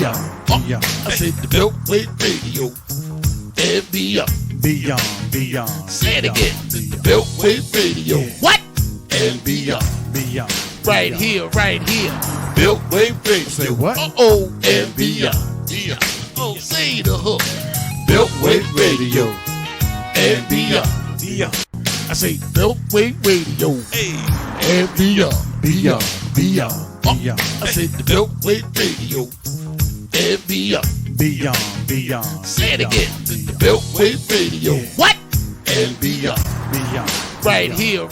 beyond. I said the Beltway Radio and beyond. Say it again. The Beltway Radio. What? And beyond. Right here. Beltway Radio. Say what? And beyond. Oh, say the hook. Beltway Radio and beyond. I say Beltway Radio and beyond. I said the Beltway Radio and beyond. Say it again. The Beltway Radio. What? And beyond. Right here.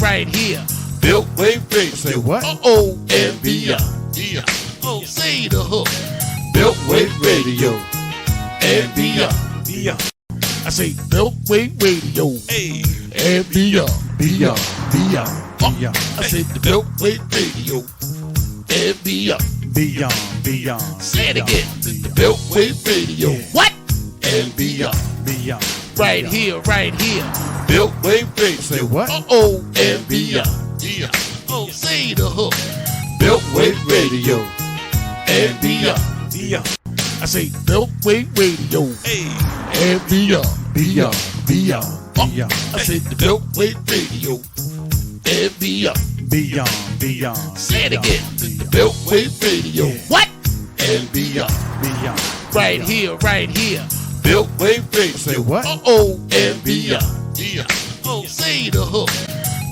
Beltway Radio. Say what? And beyond. Oh, say the hook. Beltway Radio and beyond. I say Beltway Radio and beyond. I said the Beltway Radio and beyond. Say it again. The Beltway Radio. What? And beyond. Right here. Beltway Radio. Say what? And beyond. Oh, say the hook. Beltway Radio and beyond. I say Beltway Radio and beyond. I said the Beltway Radio and beyond. Say it again. The Beltway Radio. What? And beyond. Right here. Beltway Radio. Say what? And beyond. Oh, say the hook.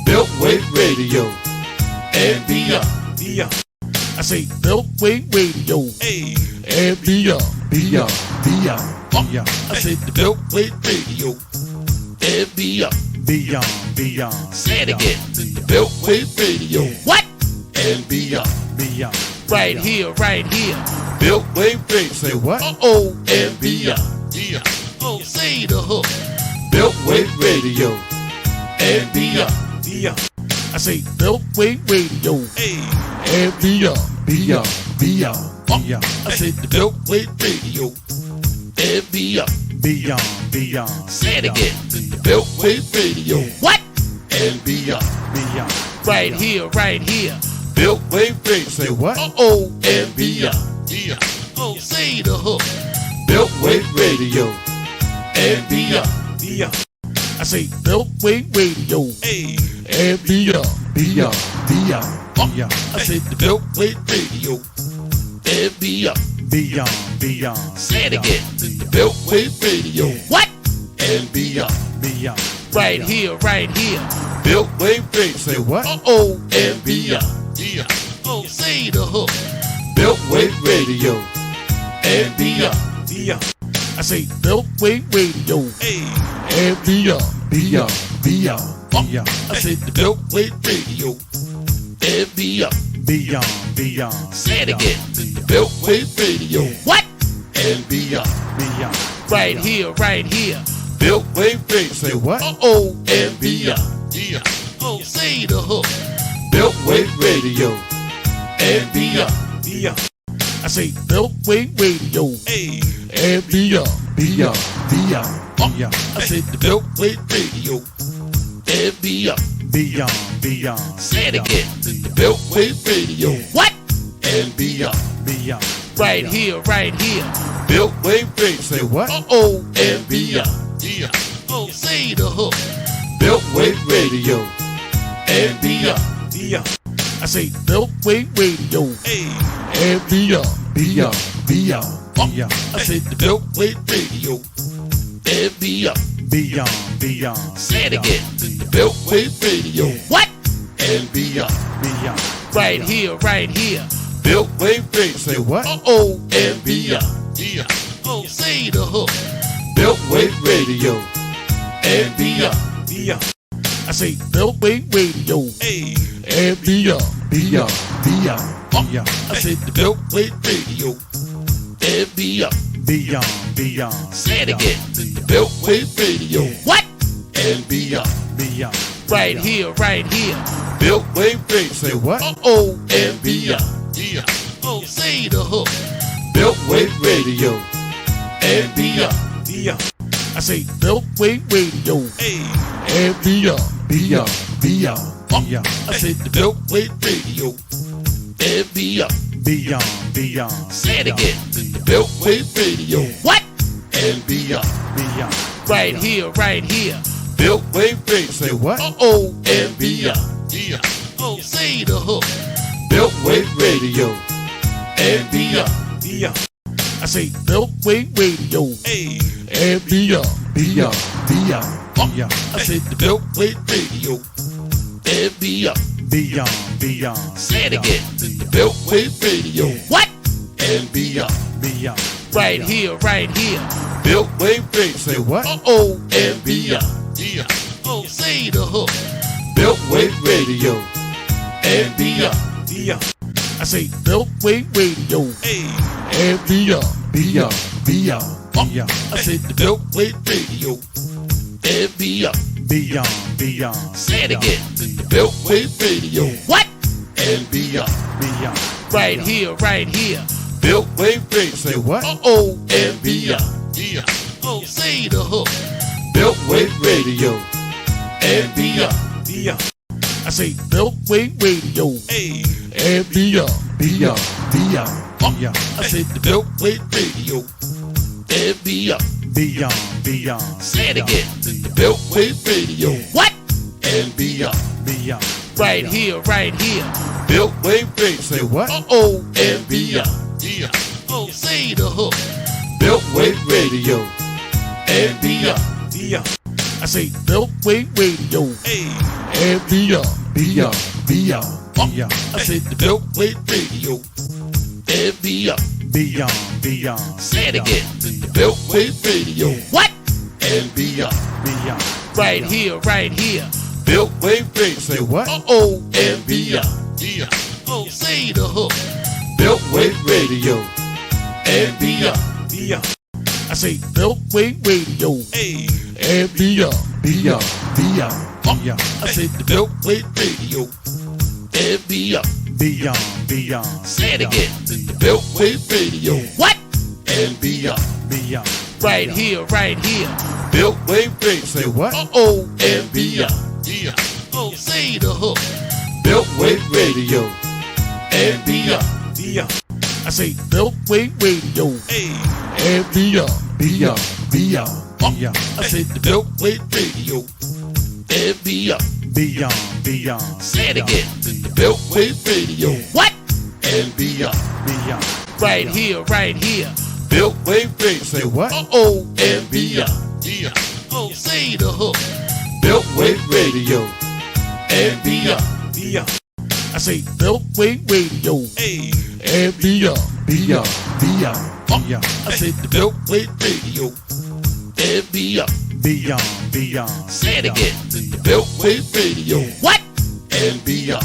Beltway Radio and beyond. I say Beltway Radio and beyond. I said the Beltway Radio and beyond. Say it again. The Beltway Radio. What? And beyond. Right here. Beltway Radio. Say what? And beyond. Oh, say the hook. Beltway Radio and beyond. I say Beltway Radio and beyond. I said the Beltway Radio and beyond. Say it again. The Beltway Radio. What? And beyond. Right here. Beltway Radio. Say what? And beyond. Oh, say the hook. Beltway Radio and beyond. I say Beltway Radio and beyond. I said the Beltway Radio and beyond. Say it again. The Beltway Radio. What? And beyond. Right here. Beltway Radio. Say what? And beyond. Oh, say the hook. Beltway Radio and beyond. I say Beltway Radio and beyond. I said the Beltway Radio and beyond. Say it again. The Beltway Radio. What? And beyond. Right here. Beltway Radio. Say what? And beyond. Oh, say the hook. Beltway Radio and beyond. I say Beltway Radio and beyond. I said the Beltway Radio and beyond. Say it again. The Beltway Radio. What? And beyond. Right here. Beltway Radio. Say what? And beyond. Oh, say the hook. Beltway Radio and beyond. I say Beltway Radio and beyond. I said the Beltway Radio and beyond. Say it again. The Beltway Radio. What? And beyond. Right here. Beltway Radio. Say what? And beyond. Oh, say the hook. Beltway Radio and beyond. I say Beltway Radio and beyond. I said the Beltway Radio and beyond. Say it again. The Beltway Radio. What? And beyond. Right here. Beltway Radio. Say what? And beyond. Oh, say the hook. Beltway Radio and beyond. I say Beltway Radio and beyond. I said the Beltway Radio and beyond. beyond. Say it again. Beltway Radio. What? And beyond. Right here. Beltway Radio. Say what? Uh-oh. And beyond. Oh, say the hook. Beltway Radio. And beyond. I say Beltway Radio. Hey. And beyond. I said the Beltway Radio. And beyond. Say it again. Beltway Radio. What? And beyond. Right here. Beltway Radio. Say what? Uh-oh. And beyond. Oh, say the hook. Beltway Radio. And beyond. I say Beltway Radio. Hey. And beyond. I said the Beltway Radio. And beyond. Say it again. Beltway Radio. What? And beyond. Right here. Beltway Radio. Say what? Uh-oh. And beyond. Oh, say the hook. Beltway Radio. And beyond. I say Beltway Radio. Hey. And beyond. I said the Beltway Radio. And beyond. Say it again. Beltway Radio. What? And beyond. Right here. Beltway Radio. Say what? Uh-oh. And beyond. Oh, say the hook. Beltway Radio. And beyond. I say Beltway Radio. Hey. And beyond. I said the Beltway Radio. And beyond. Say it again. Beltway Radio. What? And beyond. Right here. Beltway Radio. Say what? Uh-oh. And beyond. Oh, say the hook. Beltway Radio. And beyond. I say Beltway Radio. Hey. And beyond. I said the Beltway Radio. And beyond. Say it again. Beltway Radio. What? And beyond. Right here. Beltway Radio. Say what? Uh-oh. And beyond. Oh, say the hook. Beltway Radio. And beyond. I say Beltway Radio. Hey. And beyond. I said the Beltway Radio. And beyond. Say it again. Beltway Radio. What? And beyond. Right here. Beltway Radio. Say what? Uh-oh. And beyond. Oh, say the hook. Beltway Radio. And beyond. I say Beltway Radio. Hey. And beyond. I said the Beltway Radio. And beyond. Say it again. Beltway Radio. What? And beyond.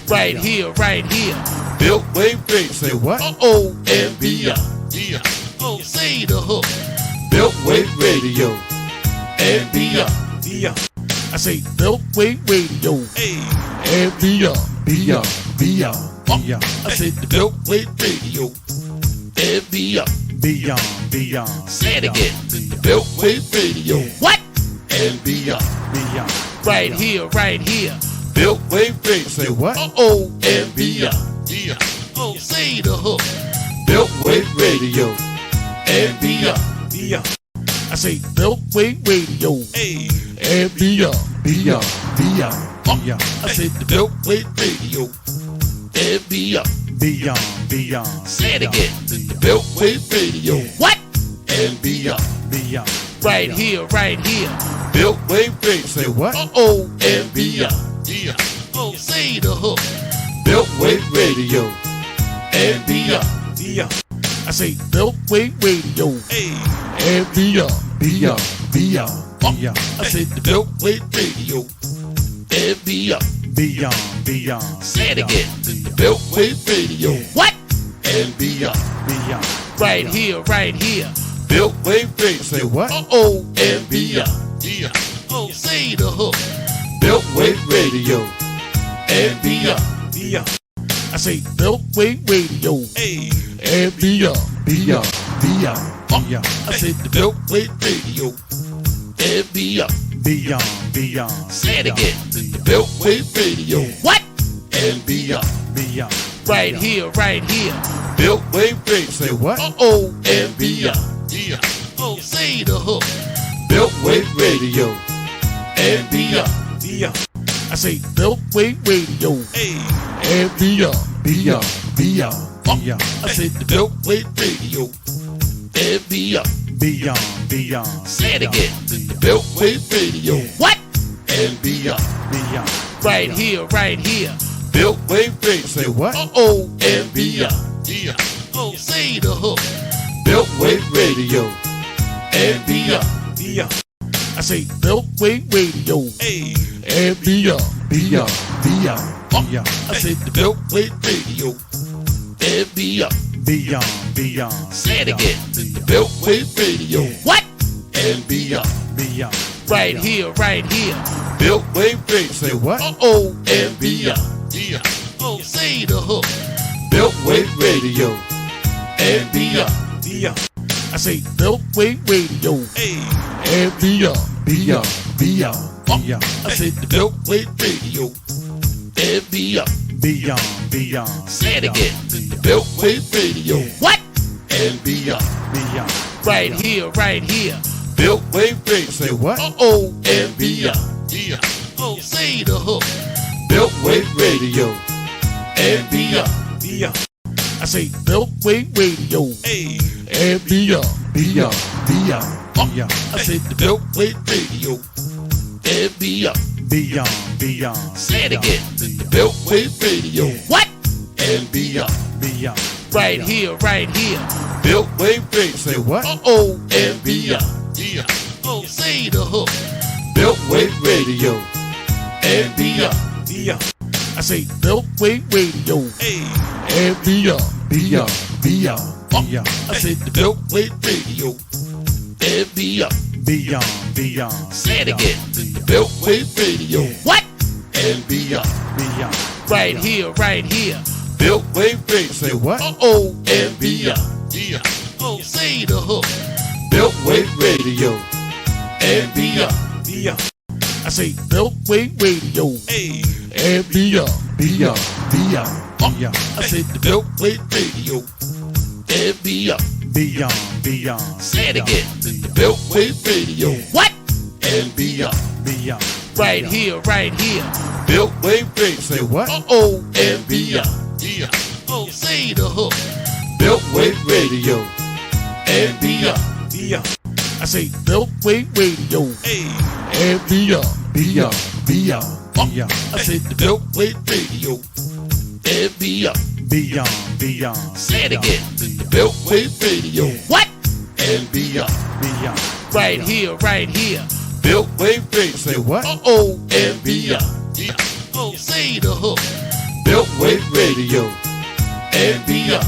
Right here. Beltway Radio. Say what? Uh-oh. And beyond. Oh, say the hook. Beltway Radio. And beyond. I say Beltway Radio. Hey. And beyond. I said the Beltway Radio. And beyond. Say it again. Beltway Radio. What? And beyond. Right here. Beltway Radio. Say what? Uh-oh. And beyond. Oh, say the hook. Beltway Radio. And beyond. I say Beltway Radio. Hey. And beyond. I said the Beltway Radio. And beyond. Say it again. Beltway Radio. What? And beyond. Right here. Beltway Radio. Say what? Uh-oh. And beyond. Oh, say the hook. Beltway Radio. And beyond. I say Beltway Radio. Hey. And beyond. I said the Beltway Radio. And beyond. Say it again. Beltway Radio. What? And beyond. Right here. Beltway Radio. Say what? Uh-oh. And beyond. Oh, say the hook. Beltway Radio. And beyond. I say Beltway Radio. Hey. And beyond. I said the Beltway Radio. And beyond. Say it again. Beltway Radio. What? And beyond. Right here, right here. Beltway Radio. Say what? Uh-oh. And beyond. Oh, say the hook. Beltway Radio. And beyond. I say Beltway Radio. Hey. And beyond. Beyond. I said the Beltway Radio. And beyond. Beyond. Say it again. The Beltway Radio. What? And beyond. Right here, right here. Beltway Radio. Say what? Uh-oh. And beyond. Oh, say the hook. Beltway Radio. And beyond. I say Beltway Radio. Hey. And beyond. Beyond. I said the Beltway Radio. And beyond. Say it again. The Beltway Radio. What? And beyond. Right here, right here. Beltway Radio. Say what? Uh-oh. And beyond. Oh, say the hook. Beltway Radio. And beyond. I say Beltway Radio. Hey. And beyond. Beyond. I said the Beltway Radio. And beyond. Say it again. The Beltway Radio. What? And beyond. Right here, right here. Beltway Radio. Say what? Uh-oh. And beyond. Oh, say the hook. Beltway Radio. And beyond. I say Beltway Radio. Hey. And beyond. Beyond. I said the Beltway Radio. And beyond. Say it again. The Beltway Radio. What? And beyond. Right here, right here. Beltway Radio. Say what? Uh-oh. And beyond. Oh, say the hook. Beltway Radio. And beyond. I say Beltway Radio. Hey. And beyond. Beyond. I said the Beltway Radio. And beyond. Say it again. The Beltway Radio. What? And beyond. Right here, right here. Beltway Radio. Say what? Uh-oh. And beyond. Oh, say the hook. Beltway Radio. And beyond. I say Beltway Radio. Hey. And beyond. Beyond. I said the Beltway Radio. And beyond. Say it again. The Beltway Radio. What? And beyond. Right here, right here. Beltway Radio. Say what? Uh-oh. And beyond. Oh, say the hook. Beltway Radio. And beyond. I say Beltway Radio. Hey. And beyond. Beyond. I said the Beltway Radio. And beyond. Say it again. The Beltway Radio. What? And beyond. Right here, right here. Beltway Radio. Say what? Uh-oh. And beyond. Oh, say the hook. Beltway Radio. And beyond.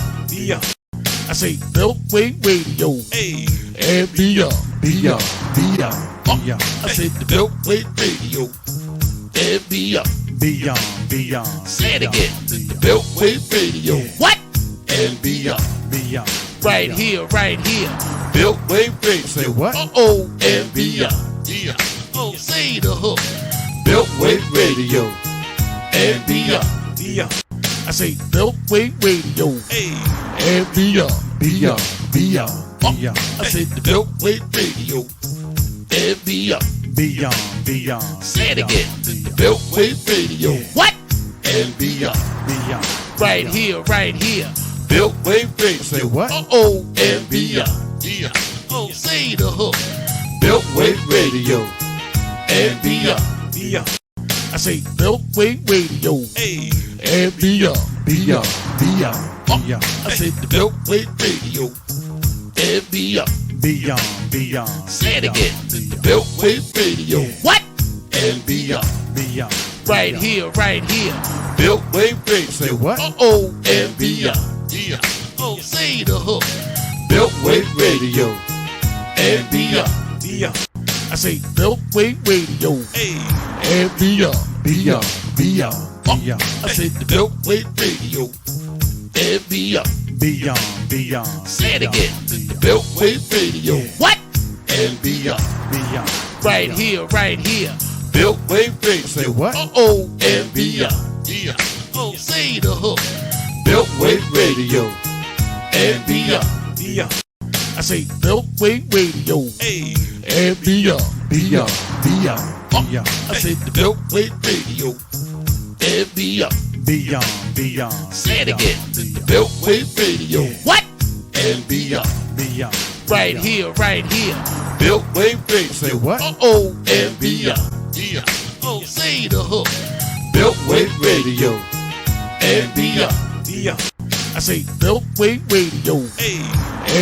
I say Beltway Radio. Hey. And beyond. Beyond. I said the Beltway Radio. And beyond. Say it again. The Beltway Radio. What? And beyond. Right here, right here. Beltway Radio. Say what? Uh-oh. And beyond. Oh, say the hook. Beltway Radio. And beyond. I say Beltway Radio. Hey. And beyond. Beyond. I said the Beltway Radio. And beyond. Say it again. The Beltway Radio. What? And beyond. Right here, right here. Beltway Radio. Say what? Uh-oh. And beyond. Oh, say the hook. Beltway Radio. And beyond. I say Beltway Radio. Hey. And beyond. Beyond. I said the Beltway Radio. And beyond. Say it again. The Beltway Radio. What? And beyond. Right here, right here. Beltway Radio. Say what? Uh-oh. And beyond. Oh, say the hook. Beltway Radio. And beyond. I say Beltway Radio. Hey. And beyond. Beyond. I said the Beltway Radio. And beyond. Say it again. The Beltway Radio. What? And beyond. Right here, right here. Beltway Radio. Say what? Uh-oh. And beyond. Oh, say the hook. Beltway Radio and beyond. Beyond. I say Beltway Radio Hey. and beyond. Beyond. Beyond. Beyond. I said the Beltway Radio and beyond. Beyond. Beyond. Say it again. The Beltway Radio. What? And beyond. Beyond. Right here, right here. Beltway Radio. Say what? Uh-oh. And beyond. Yeah. Oh, say the hook. Beltway Radio and beyond. Beyond. I say Beltway Radio Hey.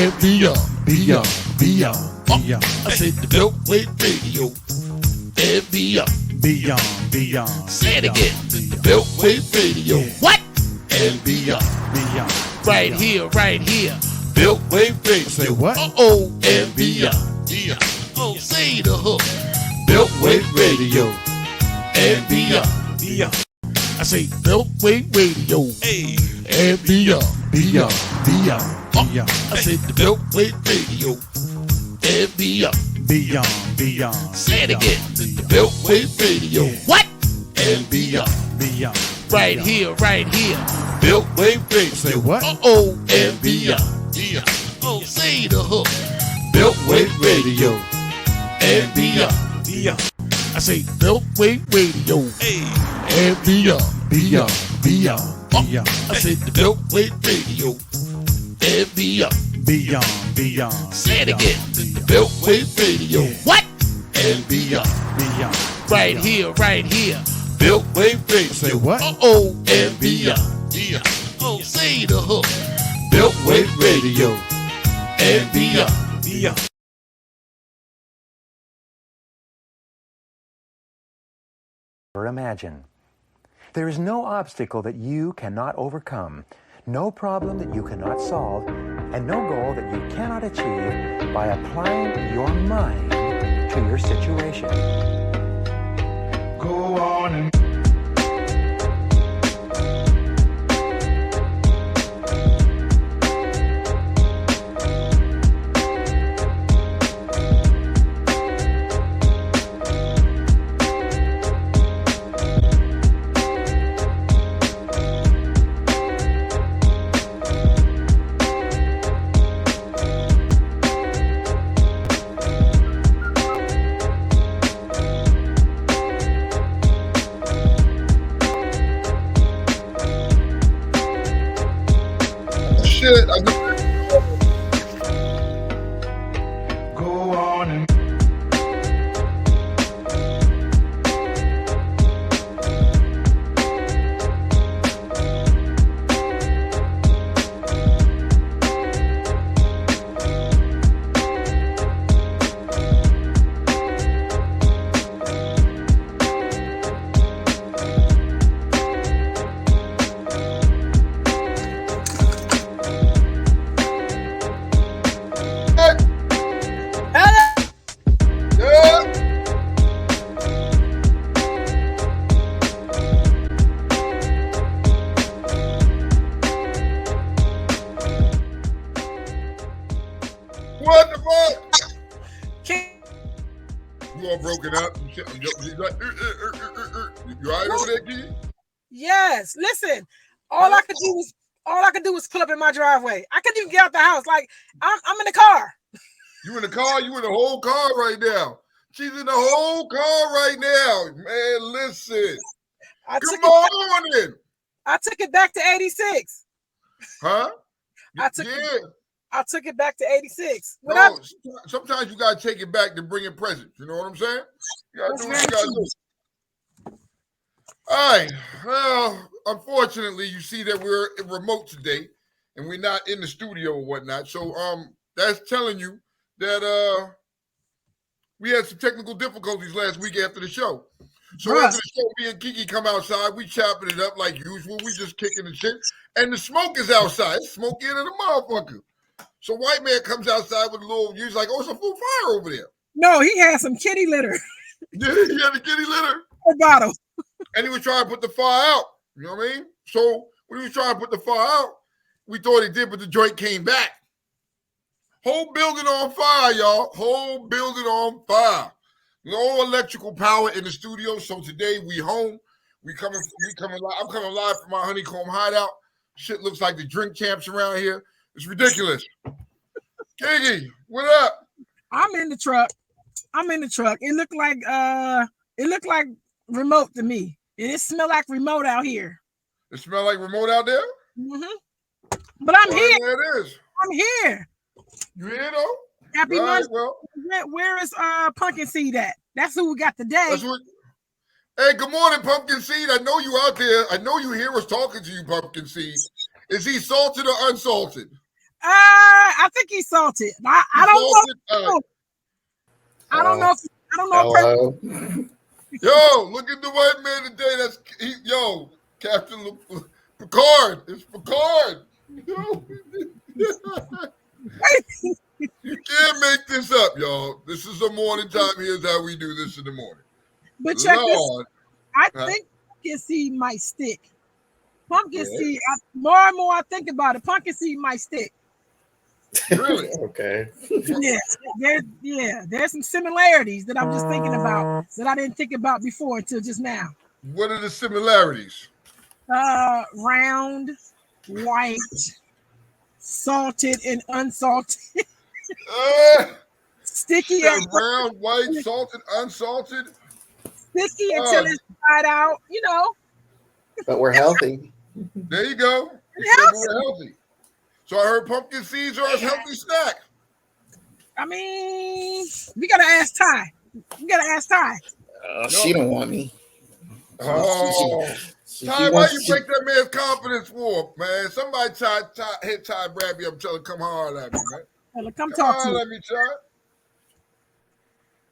and beyond. Beyond. Beyond. Beyond. I said the Beltway Radio and beyond. Beyond. Beyond. Say it again. The Beltway Radio. What? And beyond. Beyond. Right here, right here. Beltway Radio. Say what? Uh-oh. And beyond. Yeah. Oh, say the hook. Beltway Radio and beyond. Beyond. I say Beltway Radio Hey. and beyond. Beyond. Beyond. Beyond. I said the Beltway Radio and beyond. Beyond. Beyond. Say it again. The Beltway Radio. What? And beyond. Beyond. Right here, right here. Beltway Radio. Say what? Uh-oh. And beyond. Yeah. Oh, say the hook. Beltway Radio and beyond. Beyond. I say Beltway Radio Hey. and beyond. Beyond. Beyond. Beyond. I said the Beltway Radio and beyond. Beyond. Beyond. Say it again. The Beltway Radio. What? And beyond. Beyond. Right here, right here. Beltway Radio. Say what? Uh-oh. And beyond. Yeah. Oh, say the hook. Beltway Radio and beyond. Beyond. Or imagine. There is no obstacle that you cannot overcome, no problem that you cannot solve, and no goal that you cannot achieve by applying your mind to your situation. Go on and shit. Go on and what the fuck? You all broken up. You all right over there, Key? Yes. Listen, all I could do was pull up in my driveway. I couldn't even get out the house. Like I'm in the car. You in the car? You in the whole car right now? She's in the whole car right now. Man, listen. Come on in. I took it back to 86. Huh? I took it back to 86. No, sometimes you gotta take it back to bring in presents. You know what I'm saying? You gotta do what you gotta do. All right. Well, unfortunately, you see that we're remote today and we're not in the studio or whatnot. So that's telling you that we had some technical difficulties last week after the show. So after the show, me and Kiki come outside, we chopping it up like usual. We just kicking the shit. And the smoke is outside. It's smoky in the motherfucker. So white man comes outside with a little, he's like, oh, it's a full fire over there. No, he had some kitty litter. Yeah, he had the kitty litter. A bottle. And he was trying to put the fire out. You know what I mean? So when he was trying to put the fire out, we thought he did, but the joint came back. Whole building on fire, y'all. Whole building on fire. No electrical power in the studio. So today we home. I'm coming live from my honeycomb hideout. Shit looks like the drink champs around here. It's ridiculous. Kiki, what up? I'm in the truck. It looked like remote to me. And it smelled like remote out here. It smell like remote out there? Mm-hmm. But I'm here. There it is. I'm here. You here though? Happy All right, Monday. well. Where is Pumpkin Seed at? That's who we got today. Hey, good morning, Pumpkin Seed. I know you out there. I know you hear us talking to you, Pumpkin Seed. Is he salted or unsalted? I think he's salted. I don't know. I don't know. I don't know. Yo, look at the white man today. Captain Picard. It's Picard. Yo. You can't make this up, y'all. This is the morning time. Here's how we do this in the morning. But check this. I think Pumpkin Seed might stick. Pumpkin Seed. More and more I think about it, Pumpkin Seed might stick. Really? Okay. There's some similarities that I'm just thinking about that I didn't think about before until just now. What are the similarities? Round, white, salted and unsalted. Sticky and round, white, salted, unsalted. Sticky until it's dried out, But we're healthy. There you go. We're healthy. So I heard pumpkin seeds are a healthy snack. I mean, we gotta ask Ty. She don't want me. Oh, Ty, why you break that man's confidence for, man? Somebody hit Ty Bradley up, tell him come hard at me, man. Come talk to me. Let me try.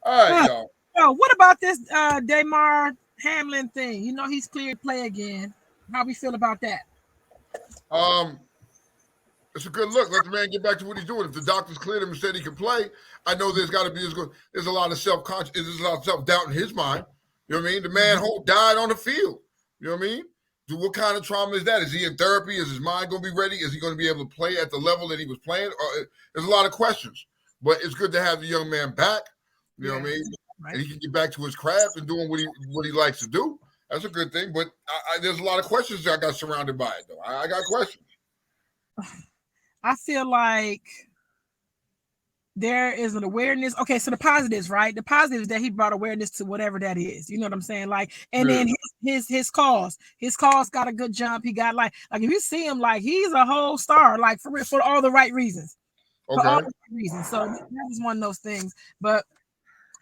All right, y'all. Oh, what about this Damar Hamlin thing? He's cleared to play again. How we feel about that? It's a good look. Let the man get back to what he's doing. If the doctors cleared him and said he can play, I know there's got to be there's a lot of self-conscious, there's a lot of self-doubt in his mind. You know what I mean? The man died on the field. You know what I mean? What kind of trauma is that? Is he in therapy? Is his mind going to be ready? Is he going to be able to play at the level that he was playing? There's a lot of questions. But it's good to have the young man back. You know what I mean? Right. And he can get back to his craft and doing what he likes to do. That's a good thing. But there's a lot of questions that I got surrounded by it, though. I got questions. I feel like there is an awareness. Okay, so the positives, right? The positives that he brought awareness to whatever that is. You know what I'm saying? Like, and then his calls got a good jump. He got like if you see him, like he's a whole star, like for all the right reasons. Okay. For all the right reasons. So that was one of those things. But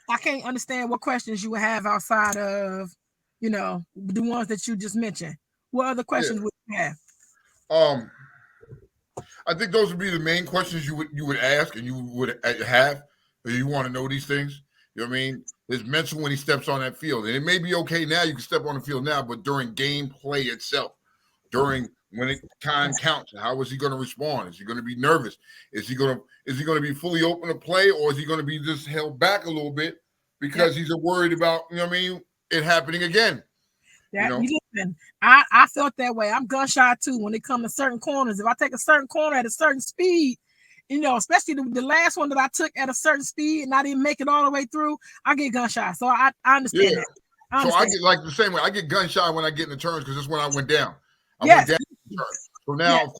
I can't understand what questions you would have outside of, the ones that you just mentioned. What other questions would you have? I think those would be the main questions you would ask and you would have. You want to know these things. You know what I mean? His mental when he steps on that field. And it may be okay now, you can step on the field now, but during game play itself, when time counts, how is he going to respond? Is he going to be nervous? Is he going to be fully open to play, or is he going to be just held back a little bit because he's worried about, it happening again? Listen, I felt that way. I'm gun shy too when it comes to certain corners. If I take a certain corner at a certain speed, especially the last one that I took at a certain speed and I didn't make it all the way through, I get gun shy. So I understand that. I get like the same way. I get gun shy when I get in the turns because that's when I went down. Went down in the turn. So now, of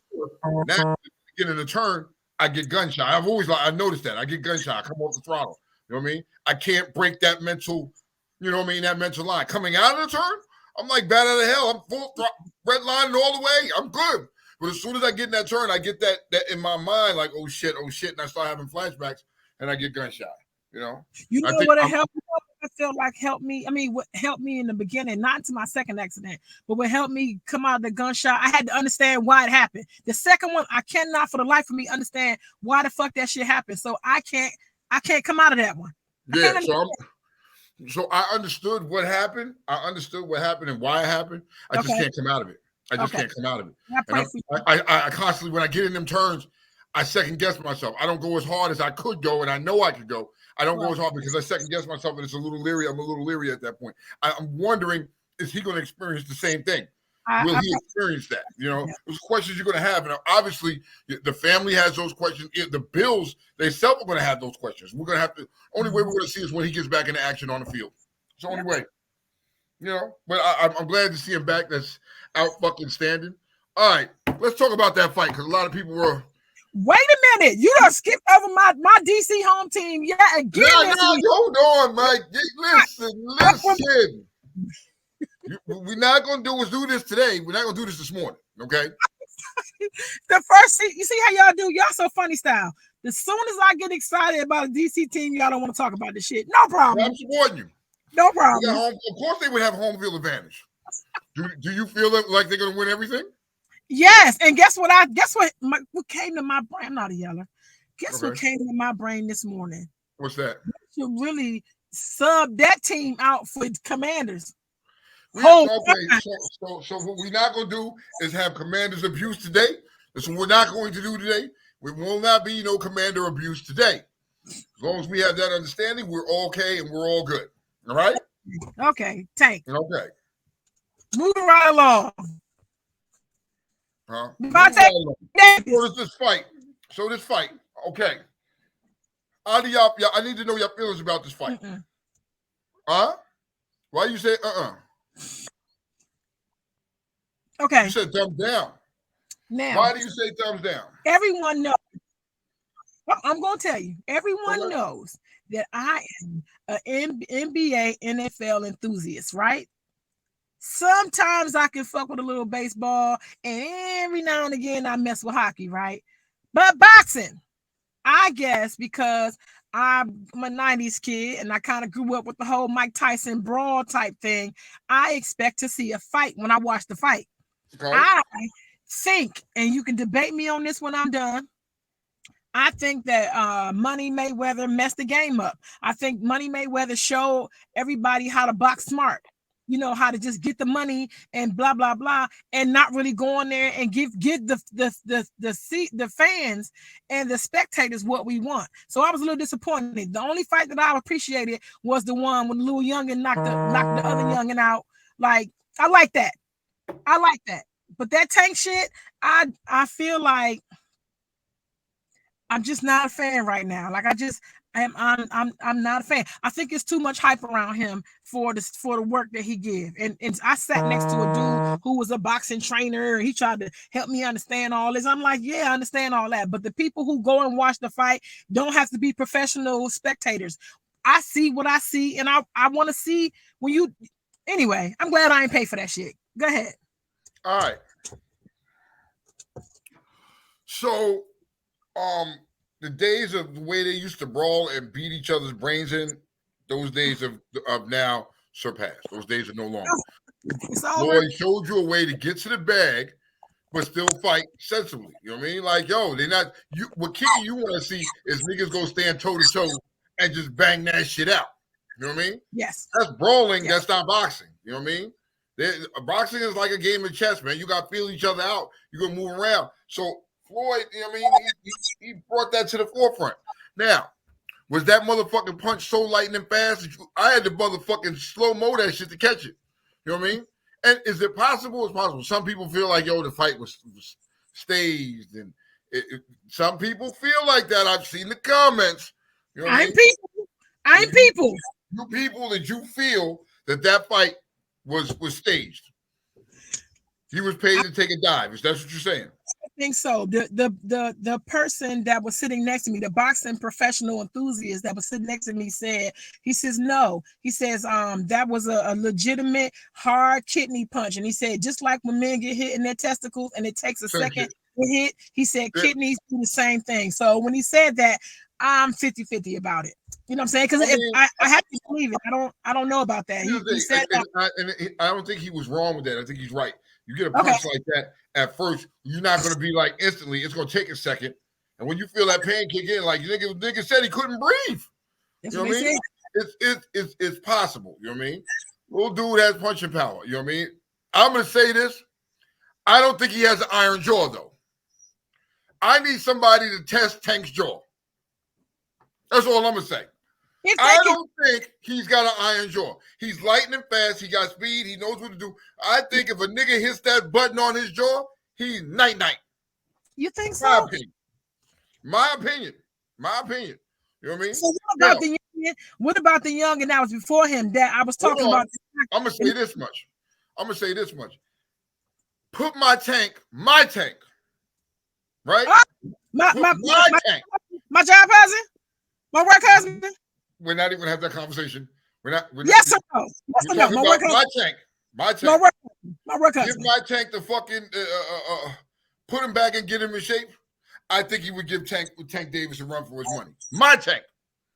course, now getting in the turn, I get gun shy. I noticed that. I get gun shy. I come off the throttle. You know what I mean? I can't break that mental, that mental line. Coming out of the turn, I'm like bad out of hell. I'm full red lining all the way. I'm good. But as soon as I get in that turn, I get that in my mind, like, oh shit, and I start having flashbacks and I get gun shy. What helped me? I feel like helped me. I mean, what helped me in the beginning, not to my second accident, but what helped me come out of the gunshot, I had to understand why it happened. The second one, I cannot for the life of me understand why the fuck that shit happened. So I can't come out of that one. So I understood what happened. I understood what happened and why it happened. I just can't come out of it. I can't come out of it. I constantly, when I get in them turns, I second guess myself. I don't go as hard as I could go, and I know I could go. I don't go as hard because I second guess myself, and it's a little leery. I'm a little leery at that point. I'm wondering, is he going to experience the same thing? Will he experience that? Those questions you're going to have. And obviously, the family has those questions. The Bills, they themselves are going to have those questions. We're going to have to, only way we're going to see is when he gets back into action on the field. It's the only way. But I'm glad to see him back that's out fucking standing. All right, let's talk about that fight because a lot of people were. Wait a minute, you done skipped over my DC home team. Yeah, again. Hold on, Mike. Listen. We're not gonna do this today. We're not gonna do this morning. Okay. The first, you see how y'all do? Y'all so funny style. As soon as I get excited about a DC team, y'all don't want to talk about this shit. No problem. I'm supporting you. No problem. Of course, they would have home field advantage. Do you feel like they're gonna win everything? Yes, and guess what what came to my brain? I'm not a yeller. Guess what came to my brain this morning? What's that? You really sub that team out for Commanders. So what we're not going to do is have Commanders abuse today. That's what we're not going to do today. We will not be no Commander abuse today. As long as we have that understanding, we're okay and we're all good. All right? Okay, Tank. Okay. Moving right along. Huh? So this fight. Okay. How do y'all? I need to know your feelings about this fight. Huh? Why you say Okay. You said thumbs down. Now, why do you say thumbs down? Everyone knows. I'm going to tell you. Everyone knows that I am an NBA, NFL enthusiast, right? Sometimes I can fuck with a little baseball, and every now and again I mess with hockey, right? But boxing, I guess because I'm a 90s kid and I kind of grew up with the whole Mike Tyson brawl type thing, I expect to see a fight when I watch the fight. Okay. I think, and you can debate me on this when I'm done, I think that Money Mayweather messed the game up. I think Money Mayweather showed everybody how to box smart. You know, how to just get the money and blah blah blah, and not really go in there and give the fans and the spectators what we want. So I was a little disappointed. The only fight that I appreciated was the one when Lil Youngin knocked the other Youngin out. Like, I like that. But that Tank shit, I feel like I'm just not a fan right now. Like, I'm not a fan. I think it's too much hype around him for the work that he give. And I sat next to a dude who was a boxing trainer, and he tried to help me understand all this. I'm like, yeah, I understand all that. But the people who go and watch the fight don't have to be professional spectators. I see what I see, and I want to see when you. Anyway, I'm glad I ain't paid for that shit. Go ahead. All right. So, the days of the way they used to brawl and beat each other's brains in, those days of now surpassed. Those days are no longer. Lloyd showed you a way to get to the bag, but still fight sensibly. You know what I mean? Like, yo, they're not. What kicking you want to see is niggas go stand toe to toe and just bang that shit out. You know what I mean? Yes. That's brawling. Yes. That's not boxing. You know what I mean? Boxing is like a game of chess, man. You got to feel each other out. You're gonna move around. So Floyd, you know what I mean? He brought that to the forefront. Now, was that motherfucking punch so lightning fast that I had to motherfucking slow-mo that shit to catch it? You know what I mean? And is it possible? It's possible. Some people feel like, yo, the fight was staged. And some people feel like that. I've seen the comments. You know what I mean? I'm people. You people that you feel that fight was staged. He was paid to take a dive. Is that what you're saying? I think so. The person that was sitting next to me, the boxing professional enthusiast that was sitting next to me says no. He says that was a legitimate hard kidney punch. And he said, just like when men get hit in their testicles and it takes a second to hit, he said kidneys do the same thing. So when he said that, I'm 50-50 about it. You know what I'm saying? Because I have to believe it. I don't know about that. He said I don't think he was wrong with that. I think he's right. You get a punch like that at first, you're not going to be like instantly. It's going to take a second. And when you feel that pain kick in, like nigga said he couldn't breathe. You know what I mean? It's possible. You know what I mean? Little dude has punching power. You know what I mean? I'm going to say this. I don't think he has an iron jaw, though. I need somebody to test Tank's jaw. That's all I'm going to say. I don't think he's got an iron jaw. He's lightning fast. He got speed. He knows what to do. I think if a nigga hits that button on his jaw, he's night-night. You think so? My opinion. You know what I mean? So what about the youngin that was before him that I was talking about? I'm going to say this much. put my tank, right? My tank. My job cousin, my work husband. We're not even have that conversation. Yes or no? Yes or no? My work husband. My tank. My work Give husband. my tank the fucking put him back and get him in shape. I think he would give Tank Davis a run for his money. My tank.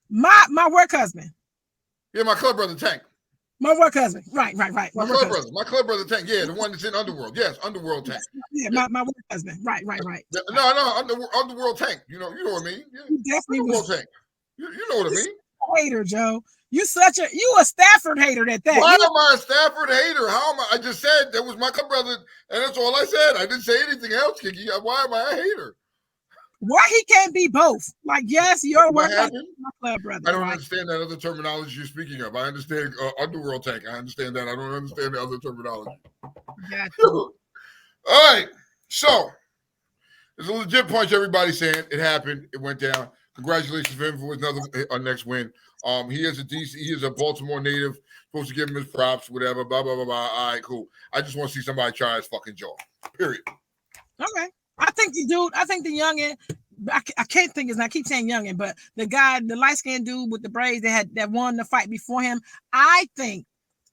My work husband. Yeah, my club brother Tank. My work husband. Right. My club brother Tank. Yeah, the one that's in Underworld. Yes, Underworld Tank. Yeah, my work husband. Right. No, Underworld Tank. You know what I mean? Yeah. You definitely Underworld was Tank. You know what I mean? Hater, Joe. You a Stafford hater at that. Why am I a Stafford hater? How am I? I just said that was my club brother, and that's all I said. I didn't say anything else, Kiki. Why am I a hater? Why he can't be both? Like, yes, you're what work happened? My club brother. I don't understand that other terminology you're speaking of. I understand Underworld Tank. I understand that. I don't understand the other terminology. All right. So there's a legit punch. Everybody's saying it happened. It went down. Congratulations to him for our next win. He is a Baltimore native. Supposed to give him his props, whatever. Blah blah blah blah. All right, cool. I just want to see somebody try his fucking jaw. Period. Okay. I think the youngin, I can't think his name. I keep saying youngin, but the guy, the light-skinned dude with the braids that won the fight before him, I think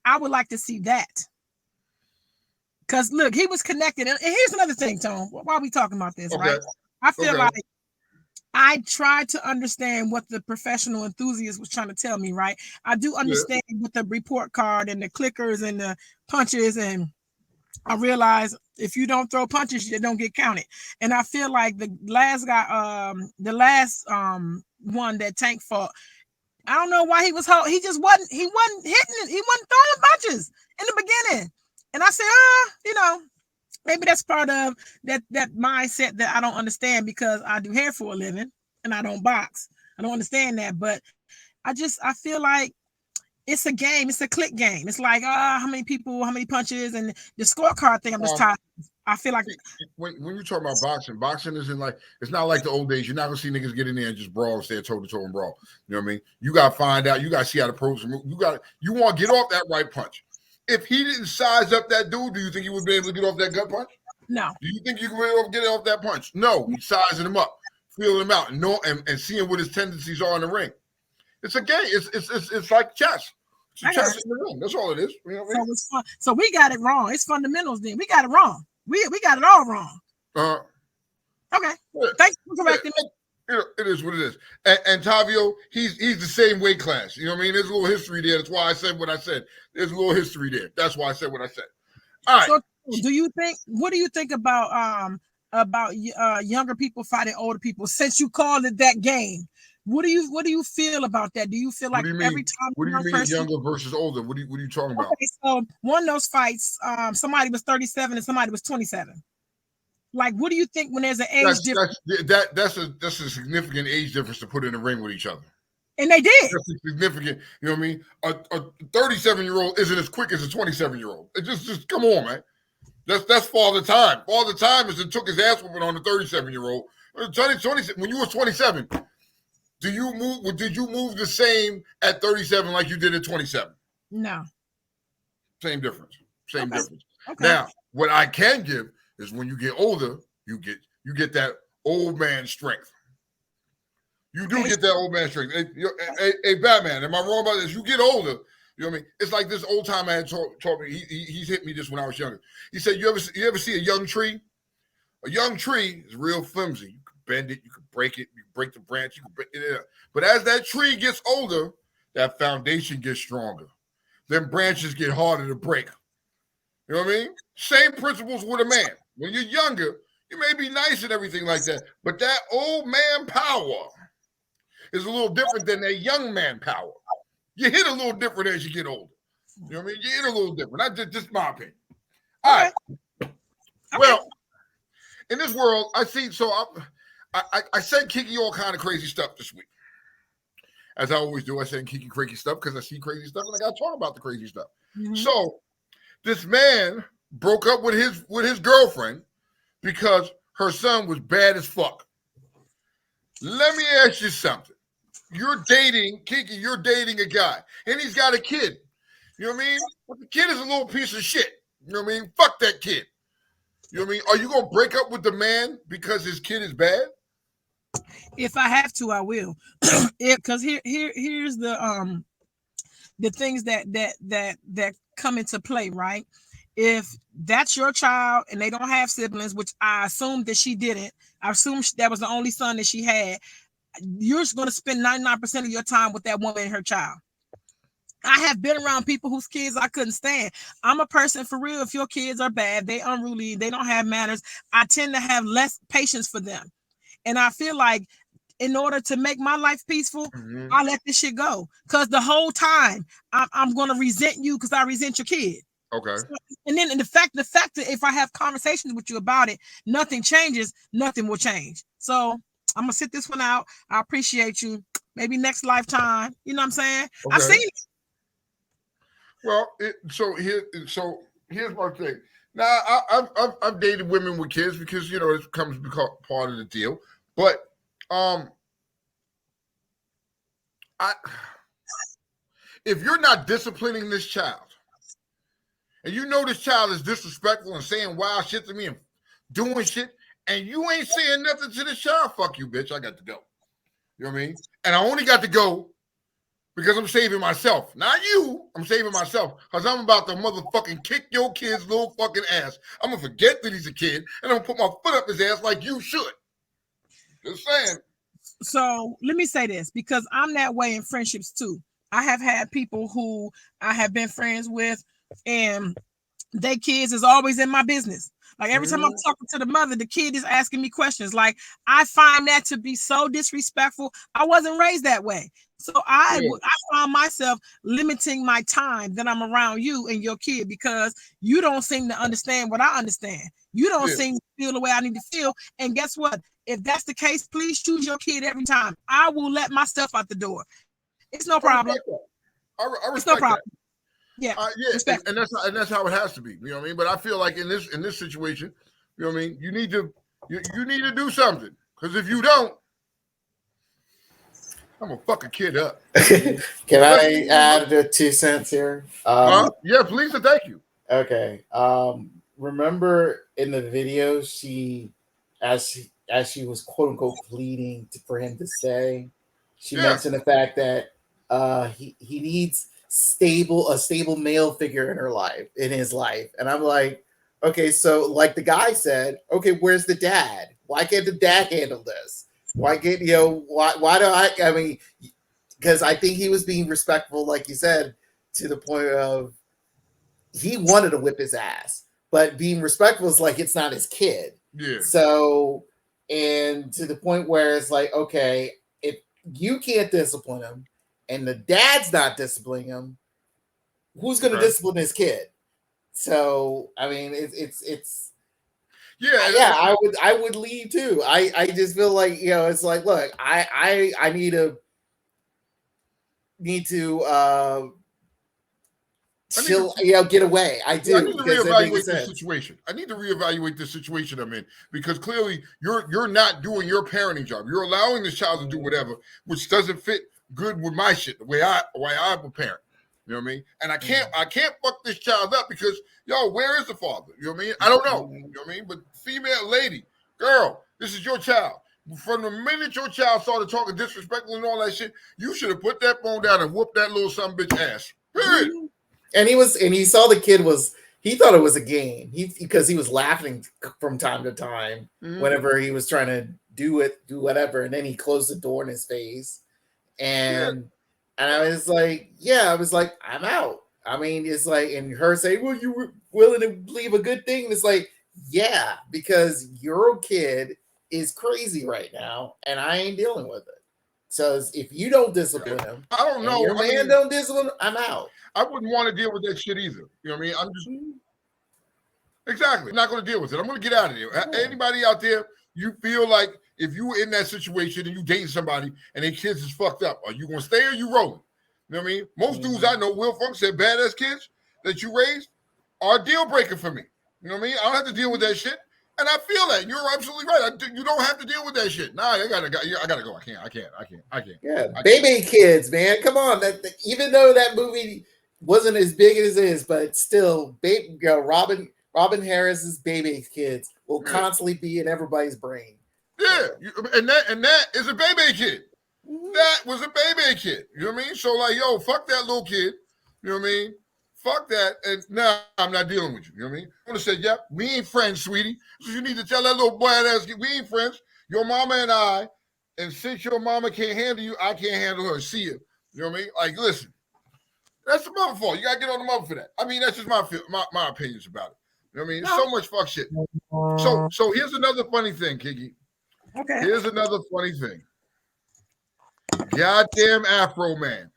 I would like to see that. Because look, he was connected. And here's another thing, Tone. While we talking about this, right? I feel like I tried to understand what the professional enthusiast was trying to tell me, right? I do understand with the report card and the clickers and the punches, and I realize if you don't throw punches, you don't get counted. And I feel like the last guy, one that Tank fought, I don't know why he wasn't hitting it. He wasn't throwing punches in the beginning. And I said, maybe that's part of that mindset that I don't understand because I do hair for a living and I don't box. I don't understand that, but I feel like it's a game. It's a click game. It's like, how many people, how many punches, and the scorecard thing. I'm just tired. I feel like when you talk about boxing isn't like, it's not like the old days. You're not gonna see niggas get in there and just brawl and stand toe to toe and brawl. You know what I mean? You gotta find out. You gotta see how the pros move. You want to get off that right punch. If he didn't size up that dude, do you think he would be able to get off that gut punch? No. Do you think you could be able to get off that punch? No. He's sizing him up, feeling him out, and seeing what his tendencies are in the ring. It's a game. It's like chess. It's chess in the ring. That's all it is. You know what I mean? So, so we got it wrong. It's fundamentals then. We got it wrong. We got it all wrong. Okay. Thanks for correcting me. It is what it is. And Tavio, he's the same weight class. You know what I mean? There's a little history there. That's why I said what I said. There's a little history there. That's why I said what I said. All right. So what do you think about younger people fighting older people since you called it that game? What do you feel about that? Do you feel like every time? What do you mean younger versus older? What are you talking about? Okay, so one of those fights, somebody was 37 and somebody was 27. Like, what do you think when there's an age difference? That's a significant age difference to put in the ring with each other. And they did. That's significant. You know what I mean? A 37-year-old isn't as quick as a 27-year-old. It just come on, man. That's Father Time. Father Time took his ass whooping on the 37-year-old. When you were 27, did you move the same at 37 like you did at 27? No. Same difference. Same difference. Okay. Now, what I can give is when you get older, you get that old man strength. You do get that old man strength. Hey, Batman, am I wrong about this? You get older, you know what I mean? It's like this old time man told me. He's hit me this when I was younger. He said, you ever see a young tree? A young tree is real flimsy. You can bend it, you can break it, you can break the branch, you can break it. But as that tree gets older, that foundation gets stronger. Then branches get harder to break. You know what I mean? Same principles with a man. When you're younger, you may be nice and everything like that, but that old man power is a little different than that young man power. You hit a little different as you get older. You know what I mean? You hit a little different. That's just my opinion. All right. Okay. Well, in this world, I see. So I sent Kiki all kind of crazy stuff this week. As I always do, I send Kiki crazy stuff because I see crazy stuff and I got to talk about the crazy stuff. Mm-hmm. So this man broke up with his girlfriend because her son was bad as fuck. Let me ask you something. You're dating, Kiki, you're dating a guy, and he's got a kid. You know what I mean? But the kid is a little piece of shit. You know what I mean? Fuck that kid. You know what I mean? Are you gonna break up with the man because his kid is bad? If I have to, I will. Because here's the things that come into play, right? If that's your child and they don't have siblings, which I assume that she didn't, I assume that was the only son that she had, you're going to spend 99% of your time with that woman and her child. I have been around people whose kids I couldn't stand. I'm a person for real. If your kids are bad, they unruly, they don't have manners, I tend to have less patience for them. And I feel like in order to make my life peaceful, I let this shit go. Because the whole time I'm going to resent you because I resent your kid. Okay. So, and then the fact that if I have conversations with you about it, nothing changes, nothing will change. So I'm going to sit this one out. I appreciate you. Maybe next lifetime. You know what I'm saying? Okay. I've seen it. Well, here's my thing. Now, I've dated women with kids because it comes part of the deal. But if you're not disciplining this child, and you know this child is disrespectful and saying wild shit to me and doing shit, and you ain't saying nothing to this child, fuck you, bitch. I got to go. You know what I mean? And I only got to go because I'm saving myself. Not you. I'm saving myself because I'm about to motherfucking kick your kid's little fucking ass. I'm going to forget that he's a kid, and I'm going to put my foot up his ass like you should. Just saying. So let me say this, because I'm that way in friendships too. I have had people who I have been friends with, and their kids is always in my business. Like every time I'm talking to the mother, the kid is asking me questions. Like I find that to be so disrespectful. I wasn't raised that way. So I found myself limiting my time that I'm around you and your kid because you don't seem to understand what I understand. You don't seem to feel the way I need to feel. And guess what? If that's the case, please choose your kid every time. I will let my stuff out the door. It's no problem. I respect it's no problem. That. Yeah, and that's how it has to be. You know what I mean? But I feel like in this situation, you know what I mean. You need to do something, because if you don't, I'm gonna fuck a kid up. Can I add a 2 cents here? Yeah, please and thank you. Okay. Remember in the video, as she was quote unquote pleading for him to stay, she mentioned the fact that he needs a stable male figure in his life. And I'm like, okay, so like the guy said, okay, where's the dad? Why can't the dad handle this? Why can't why do I mean, because I think he was being respectful, like you said, to the point of he wanted to whip his ass, but being respectful is like it's not his kid. Yeah. So, and to the point where it's like, okay, if you can't discipline him and the dad's not disciplining him, who's going to discipline his kid? So, I mean, it's I would leave too. I just feel like, it's like, look, I need to chill, get away. I do. I need to reevaluate this situation. I need to reevaluate the situation I'm in, because clearly you're not doing your parenting job. You're allowing this child to do whatever, which doesn't fit good with my shit, the way I'm a parent. You know what I mean? And I can't fuck this child up because, where is the father? You know what I mean? I don't know. You know what I mean? But female, lady, girl, this is your child. From the minute your child started talking disrespectful and all that shit, you should have put that phone down and whooped that little son bitch ass. Period. And he saw the kid he thought it was a game. Because he was laughing from time to time whenever he was trying to do whatever, and then he closed the door in his face. And I was like, I'm out. I mean, it's like, and her saying, well, you were willing to leave a good thing. It's like, yeah, because your kid is crazy right now, and I ain't dealing with it. So if you don't discipline him, I don't know. Your man don't discipline him, I'm out. I wouldn't want to deal with that shit either. You know what I mean? I'm just exactly not going to deal with it. I'm going to get out of there. Anybody out there, you feel like if you were in that situation and you dating somebody and their kids is fucked up, are you going to stay or you rolling? You know what I mean? Most dudes I know, Will Funk said, badass kids that you raised are a deal breaker for me. You know what I mean? I don't have to deal with that shit. And I feel that. You're absolutely right. You don't have to deal with that shit. Nah, I gotta go. I can't. Yeah, baby kids, man. Come on. Even though that movie wasn't as big as it is, but still, Robin Robin Harris's baby kids will constantly be in everybody's brain. Yeah, and that is a baby kid. That was a baby kid. You know what I mean? So like, yo, fuck that little kid. You know what I mean? Fuck that. And now I'm not dealing with you. You know what I mean? I'm gonna say, yep, we ain't friends, sweetie. So you need to tell that little boy ass kid, we ain't friends. Your mama and I, and since your mama can't handle you, I can't handle her. See you. You know what I mean? Like, listen, that's the mother fault. You gotta get on the mother for that. I mean, that's just my opinions about it. You know what I mean? No. So much fuck shit. So here's another funny thing, Kiki. Okay. Here's another funny thing. Goddamn Afro Man.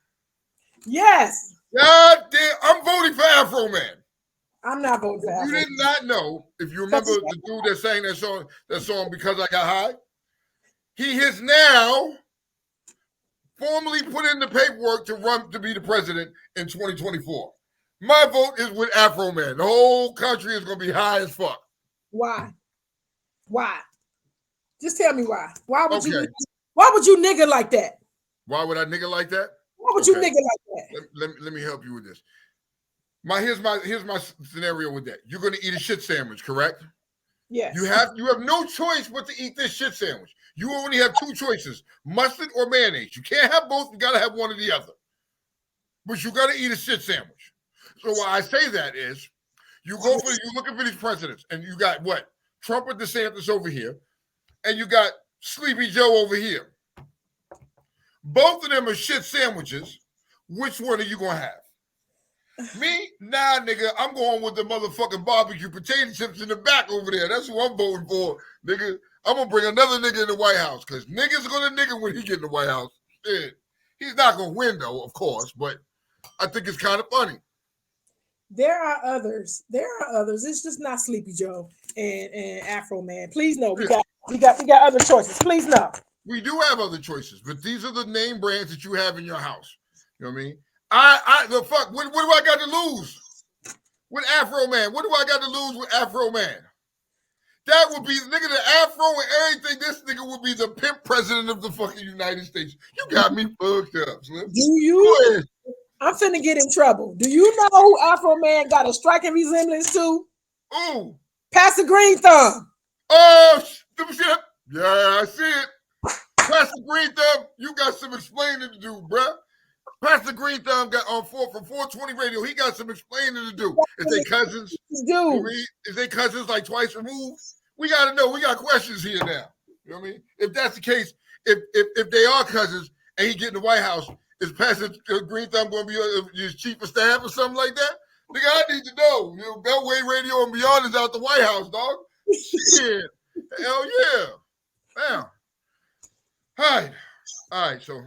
Yes. Goddamn, I'm voting for Afro Man. I'm not voting for Afro. You did not know, if you remember the dude that sang that song Because I Got High. He has now formally put in the paperwork to run to be the president in 2024. My vote is with Afro Man. The whole country is gonna be high as fuck. Why? Why? Just tell me why. Why would you nigga like that? Why would I nigga like that? Why would you nigga like that? Let me help you with this. Here's my scenario with that. You're gonna eat a shit sandwich, correct? Yes. You have no choice but to eat this shit sandwich. You only have two choices: mustard or mayonnaise. You can't have both. You gotta have one or the other. But you gotta eat a shit sandwich. So why I say that is, you're looking for these presidents, and you got what? Trump or DeSantis over here, and you got Sleepy Joe over here. Both of them are shit sandwiches. Which one are you gonna have? Me? Nah, nigga. I'm going with the motherfucking barbecue potato chips in the back over there. That's who I'm voting for, nigga. I'm gonna bring another nigga in the White House because niggas gonna nigga when he get in the White House. Shit. He's not gonna win though, of course, but I think it's kind of funny. There are others. It's just not Sleepy Joe and Afro Man. Please no. We got other choices. Please no. We do have other choices, but these are the name brands that you have in your house. You know what I mean? What do I got to lose with Afro Man? What do I got to lose with Afro Man? That would be, nigga, the Afro and everything. This nigga would be the pimp president of the fucking United States. You got me fucked up, Slim. Do you? I'm finna get in trouble. Do you know who Afro Man got a striking resemblance to? Ooh. Pastor Green Thumb. Oh, shit. Yeah, I see it. Pastor Green Thumb, you got some explaining to do, bruh. Pastor Green Thumb got on from 420 Radio. He got some explaining to do. Is they cousins? Is they cousins like twice removed? We got to know. We got questions here now. You know what I mean? If that's the case, if they are cousins and he get in the White House, is Pastor Green Thumb going to be his chief of staff or something like that? Nigga, I need to know. You know, Beltway Radio and Beyond is out the White House, dog. Shit. Hell yeah. Damn. All right. So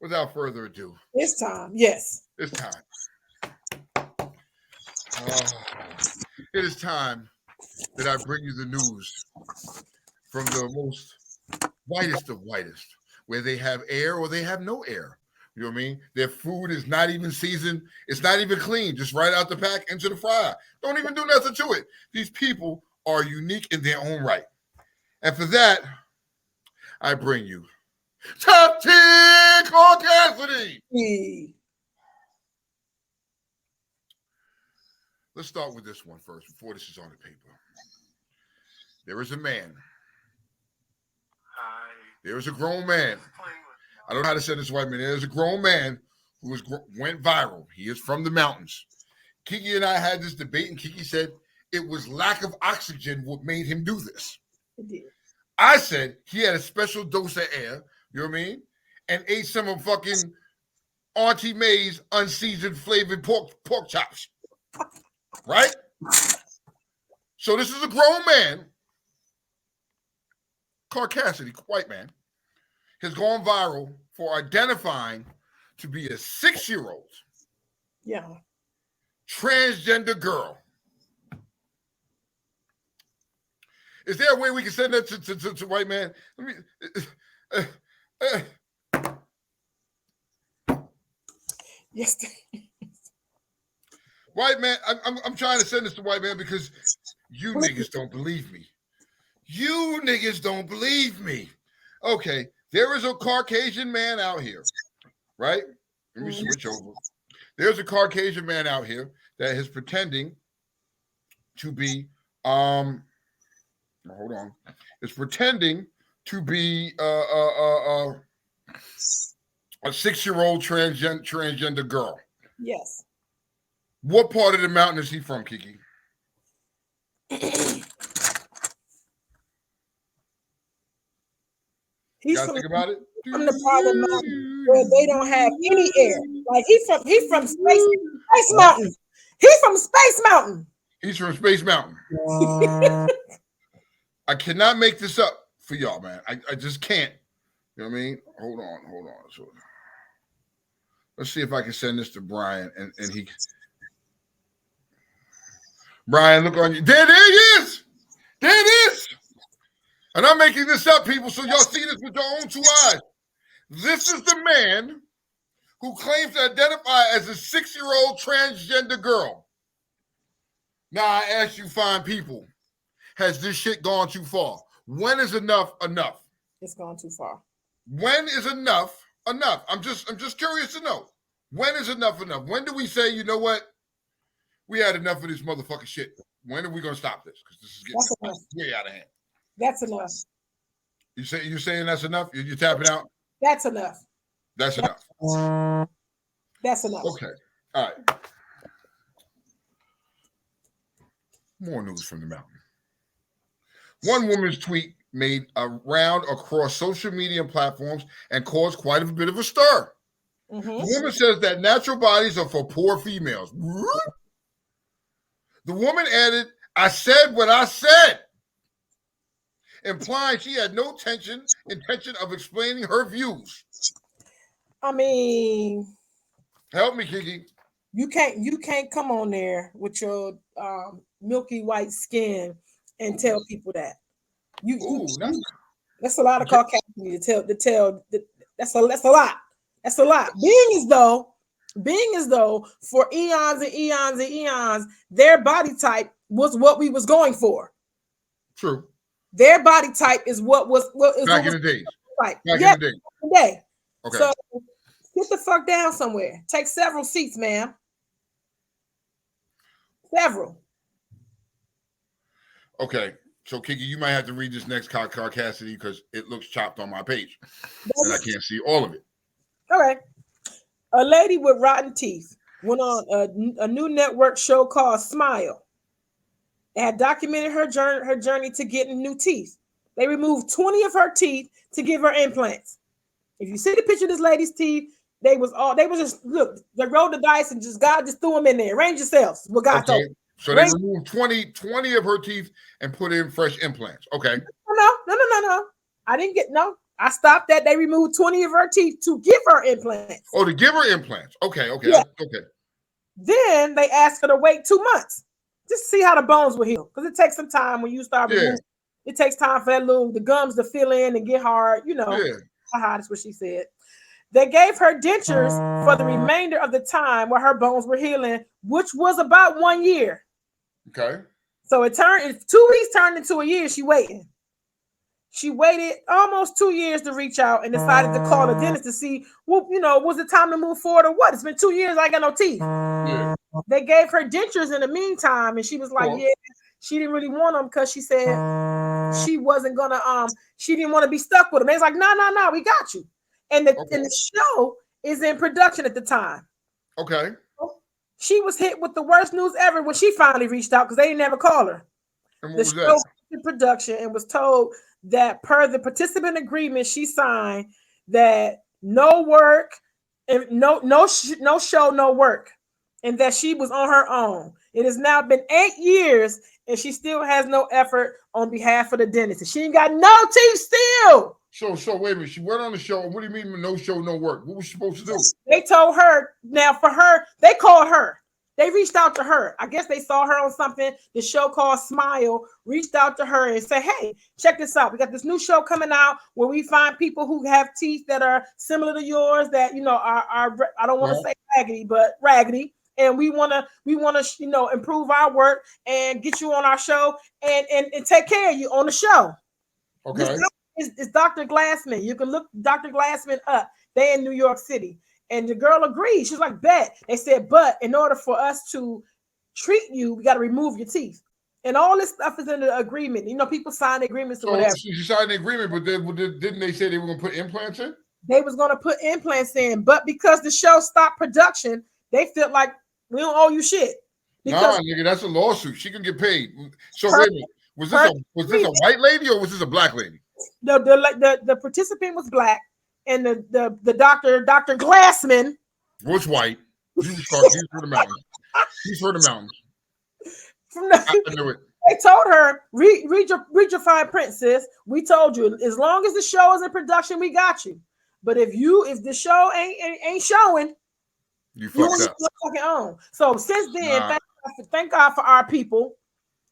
without further ado, it's time. Yes, it's time. It is time that I bring you the news from the most whitest of whitest, where they have air or they have no air. You know what I mean? Their food is not even seasoned. It's not even clean. Just right out the pack into the fryer. Don't even do nothing to it. These people are unique in their own right. And for that, I bring you Top 10 Caucasity. Let's start with this one first before this is on the paper. There is a man. There is a grown man. I don't know how to say this white man. There's a grown man who went viral. He is from the mountains. Kiki and I had this debate, and Kiki said it was lack of oxygen what made him do this. it did. I said he had a special dose of air, you know what I mean? And ate some of fucking Auntie May's unseasoned flavored pork chops. Right? So this is a grown man, Caucasity, white man, has gone viral for identifying to be a 6-year-old transgender girl. Is there a way we can send that to white man? Yes. White man, I'm trying to send this to white man because you niggas don't believe me. You niggas don't believe me. Okay, there is a Caucasian man out here, right? Let me switch over. There's a Caucasian man out here that is pretending to be hold on. It's pretending to be a 6-year-old transgender girl. Yes. What part of the mountain is he from, Kiki? He's Think about it. From the part of the mountain where they don't have any air. Like he's from Space Mountain. He's from Space Mountain. He's from Space Mountain. I cannot make this up for y'all, man. I just can't. You know what I mean? Hold on. So, let's see if I can send this to Brian and he. Brian, look on you. There it is. There it is. And I'm making this up, people, so y'all see this with your own 2 eyes. This is the man who claims to identify as a 6-year-old transgender girl. Now, I ask you fine people, has this shit gone too far? When is enough enough? It's gone too far. When is enough enough? I'm just curious to know. When is enough enough? When do we say, you know what? We had enough of this motherfucking shit. When are we going to stop this? Because this is getting way out of hand. That's enough. You're saying that's enough? You're tapping out? That's enough. That's enough. That's enough. Okay. All right. More news from the mountain. One woman's tweet made a round across social media platforms and caused quite a bit of a stir. The woman says that natural bodies are for poor females. The woman added, "I said what I said," implying she had no intention of explaining her views. I mean, help me, Kiki. You can't come on there with your milky white skin and tell people that. That's a lot of Caucasian to tell. That's a lot. That's a lot. Being as though for eons and eons and eons, their body type was what we was going for. True. Their body type is what was back in the days. Right. Back in the day. Okay. So get the fuck down somewhere. Take several seats, ma'am. Several. Okay. So, Kiki, you might have to read this next Caucasity because it looks chopped on my page. And I can't see all of it. All right. A lady with rotten teeth went on a new network show called Smile. It had documented her journey to getting new teeth. They removed 20 of her teeth to give her implants. If you see the picture of this lady's teeth, they was just look, they rolled the dice and God just threw them in there. Arrange yourselves. What God told. So they removed 20 of her teeth and put in fresh implants. Okay. No. I didn't get I stopped that. They removed 20 of her teeth to give her implants. Oh, to give her implants. Okay. Yeah. Okay. Then they asked her to wait 2 months just to see how the bones will heal. Because it takes some time when you start removing. It takes time for the gums to fill in and get hard, That's what she said. They gave her dentures for the remainder of the time where her bones were healing, which was about 1 year. Okay. So it 2 weeks turned into a year. She waited almost 2 years to reach out and decided to call the dentist to see, was it time to move forward or what? It's been 2 years. I ain't got no teeth. Yeah. They gave her dentures in the meantime, and she was like, she didn't really want them because she said she wasn't gonna. She didn't want to be stuck with them. It's like, no, we got you. And the show is in production at the time. Okay. She was hit with the worst news ever when she finally reached out because they didn't ever call her. And the show was in production and was told that per the participant agreement she signed that no work and no show, no work, and that she was on her own. It has now been 8 years and she still has no effort on behalf of the dentist. She ain't got no teeth still. So wait a minute. She went on the show. What do you mean no show, no work? What was she supposed to do? They told her, now for her, they called her. They reached out to her. I guess they saw her on something. The show called Smile reached out to her and said, hey, check this out. We got this new show coming out where we find people who have teeth that are similar to yours that, are I don't want to say raggedy, but raggedy. And we want to, improve our work and get you on our show and take care of you on the show. Okay. It's Dr. Glassman. You can look Dr. Glassman up. They in New York City. And the girl agreed. She's like, bet. They said, but in order for us to treat you, we got to remove your teeth. And all this stuff is in the agreement. You know, people sign agreements or So whatever. she signed the agreement, but didn't they say they were going to put implants in? They was going to put implants in, but because the show stopped production, they felt like we don't owe you shit. Because nah, nigga, that's a lawsuit. She can get paid. So wait a minute. Was this a white lady or was this a black lady? The participant was black, and the doctor, Dr. Glassman, was white. He's from the mountains. He's from the mountains. I knew it. They told her, read your fine print, sis. We told you, as long as the show is in production, we got you. But if the show ain't showing, you fucked up. Fucking own. So since then, thank God for our people.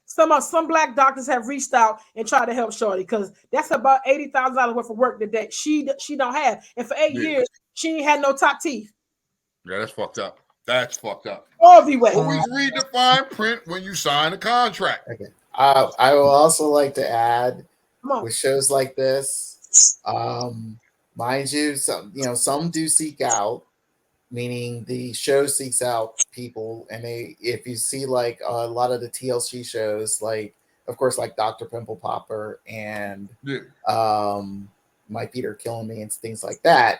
Some black doctors have reached out and tried to help Shorty, because that's about $80,000 worth of work that she don't have. And for 8 years, she ain't had no top teeth. Yeah, that's fucked up. That's fucked up. Always read the fine print when you sign a contract. Okay. I will also like to add, with shows like this, mind you, some do seek out, meaning the show seeks out people, and if you see like a lot of the TLC shows, like of course like Dr. Pimple Popper and My Feet Are Killing Me and things like that,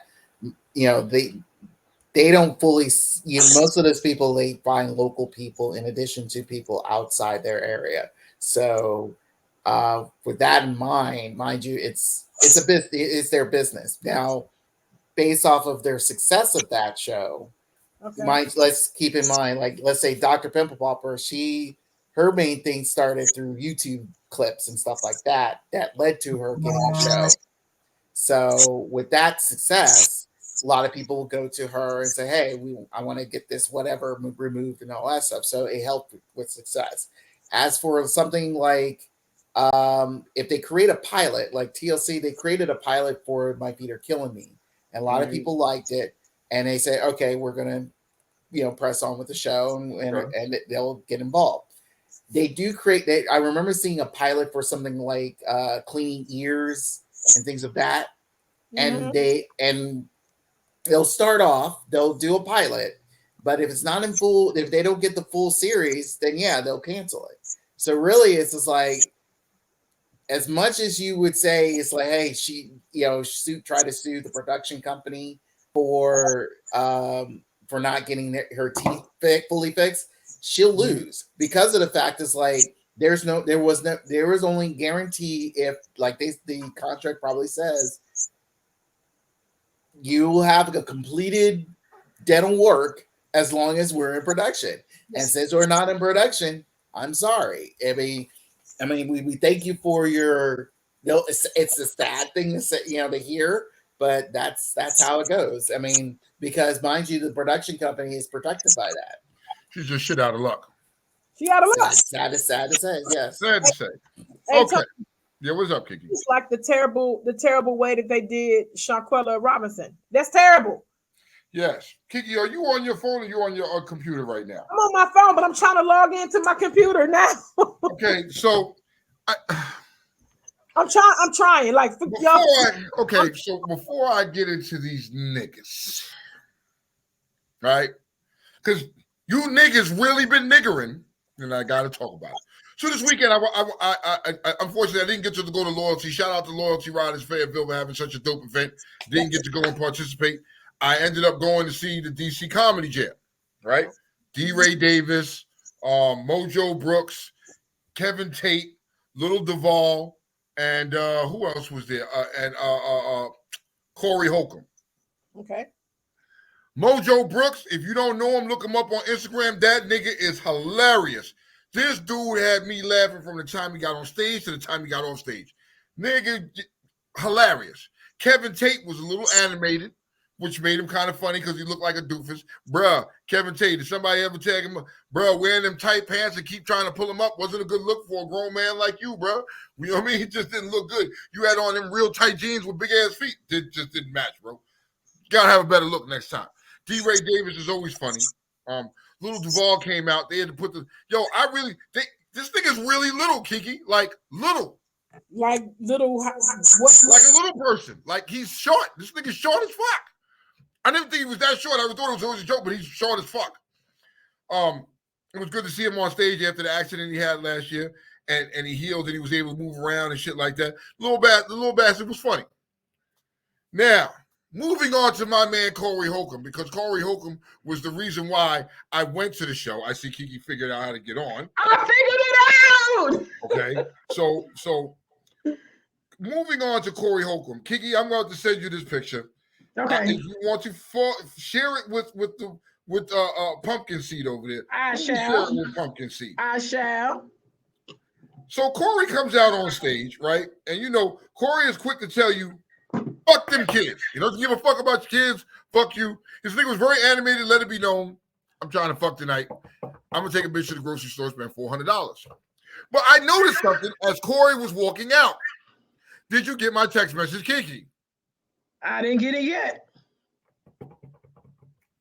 they don't fully, most of those people, they find local people in addition to people outside their area. So with that in mind you, it's it's their business. Now, based off of their success of that show, let's keep in mind, like, let's say Dr. Pimple Popper, her main thing started through YouTube clips and stuff like that led to her getting a show. So with that success, a lot of people will go to her and say, hey, I want to get this whatever removed and all that stuff. So it helped with success. As for something like, if they create a pilot, like TLC, they created a pilot for My Feet Are Killing Me. And a lot of people liked it. And they say, okay, we're going to, press on with the show and they'll get involved. They do I remember seeing a pilot for something like cleaning ears and things of that. Mm-hmm. And they'll start off, they'll do a pilot, but if it's not in full, if they don't get the full series, then yeah, they'll cancel it. So really, it's just like, as much as you would say, it's like, hey, she, try to sue the production company for not getting her teeth fully fixed, she'll lose, because of the fact is like, there was only guarantee if, like, the contract probably says, you will have a completed dental work as long as we're in production. And since we're not in production, I'm sorry. I mean, we thank you for your. It's a sad thing to say, to hear, but that's how it goes. I mean, because mind you, the production company is protected by that. She's just shit out of luck. She out of luck. Sad to say. Yes. Sad to say. Okay. Yeah, what's up, Kiki? It's like the terrible way that they did Shaquella Robinson. That's terrible. Yes. Kiki, are you on your phone or you on your computer right now? I'm on my phone, but I'm trying to log into my computer now. Okay, so I'm trying. Like, so before I get into these niggas, right? Because you niggas really been niggering, and I got to talk about it. So this weekend, I unfortunately, I didn't get to go to Loyalty. Shout out to Loyalty Riders Fayetteville for having such a dope event. Didn't get to go and participate. I ended up going to see the DC Comedy Jam, right? D. Ray Davis, Mojo Brooks, Kevin Tate, Little Duval, and who else was there? And Corey Holcomb. Okay. Mojo Brooks, if you don't know him, look him up on Instagram. That nigga is hilarious. This dude had me laughing from the time he got on stage to the time he got off stage. Nigga, hilarious. Kevin Tate was a little animated, which made him kind of funny because he looked like a doofus. Bruh, Kevin Tate, did somebody ever tag him, bruh, wearing them tight pants and keep trying to pull him up wasn't a good look for a grown man like you, bruh. You know what I mean? He just didn't look good. You had on them real tight jeans with big-ass feet. It just didn't match, bro. You got to have a better look next time. D. Ray Davis is always funny. Little Duval came out. They had to put this thing is really little, Kiki. Like little. Like little. Like a little person. Like he's short. This nigga's short as fuck. I didn't think he was that short. I thought it was always a joke, but he's short as fuck. And It was good to see him on stage after the accident he had last year, and he healed and he was able to move around and shit like that. The little bastard was funny. Now, moving on to my man Corey Holcomb, because Corey Holcomb was the reason why I went to the show. I see Kiki figured out how to get on. I figured it out. Okay, so moving on to Corey Holcomb. Kiki, I'm going to send you this picture. Okay. If you want to share it with pumpkin seed over there. I shall. Share it with pumpkin seed. I shall. So Corey comes out on stage, right? And you know, Corey is quick to tell you, fuck them kids. He doesn't give a fuck about your kids. Fuck you. His thing was very animated. Let it be known. I'm trying to fuck tonight. I'm going to take a bitch to the grocery store, spend $400. But I noticed something as Corey was walking out. Did you get my text message, Kiki? I didn't get it yet.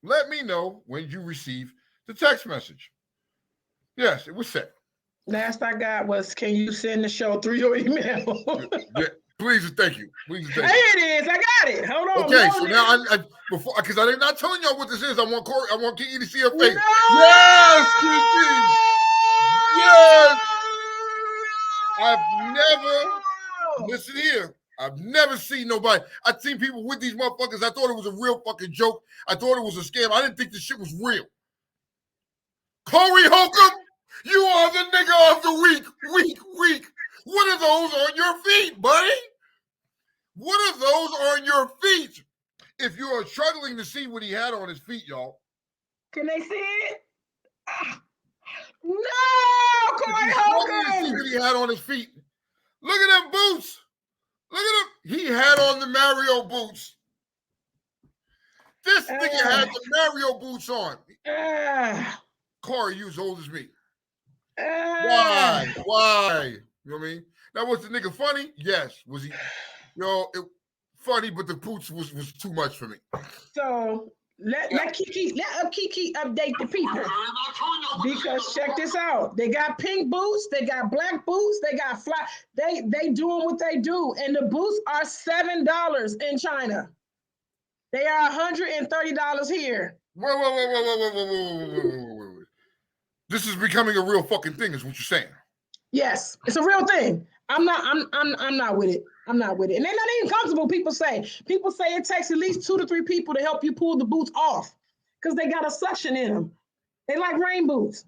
Let me know when you receive the text message. Yes, it was sent. Last I got was, can you send the show through your email? Yeah, please and thank you. Please and thank There you. it is. I got it. Hold on. Okay, so now before, because I'm not telling y'all what this is, I want Kiki to see her face. No! Yes, Kiki. Yes. I've never, listen here, I've never seen nobody. I've seen people with these motherfuckers. I thought it was a real fucking joke. I thought it was a scam. I didn't think this shit was real. Corey Holcomb, you are the nigga of the week. What are those on your feet, buddy? What are those on your feet? If you are struggling to see what he had on his feet, y'all. Can they see it? No, Corey Holcomb. See what he had on his feet. Look at them boots. Look at him. He had on the Mario boots. This nigga had the Mario boots on. Corey, you as old as me. Why? You know what I mean? Now, was the nigga funny? Yes. Was he? Funny, but the boots was too much for me. So let Kiki update the people, because check this out. They got pink boots, they got black boots, they got fly. They doing what they do, and the boots are $7 in China. They are $130 here. Wait. This is becoming a real fucking thing, is what you're saying. Yes, it's a real thing. I'm not with it. I'm not with it. And they're not even comfortable, people say. People say it takes at least 2 to 3 people to help you pull the boots off, because they got a suction in them. They like rain boots.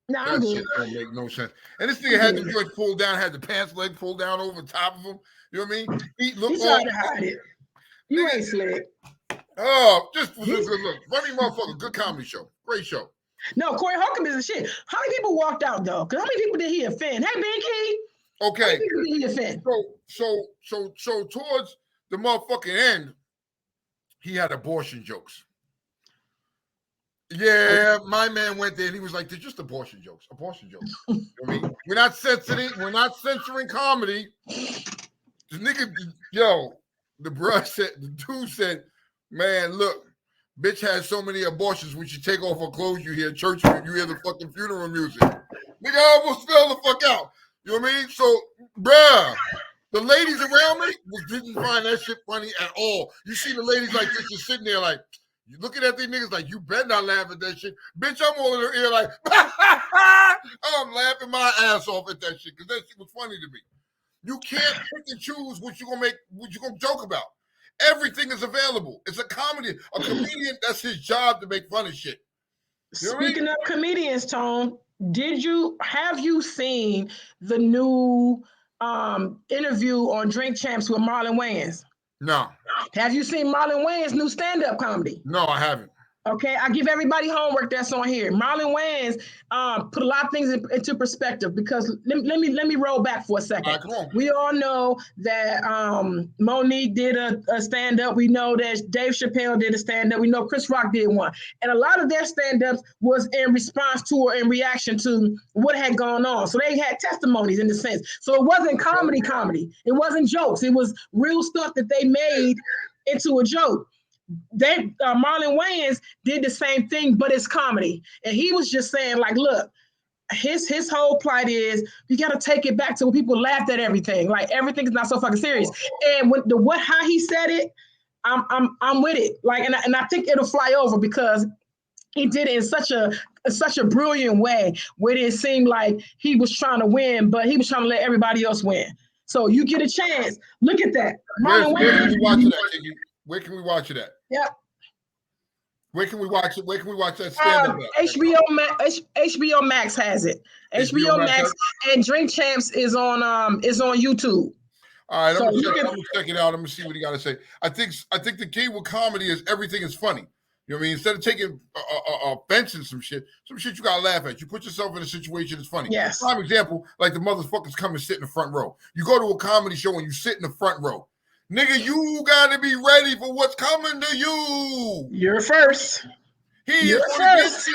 No, I'm good. Shit don't make no sense. And this nigga had the joint pulled down, had the pants leg pulled down over top of him. You know what I mean? Feet look He tried to hide it. You ain't slick. Oh, just was a good look. Funny motherfucker, good comedy show. Great show. No, Corey Holcomb is a shit. How many people walked out though? Because how many people did he offend? Hey, Binky. Okay. How many people did he offend? So towards the motherfucking end, he had abortion jokes. Yeah, my man went there and he was like, "They're just abortion jokes. Abortion jokes." You know what I mean? We're not censoring comedy. This nigga, the dude said, "Man, look. Bitch has so many abortions. When she take off her clothes, you hear church, you hear the fucking funeral music. Nigga, I almost fell the fuck out. You know what I mean? So, bruh, the ladies around me didn't find that shit funny at all. You see the ladies like this just sitting there like, you looking at these niggas like, you better not laugh at that shit. Bitch, I'm all in her ear like, I'm laughing my ass off at that shit because that shit was funny to me. You can't pick and choose what you're gonna joke about. Everything is available. It's a comedy. A comedian, that's his job to make fun of shit. You know Speaking of comedians, Tone, have you seen the new interview on Drink Champs with Marlon Wayans? No. Have you seen Marlon Wayans' new stand-up comedy? No, I haven't. Okay, I give everybody homework that's on here. Marlon Wayans put a lot of things into perspective, because let me roll back for a second. Right, come on. We all know that Monique did a stand-up. We know that Dave Chappelle did a stand-up. We know Chris Rock did one. And a lot of their stand-ups was in response to or in reaction to what had gone on. So they had testimonies in the sense. So it wasn't comedy. It wasn't jokes. It was real stuff that they made into a joke. Marlon Wayans did the same thing, but it's comedy. And he was just saying, like, look, his whole plight is you got to take it back to when people laughed at everything. Like, everything is not so fucking serious. And how he said it, I'm with it. Like, and I think it'll fly over, because he did it in such a brilliant way where it seemed like he was trying to win, but he was trying to let everybody else win. So you get a chance. Look at that. Where can we watch it at, Kiki? Where can we watch it at? Yep. Where can we watch it? Where can we watch that stand-up at? HBO Max has it. HBO Max and Drink Champs is on YouTube. All right, I'm gonna check it out. I'm gonna see what he got to say. I think the key with comedy is everything is funny. You know what I mean? Instead of taking offense and some shit you gotta laugh at. You put yourself in a situation that's funny. Yes. Prime example, like the motherfuckers come and sit in the front row. You go to a comedy show and you sit in the front row. Nigga, you gotta be ready for what's coming to you. You're first. You're first. You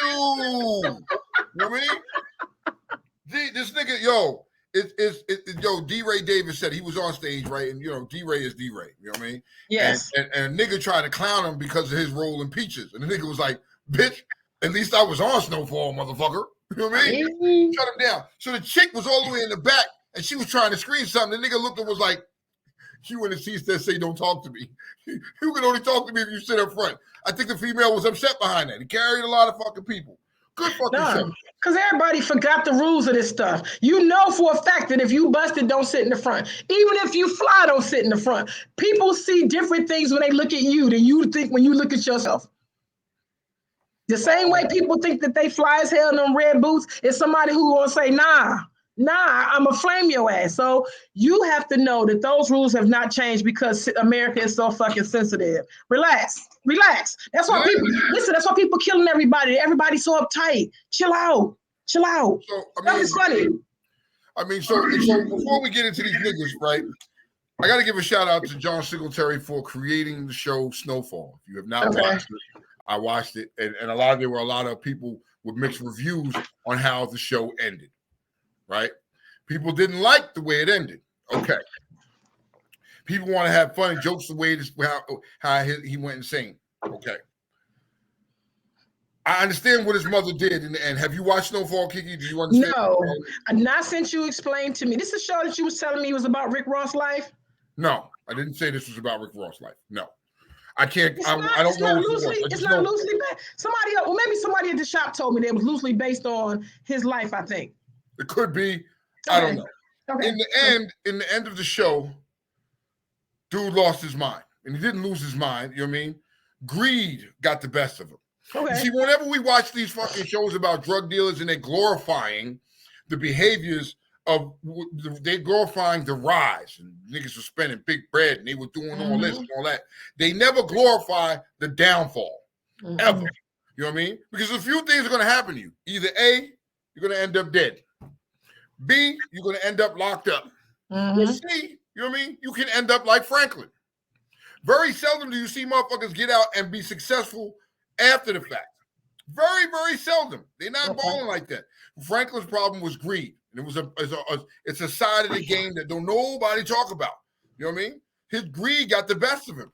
know what I mean? This nigga, yo. D-Ray Davis said he was on stage, right? And, D-Ray is D-Ray. You know what I mean? Yes. And a nigga tried to clown him because of his role in Peaches. And the nigga was like, bitch, at least I was on Snowfall, motherfucker. You know what I mean? Shut him down. So the chick was all the way in the back, and she was trying to scream something. The nigga looked and was like, you in the seats that say don't talk to me. You can only talk to me if you sit up front. I think the female was upset behind that. He carried a lot of fucking people. Good fucking show. Because everybody forgot the rules of this stuff. You know for a fact that if you busted, don't sit in the front. Even if you fly, don't sit in the front. People see different things when they look at you than you think when you look at yourself. The same way people think that they fly as hell in them red boots is somebody who gonna say, nah, I'm gonna flame your ass. So you have to know that those rules have not changed because America is so fucking sensitive. Relax. That's why people killing everybody. Everybody's so uptight. Chill out. So, that was funny. I mean, so before we get into these niggas, right? I got to give a shout out to John Singletary for creating the show Snowfall. If you have not watched it, I watched it, and there were a lot of people with mixed reviews on how the show ended. Right? People didn't like the way it ended. Okay. People want to have fun and jokes the way how he went insane. Okay. I understand what his mother did. And have you watched Snowfall, Kiki? Do you understand? No. Not since you explained to me. This is a show that you was telling me was about Rick Ross' life? No. I didn't say this was about Rick Ross' life. No. I can't. I don't know. It's not loosely based. Somebody else, or maybe somebody at the shop told me that it was loosely based on his life, I think. It could be. Okay. I don't know. Okay. In the end of the show, dude lost his mind. And he didn't lose his mind, you know what I mean? Greed got the best of him. Okay. You see, whenever we watch these fucking shows about drug dealers and they're glorifying the behaviors of, they're glorifying the rise, and niggas were spending big bread and they were doing all this and all that. They never glorify the downfall, ever. You know what I mean? Because a few things are going to happen to you. Either A, you're going to end up dead. B, you're going to end up locked up. Or C, you know what I mean? You can end up like Franklin. Very seldom do you see motherfuckers get out and be successful after the fact. Very, very seldom. They're not balling like that. Franklin's problem was greed. And it's a side of the game that don't nobody talk about. You know what I mean? His greed got the best of him.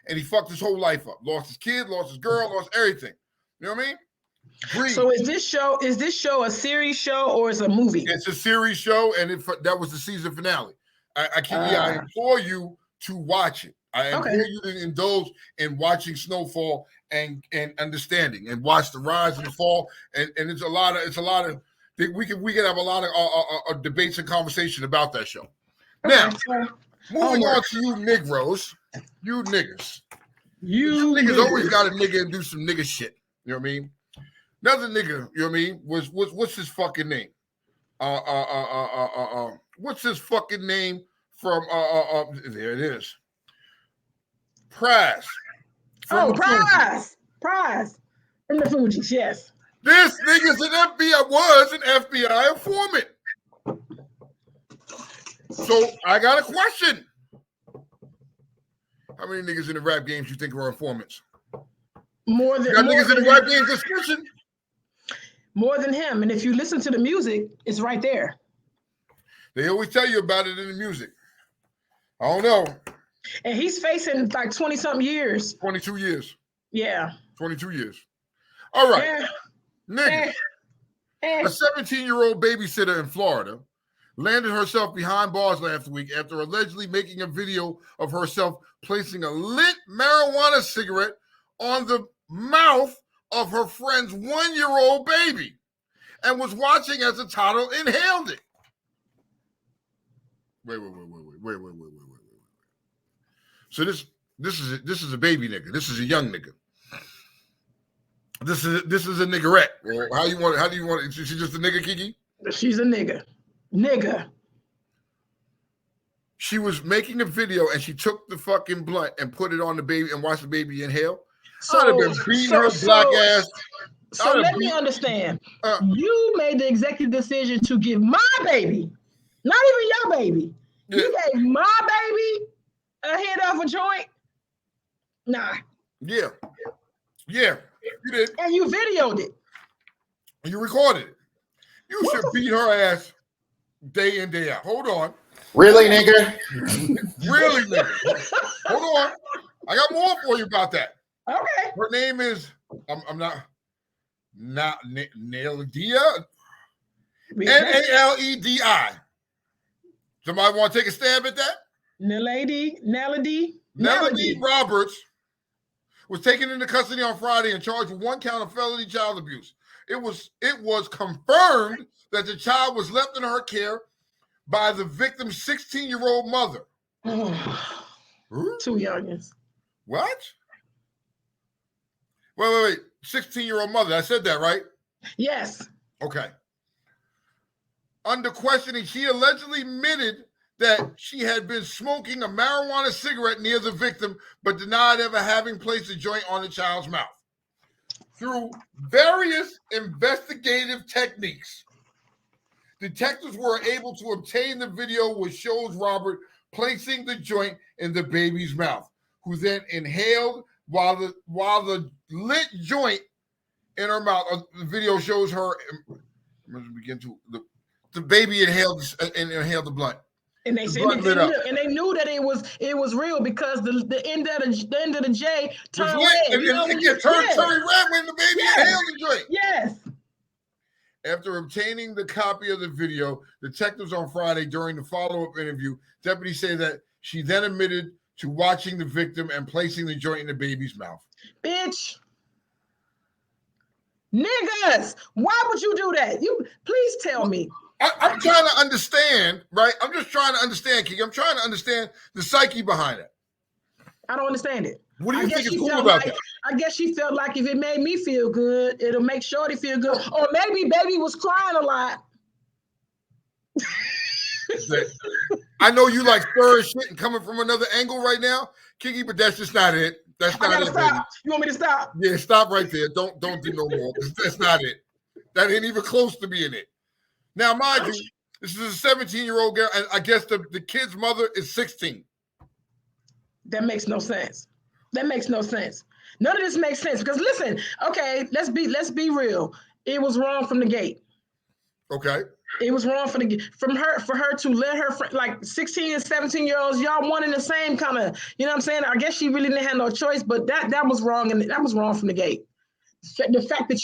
And he fucked his whole life up. Lost his kid, lost his girl, lost everything. You know what I mean? Greed. So is this show a series show or is it a movie? It's a series show, and that was the season finale. I implore you to watch it. I implore you to indulge in watching Snowfall and understanding and watch the rise and the fall. And it's a lot of we can have a lot of debates and conversation about that show. Now, moving on to you Negroes, you niggas. You niggas always got a nigga and do some nigga shit. You know what I mean? Another nigga, you know what I mean, was what's his fucking name? What's his fucking name from there it is. Prize. Prize from the Fugees, yes. This nigga's was an FBI informant. So I got a question. How many niggas in the rap games you think are informants? More than niggas in the rap games description. More than him. And if you listen to the music, it's right there. They always tell you about it in the music. I don't know. And he's facing like 20-something years. 22 years. Yeah. 22 years. All right. Nigga. A 17-year-old babysitter in Florida landed herself behind bars last week after allegedly making a video of herself placing a lit marijuana cigarette on the mouth of her friend's 1-year-old baby and was watching as the toddler inhaled it. Wait. So this is a baby nigga. This is a young nigga. This is a niggerette. Well, how do you want it? She's just a nigga, Kiki? She's a nigga. Nigga. She was making a video and she took the fucking blunt and put it on the baby and watched the baby inhale. I'd have been beating her black ass. So let me understand. You made the executive decision to give my baby, not even your baby. Yeah. You gave my baby a hit off a joint? Nah. Yeah. You did. And you videoed it. And you recorded it. You should beat her ass day in, day out. Hold on. Really, nigga? Really, nigga? Hold on. I got more for you about that. Okay. Her name is, I'm not Naledia. Naledi. Somebody want to take a stab at that? Naledi Roberts was taken into custody on Friday and charged with 1 count of felony child abuse. It was confirmed that the child was left in her care by the victim's 16-year-old mother. 2 youngins. What? Wait. 16-year-old mother. I said that, right? Yes. Okay. Under questioning, she allegedly admitted that she had been smoking a marijuana cigarette near the victim, but denied ever having placed a joint on the child's mouth. Through various investigative techniques, detectives were able to obtain the video which shows Robert placing the joint in the baby's mouth, who then inhaled while the lit joint in her mouth. The video shows her. The baby inhaled the blunt. And they knew that it was real because the end of the J turned red. It turned red when the baby inhaled the joint. Yes. After obtaining the copy of the video, detectives on Friday during the follow-up interview, deputies say that she then admitted to watching the victim and placing the joint in the baby's mouth. Bitch. Niggas, why would you do that? You please tell me. I'm trying to understand, right? I'm just trying to understand, Kiki. I'm trying to understand the psyche behind it. I don't understand it. What do you think is cool about that? I guess she felt like if it made me feel good, it'll make Shorty feel good. Or maybe baby was crying a lot. I know you like stirring shit and coming from another angle right now, Kiki, but that's just not it. That's not it, stop. baby. You want me to stop? Yeah, stop right there. Don't do no more. That's not it. That ain't even close to being it. Now, mind you, this is a 17-year-old girl, and I guess the kid's mother is 16. That makes no sense. None of this makes sense because listen, okay, let's be real. It was wrong from the gate. Okay. It was wrong for her to let her friend, like 16 and 17-year-olds, y'all one in the same kind of, you know what I'm saying? I guess she really didn't have no choice, but that was wrong, and that was wrong from the gate. The fact that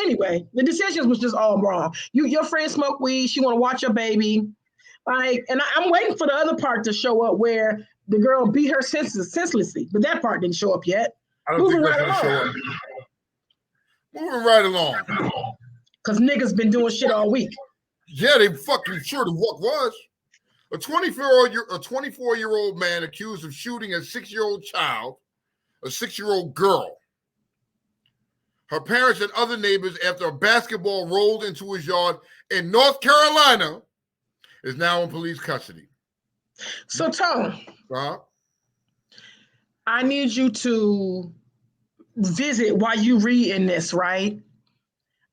anyway, the decisions was just all wrong. Your friend smoked weed, she want to watch your baby. Like, and I'm waiting for the other part to show up where the girl beat her senselessly, but that part didn't show up yet. I don't think that's going to show up. Moving right along. Because niggas been doing shit all week. Yeah, they fucking sure the what was. A 24-year-old man accused of shooting a 6-year-old child, a 6-year-old girl, her parents and other neighbors after a basketball rolled into his yard in North Carolina, is now in police custody. So, Tone, I need you to visit while you reading this, right?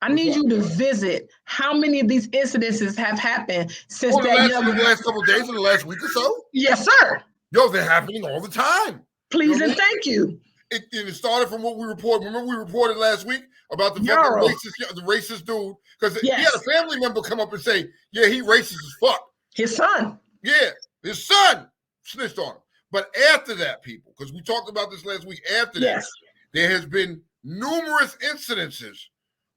I need you to visit how many of these incidences have happened since the last couple of days, in the last week or so? Yes, sir. Yo, they're happening all the time. Please and thank you. It started from what we reported. Remember we reported last week about the racist dude? Because he had a family member come up and say, yeah, he racist as fuck. His son. Yeah, his son snitched on him. But after that, people, because we talked about this last week, after that, there has been numerous incidences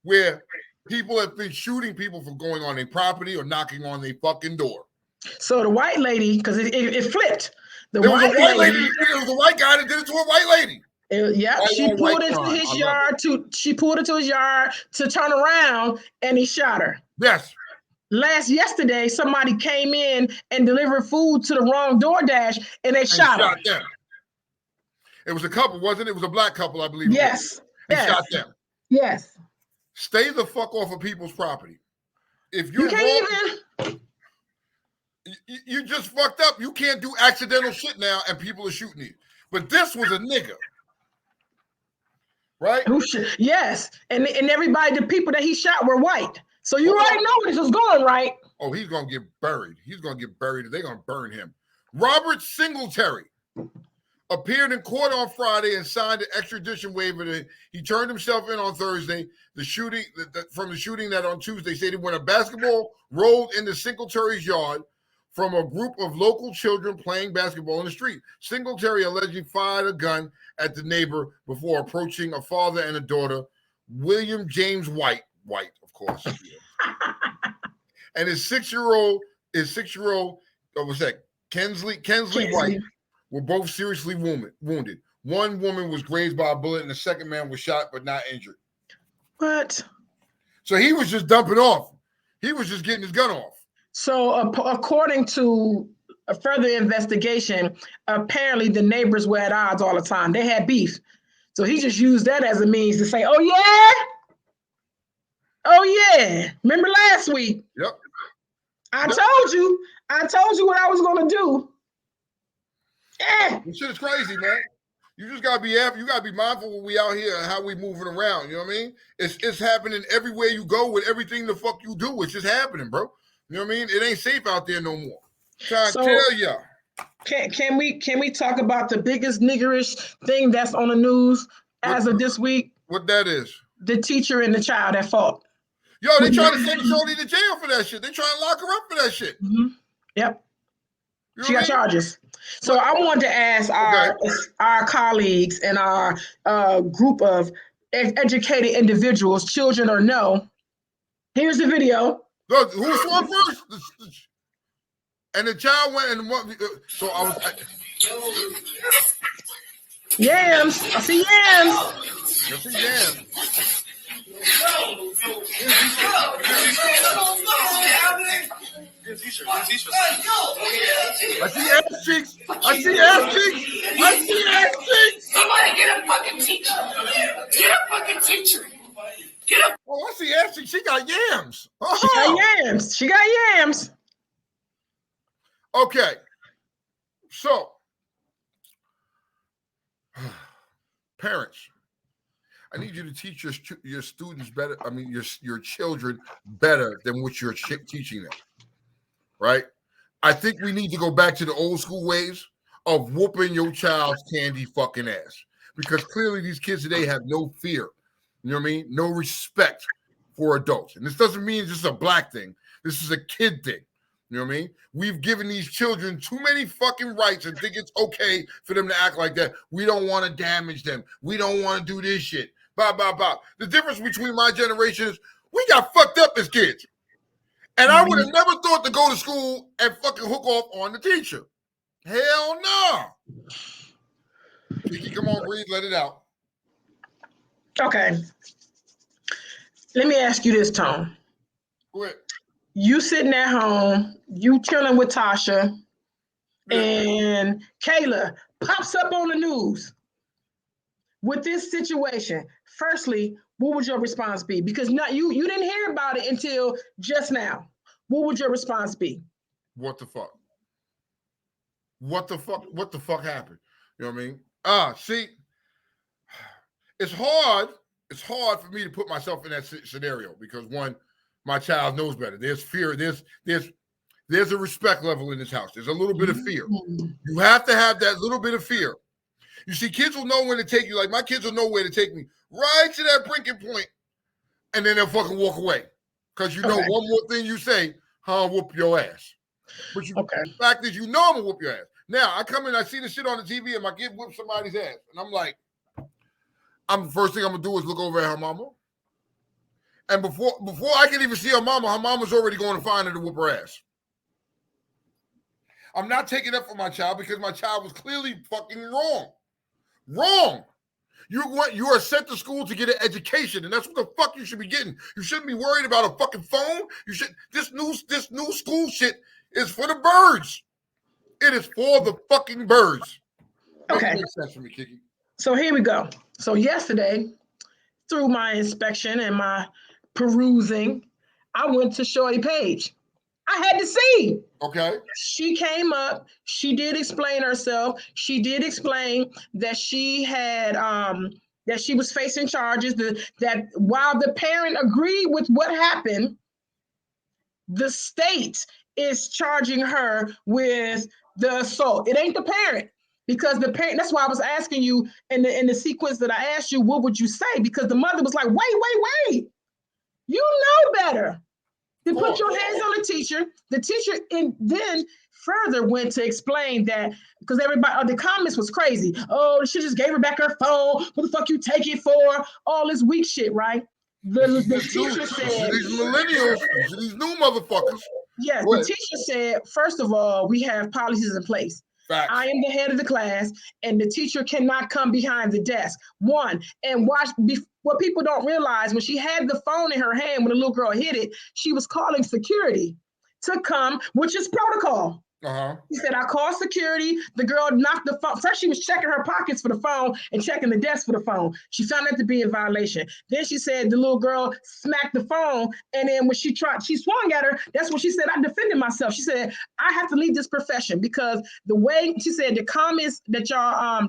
where people have been shooting people for going on their property or knocking on their fucking door. So the white lady, because it flipped. There was a white guy that did it to a white lady. She pulled into his yard to turn around, and he shot her. Yes. Yesterday, somebody came in and delivered food to the wrong DoorDash, and they shot them. It was a couple, wasn't it? It was a black couple, I believe. Yes. And shot them. Yes. Stay the fuck off of people's property. If you can't even. You just fucked up. You can't do accidental shit now, and people are shooting you. But this was a nigga. Right? Yes. And everybody, the people that he shot were white. So you already know where this was going, right? Oh, he's going to get buried. He's going to get buried. They're going to burn him. Robert Singletary appeared in court on Friday and signed an extradition waiver. He turned himself in on Thursday. The shooting from the shooting that on Tuesday stated when a basketball rolled into Singletary's yard from a group of local children playing basketball in the street. Singletary allegedly fired a gun at the neighbor before approaching a father and a daughter, William James White, of course, and his six-year-old, what's that? Kensley White, were both seriously wounded. One woman was grazed by a bullet, and the second man was shot but not injured. What? So he was just dumping off. He was just getting his gun off. So according to a further investigation, apparently the neighbors were at odds all the time. They had beef. So he just used that as a means to say, oh yeah. Remember last week? Yep. I told you what I was going to do. This shit is crazy, man. You just gotta be mindful when we out here and how we moving around. You know what I mean? It's happening everywhere you go with everything the fuck you do. It's just happening, bro. You know what I mean? It ain't safe out there no more. Trying to tell ya. Can we talk about the biggest niggerish thing that's on the news as of this week? What that is? The teacher and the child at fault. Yo, they trying to send Shorty to jail for that shit. They trying to lock her up for that shit. Mm-hmm. Yep. She got charges. So I wanted to ask our colleagues and our group of educated individuals, children or no. Here's the video. Look, who saw first? And the child went and what? So I was. Yams. I see yams. I see yams. I see ass cheeks. Somebody get a fucking teacher. Get a fucking teacher. Oh, I see ass cheeks. She got yams. She got yams. Okay. So, parents, I need you to teach your students better. I mean, your children better than what you're teaching them, right? I think we need to go back to the old school ways of whooping your child's candy fucking ass, because clearly these kids today have no fear. You know what I mean? No respect for adults. And this doesn't mean this is a black thing. This is a kid thing. You know what I mean? We've given these children too many fucking rights and think it's okay for them to act like that. We don't want to damage them. We don't want to do this shit. Blah, blah, blah. The difference between my generation is we got fucked up as kids. And I would have never thought to go to school and fucking hook off on the teacher. Hell no. Kiki, come on, breathe, let it out. Okay. Let me ask you this, Tone. Go ahead. You sitting at home, you chilling with Tasha, and Kayla pops up on the news with this situation. Firstly, what would your response be? Because you didn't hear about it until just now. What would your response be? What the fuck? What the fuck happened? You know what I mean? See, it's hard for me to put myself in that scenario because one, my child knows better. There's fear. There's a respect level in this house. There's a little bit of fear. You have to have that little bit of fear. You see, kids will know when to take you. Like my kids will know where to take me right to that breaking point, and then they'll fucking walk away because you know one more thing you say, I'll whoop your ass. But the fact is, you know I'm gonna whoop your ass. Now I come in, I see the shit on the TV, and my kid whoops somebody's ass, and I'm like, first thing I'm gonna do is look over at her mama. And before I can even see her mama's already going to find her to whoop her ass. I'm not taking up for my child because my child was clearly fucking wrong. Wrong. You are sent to school to get an education, and that's what the fuck you should be getting. You shouldn't be worried about a fucking phone. This new school shit is for the birds. It is for the fucking birds. Okay. Makes sense for me, Kiki. So here we go. So yesterday, through my inspection and my perusing, I went to Shorty page. I had to see. Okay. She came up. She did explain herself. She did explain that she had that she was facing charges. That while the parent agreed with what happened, the state is charging her with the assault. It ain't the parent. Because the parent, that's why I was asking you in the sequence that I asked you, what would you say? Because the mother was like, wait. You know better. Then put your hands on the teacher. The teacher then further went to explain that, because everybody, the comments was crazy. Oh, she just gave her back her phone. What the fuck you take it for? All this weak shit, right? The teacher said, these millennials, these new motherfuckers. Yes, the teacher said, first of all, we have policies in place. Facts. I am the head of the class, and the teacher cannot come behind the desk. One, and watch. What people don't realize, when she had the phone in her hand, when the little girl hit it, she was calling security to come, which is protocol. She said, I called security. The girl knocked the phone. First, she was checking her pockets for the phone and checking the desk for the phone. She found that to be in violation. Then she said the little girl smacked the phone. And then when she swung at her, that's when she said, I defended myself. She said, I have to leave this profession because the way, she said, the comments that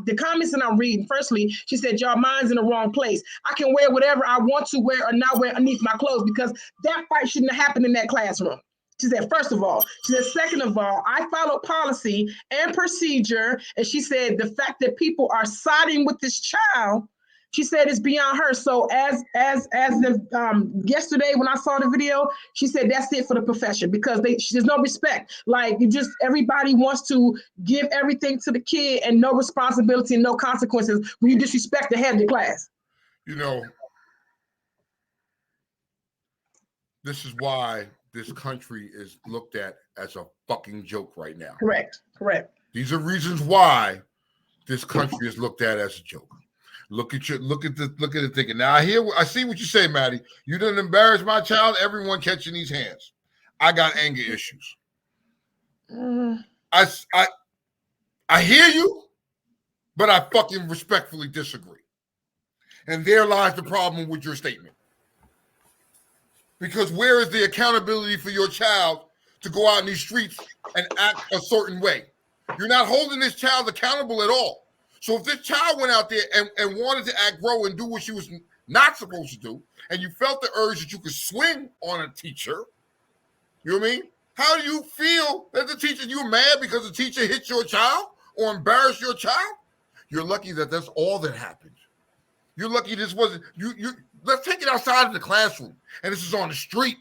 the comments that I'm reading, firstly, she said, y'all mind's in the wrong place. I can wear whatever I want to wear or not wear underneath my clothes because that fight shouldn't have happened in that classroom. She said, first of all. She said, second of all, I follow policy and procedure. And she said, the fact that people are siding with this child, she said, it's beyond her. So as yesterday when I saw the video, she said, that's it for the profession because there's no respect. Like everybody wants to give everything to the kid and no responsibility and no consequences when you disrespect the head of the class. You know, this is why this country is looked at as a fucking joke right now. Correct. These are reasons why this country is looked at as a joke. Look at the thinking. Now I see what you say, Maddie. You didn't embarrass my child. Everyone catching these hands. I got anger issues. I hear you, but I fucking respectfully disagree. And there lies the problem with your statement. Because where is the accountability for your child to go out in these streets and act a certain way? You're not holding this child accountable at all. So if this child went out there and wanted to act, grow, and do what she was not supposed to do, and you felt the urge that you could swing on a teacher, you know what I mean? How do you feel that the teacher, you're mad because the teacher hit your child or embarrassed your child? You're lucky that that's all that happened. You're lucky this wasn't, let's take it outside of the classroom, and this is on the street,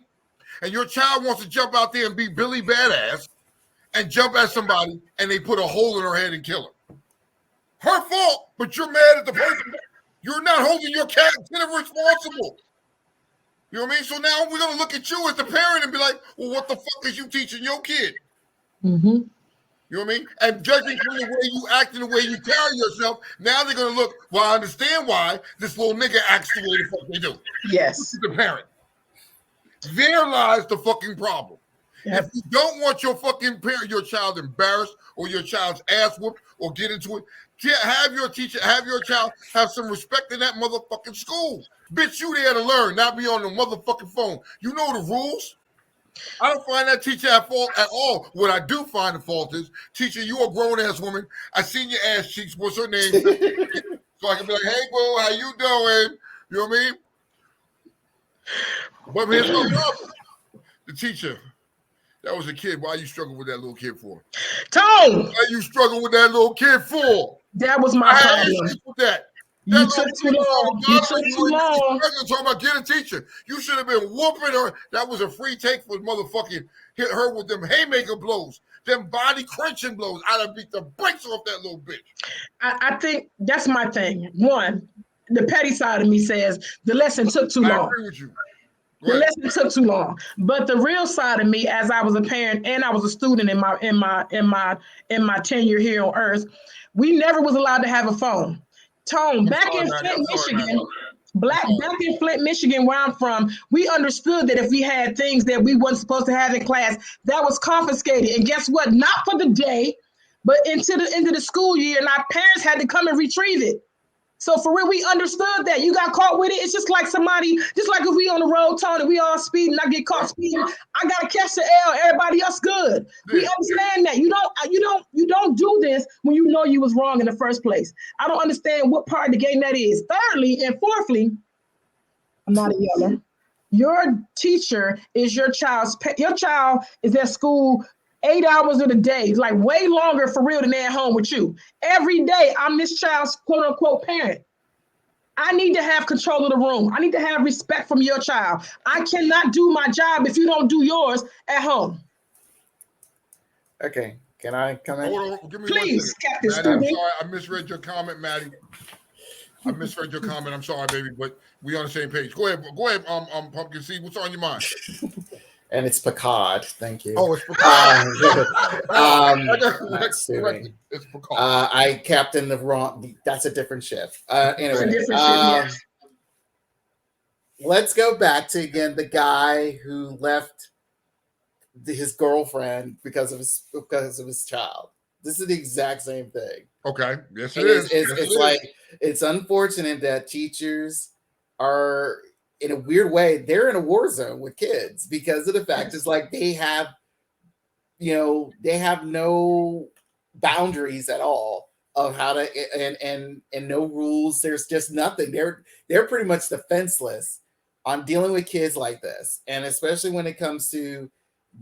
and your child wants to jump out there and be Billy Badass and jump at somebody, and they put a hole in her head and kill her. Her fault, but you're mad at the person. You're not holding your kid responsible. You know what I mean? So now we're going to look at you as the parent and be like, well, what the fuck is you teaching your kid? Mm-hmm. You know what I mean? And judging from the way you act and the way you carry yourself, now they're going to look, well, I understand why this little nigga acts the way the fuck they do. Yes. The parent. There lies the fucking problem. Yep. If you don't want your fucking parent, your child embarrassed or your child's ass whooped or get into it, have your teacher, have your child have some respect in that motherfucking school. Bitch, you there to learn, not be on the motherfucking phone. You know the rules. I don't find that teacher at fault at all. What I do find the fault is, teacher, you a grown-ass woman. I seen your ass cheeks. What's her name? So I can be like, hey, boo, how you doing? You know what I mean? But here's no problem. The teacher, that was a kid. Why you struggling with that little kid for? Tone! Why you struggling with that little kid for? That was my problem. With that. You took too long. You took too long. Talking about get a teacher. You should have been whooping her. That was a free take for motherfucking hit her with them haymaker blows, them body crunching blows. I'd have beat the brakes off that little bitch. I think that's my thing. One, the petty side of me says the lesson took too long. I agree with you. The lesson took too long. But the real side of me, as I was a parent and I was a student in my tenure here on Earth, we never was allowed to have a phone. Tone, back in Flint, Michigan, back in Flint, Michigan, where I'm from, we understood that if we had things that we wasn't supposed to have in class, that was confiscated. And guess what? Not for the day, but into the end of the school year, and our parents had to come and retrieve it. So for real, we understood that. You got caught with it. It's just like somebody, just like if we on the road, Tony, we all speeding, I get caught speeding, I gotta catch the L, everybody else good. We understand that. You don't do this when you know you was wrong in the first place. I don't understand what part of the game that is. Thirdly and fourthly, I'm not a yeller. Your teacher is your child is at school 8 hours of the day. It's like way longer for real than they're at home with you. Every day, I'm this child's quote unquote parent. I need to have control of the room. I need to have respect from your child. I cannot do my job if you don't do yours at home. Okay, can I come in? Hold on, give me Please, Captain Maddie, I'm Student. sorry, I misread your comment, Maddie. I misread your comment. I'm sorry, baby, but we on the same page. Go ahead, Pumpkin Seed. What's on your mind? And it's Picard. Thank you. Oh, it's Picard. It's Picard. I captained the wrong. That's a different ship. Anyway, let's go back to again the guy who left his girlfriend because of his child. This is the exact same thing. Okay. Yes, it is. It's like it's unfortunate that teachers are, in a weird way, they're in a war zone with kids because of the fact it's like they have no boundaries at all of how to and no rules. There's just nothing. They're pretty much defenseless on dealing with kids like this, and especially when it comes to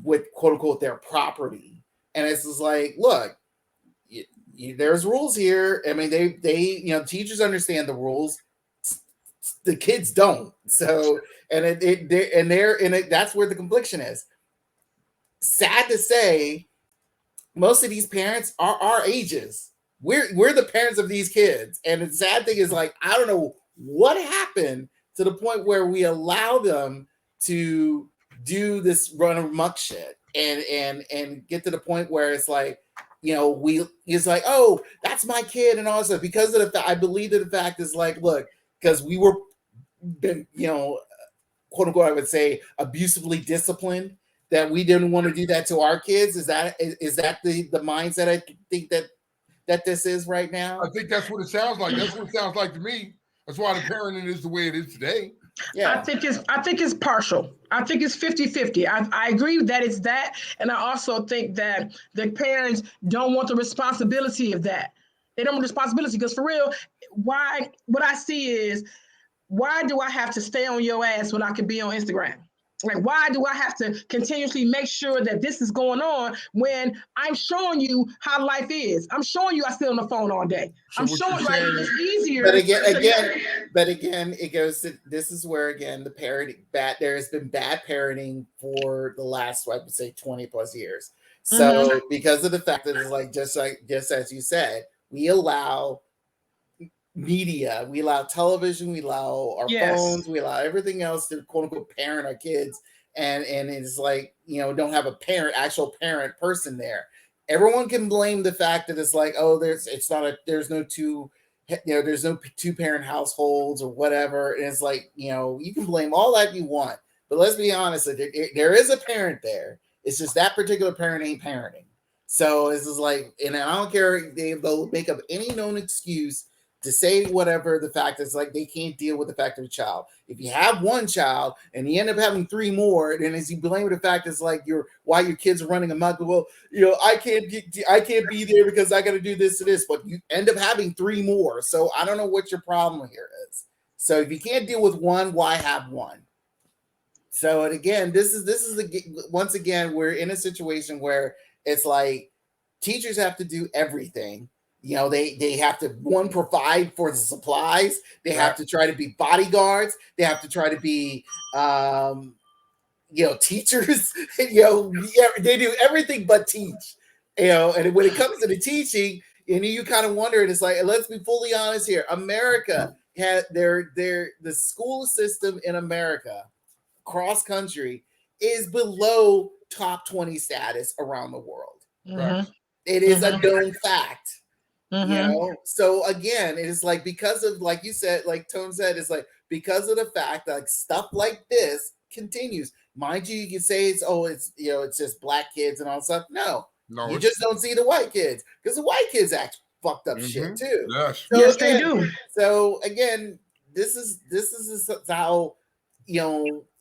with quote unquote their property. And it's just like, look, there's rules here. I mean, they teachers understand the rules. The kids don't. So, and that's where the confliction is. Sad to say, most of these parents are our ages. We're the parents of these kids. And the sad thing is, like, I don't know what happened to the point where we allow them to do this run amok shit and get to the point where it's like, it's like, oh, that's my kid and all that stuff. Because of I believe that the fact is like, look, because we were been, quote unquote, I would say abusively disciplined, that we didn't want to do that to our kids. Is that the mindset I think that this is right now? I think that's what it sounds like. That's what it sounds like to me. That's why the parenting is the way it is today. Yeah. I think it's partial. I think it's 50-50. I agree that it's that. And I also think that the parents don't want the responsibility of that. They don't want responsibility because for real, what I see is, why do I have to stay on your ass when I can be on Instagram? Like, why do I have to continuously make sure that this is going on when I'm showing you how life is? I'm showing you I sit on the phone all day. So I'm showing you it's easier. But again, it goes to, this is where again the parenting there has been bad parenting for the last, I would say, 20 plus years. So because of the fact that it's like just as you said, we allow media, we allow television, we allow our phones, we allow everything else to quote unquote parent our kids, and it's like, don't have a actual parent person there. Everyone can blame the fact that it's like, oh, there's no two parent households or whatever, and it's like, you can blame all that you want, but let's be honest, there is a parent there. It's just that particular parent ain't parenting. So it's just like, and I don't care, they'll make up any known excuse to say whatever. The fact is, like, they can't deal with the fact of a child. If you have one child and you end up having three more, then as you blame the fact is like why your kids are running amok. Well, I can't be there because I got to do this and this, but you end up having three more. So I don't know what your problem here is. So if you can't deal with one, why have one? So, and again, this is once again, we're in a situation where it's like teachers have to do everything. They have to, one, provide for the supplies. They have to try to be bodyguards. They have to try to be, teachers. They do everything but teach. And when it comes to the teaching, you kind of wonder. It's like, let's be fully honest here. America had the school system in America, cross country, is below top 20 status around the world. Mm-hmm. It is a known fact. You know, so again, it is like because of, like you said, like Tone said, it's like because of the fact that like stuff like this continues. Mind you, you can say it's it's just black kids and all that stuff. No, you just don't see the white kids because the white kids act fucked up shit too. Yes, so yes, again, they do. So again, this is how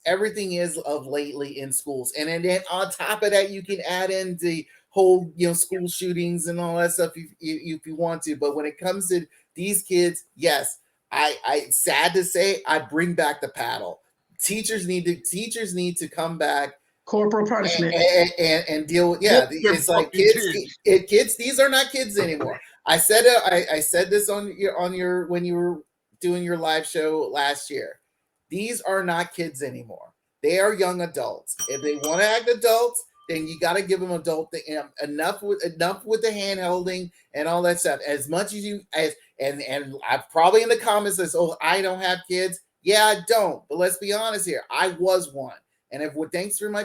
everything is of lately in schools, and then on top of that, you can add in the whole school shootings and all that stuff if you want to. But when it comes to these kids, yes, I sad to say, I bring back the paddle. Teachers need to come back. Corporal punishment and deal with it's like kids. These are not kids anymore. I said it. I said this on your when you were doing your live show last year. These are not kids anymore. They are young adults. If they want to act adults, then you got to give them adult enough with the hand holding and all that stuff. As much as you and I probably in the comments says, "Oh, I don't have kids." Yeah, I don't. But let's be honest here. I was one, and thanks to my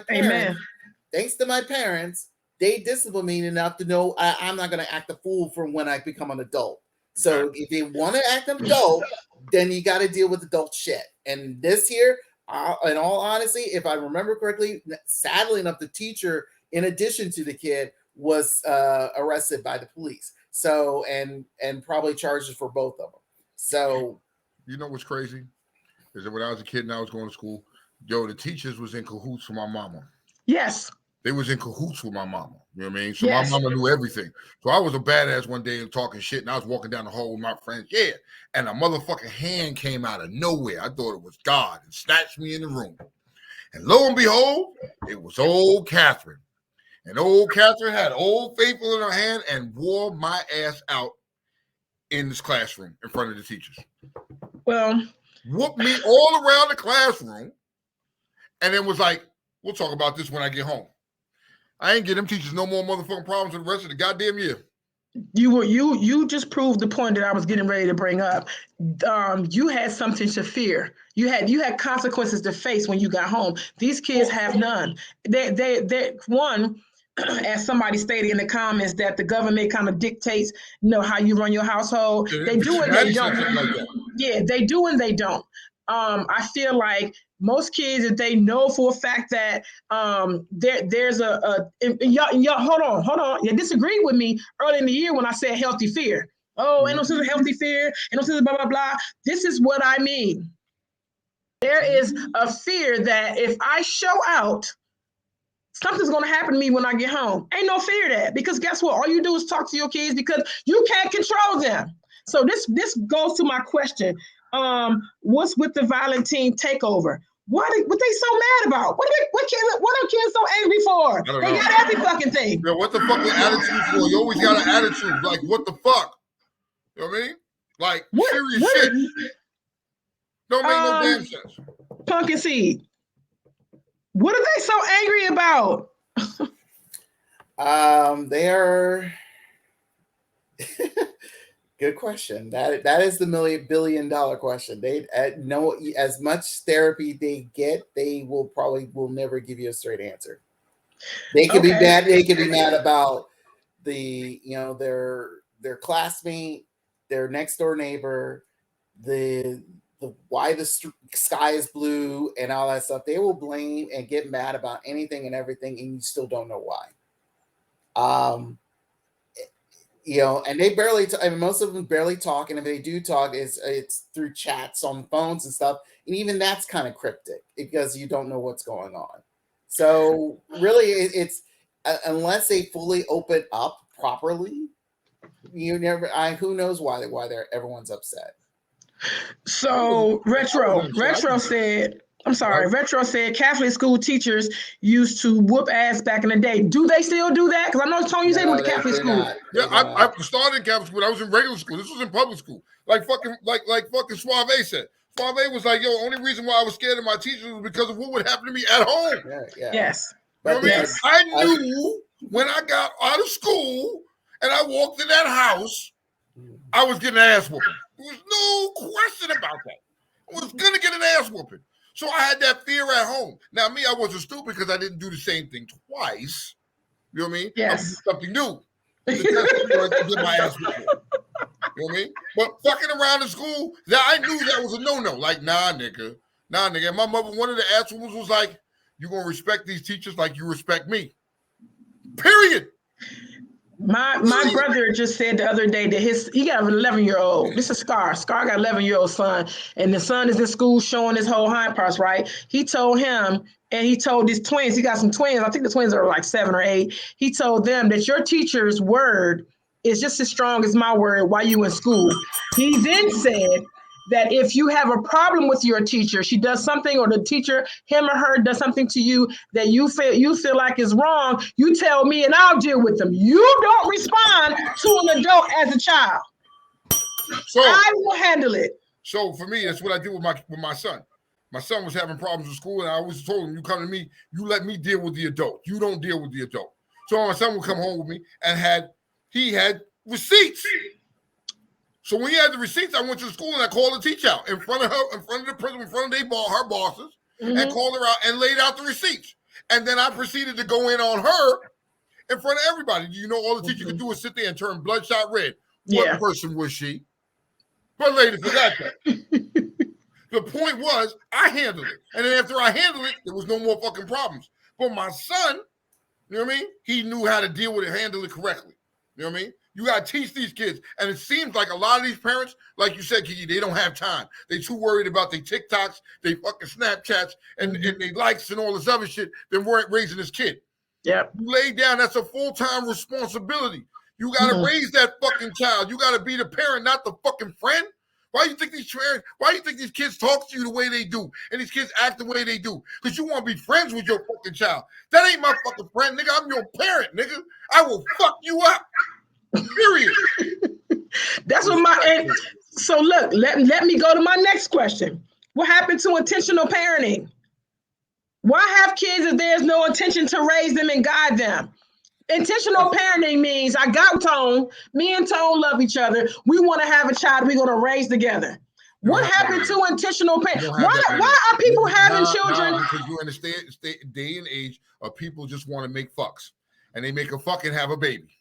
parents, they disciplined me enough to know I'm not going to act a fool from when I become an adult. So if they want to act an adult, then you got to deal with adult shit. And this here, in all honesty, if I remember correctly, sadly enough, the teacher, in addition to the kid, was arrested by the police. So and probably charges for both of them. So you know what's crazy is that when I was a kid and I was going to school, the teachers was in cahoots with my mama. Yes. They was in cahoots with my mama. You know what I mean? So my mama knew everything. So I was a badass one day and talking shit, and I was walking down the hall with my friends. Yeah. And a motherfucking hand came out of nowhere. I thought it was God and snatched me in the room. And lo and behold, it was old Catherine. And old Catherine had Old Faithful in her hand and wore my ass out in this classroom in front of the teachers. Well, whooped me all around the classroom, and then was like, "We'll talk about this when I get home." I ain't get them teachers no more motherfucking problems for the rest of the goddamn year. You just proved the point that I was getting ready to bring up. You had something to fear. You had consequences to face when you got home. These kids have none. They one, as somebody stated in the comments, that the government kind of dictates, how you run your household. They do and they don't. Yeah, they do and they don't. I feel like most kids, if they know for a fact that there's y'all hold on, you disagreed with me early in the year when I said healthy fear. Oh, ain't no sense of healthy fear, ain't no sense of blah blah blah. This is what I mean. There is a fear that if I show out, something's gonna happen to me when I get home. Ain't no fear of that, because guess what? All you do is talk to your kids because you can't control them. So this goes to my question. What's with the Valentine takeover? What they so mad about? What are kids so angry for? They got every fucking thing. Yeah, what the fuck is attitude for? You always got an attitude. Like, what the fuck? You know what I mean? Like, serious shit. Don't make no damn sense. Pumpkin Seed. What are they so angry about? They are good question. That is the $1 billion question. They know as much therapy they get, they will never give you a straight answer. They could be mad. They could be mad about their classmate, their next door neighbor, the why the sky is blue and all that stuff. They will blame and get mad about anything and everything, and you still don't know why. And they barely, most of them barely talk, and if they do talk, it's through chats on phones and stuff, and even that's kind of cryptic because you don't know what's going on. So really, it's unless they fully open up properly, who knows why everyone's upset. So Retro said, Retro said Catholic school teachers used to whoop ass back in the day. Do they still do that? Because I know Tony said with the Catholic school. Yeah, I started in Catholic school. I was in regular school. This was in public school. Like fucking Suave said. Suave was like, only reason why I was scared of my teachers was because of what would happen to me at home. Yeah. Yes. You know what I mean? I knew when I got out of school and I walked in that house, I was getting an ass whooping. There was no question about that. I was going to get an ass whooping. So I had that fear at home. Now, me, I wasn't stupid because I didn't do the same thing twice. You know what I mean? Yes. I was something new. To get my ass whooping. You know what I mean? But fucking around in school, that I knew that was a no-no. Like, nah, nigga. And my mother, one of the answers was like, "You gonna respect these teachers like you respect me." Period. My brother just said the other day that he got an 11-year-old. This is Scar. Scar got an 11-year-old son, and the son is in school showing his whole hind parts, right? He told him, and he told his twins, he got some twins, I think the twins are like 7 or 8. He told them that your teacher's word is just as strong as my word while you in school. He then said that if you have a problem with your teacher, she does something, or the teacher, him or her, does something to you that you feel like is wrong, you tell me and I'll deal with them. You don't respond to an adult as a child. So I will handle it. So for me, that's what I did with my son. My son was having problems with school, and I always told him, "You come to me, you let me deal with the adult. You don't deal with the adult." So my son would come home with me, and he had receipts. So when he had the receipts, I went to the school and I called the teacher out in front of her, in front of the principal, in front of her bosses, and called her out and laid out the receipts. And then I proceeded to go in on her in front of everybody. You know, all the teacher could do is sit there and turn bloodshot red. What person was she? But later forgot that. The point was, I handled it. And then after I handled it, there was no more fucking problems. But my son, you know what I mean? He knew how to deal with it, handle it correctly. You know what I mean? You got to teach these kids. And it seems like a lot of these parents, like you said, Kiki, they don't have time. They too worried about their TikToks, they fucking Snapchats, and they likes and all this other shit than raising this kid. Yep. You lay down, that's a full-time responsibility. You got to raise that fucking child. You got to be the parent, not the fucking friend. Why do you think these kids talk to you the way they do and these kids act the way they do? Because you want to be friends with your fucking child. That ain't my fucking friend, nigga. I'm your parent, nigga. I will fuck you up. Period. That's what so look, let me go to my next question. What happened to intentional parenting? Why have kids if there's no intention to raise them and guide them? Intentional parenting means I got Tone, me and Tone love each other. We want to have a child we're going to raise together. What happened to intentional parenting? Why are people having children? Because you're in a day and age of people just want to make fucks. And they make a fucking have a baby.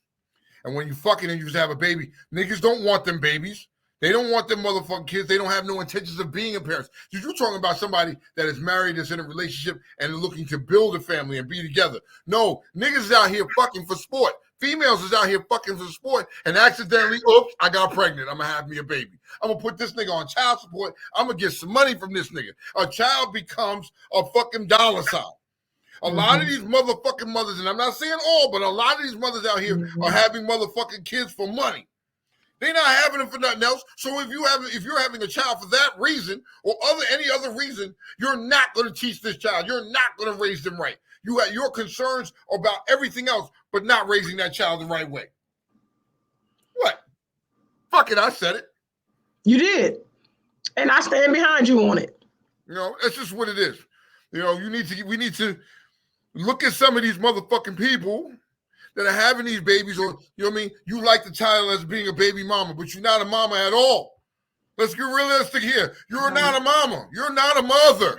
And when you fucking and you just have a baby, niggas don't want them babies. They don't want them motherfucking kids. They don't have no intentions of being a parent. You're talking about somebody that is married, that's in a relationship, and looking to build a family and be together. No, niggas is out here fucking for sport. Females is out here fucking for sport, and accidentally, oops, I got pregnant. I'm going to have me a baby. I'm going to put this nigga on child support. I'm going to get some money from this nigga. A child becomes a fucking dollar sign. A lot of these motherfucking mothers, and I'm not saying all, but a lot of these mothers out here are having motherfucking kids for money. They're not having them for nothing else. So if you're having a child for that reason or any other reason, you're not going to teach this child. You're not going to raise them right. You have your concerns about everything else, but not raising that child the right way. What? Fuck it, I said it. You did. And I stand behind you on it. You know, that's just what it is. You know, we need to look at some of these motherfucking people that are having these babies, or, you know what I mean? You like the title as being a baby mama, but you're not a mama at all. Let's get realistic here. You're not a mama. You're not a mother.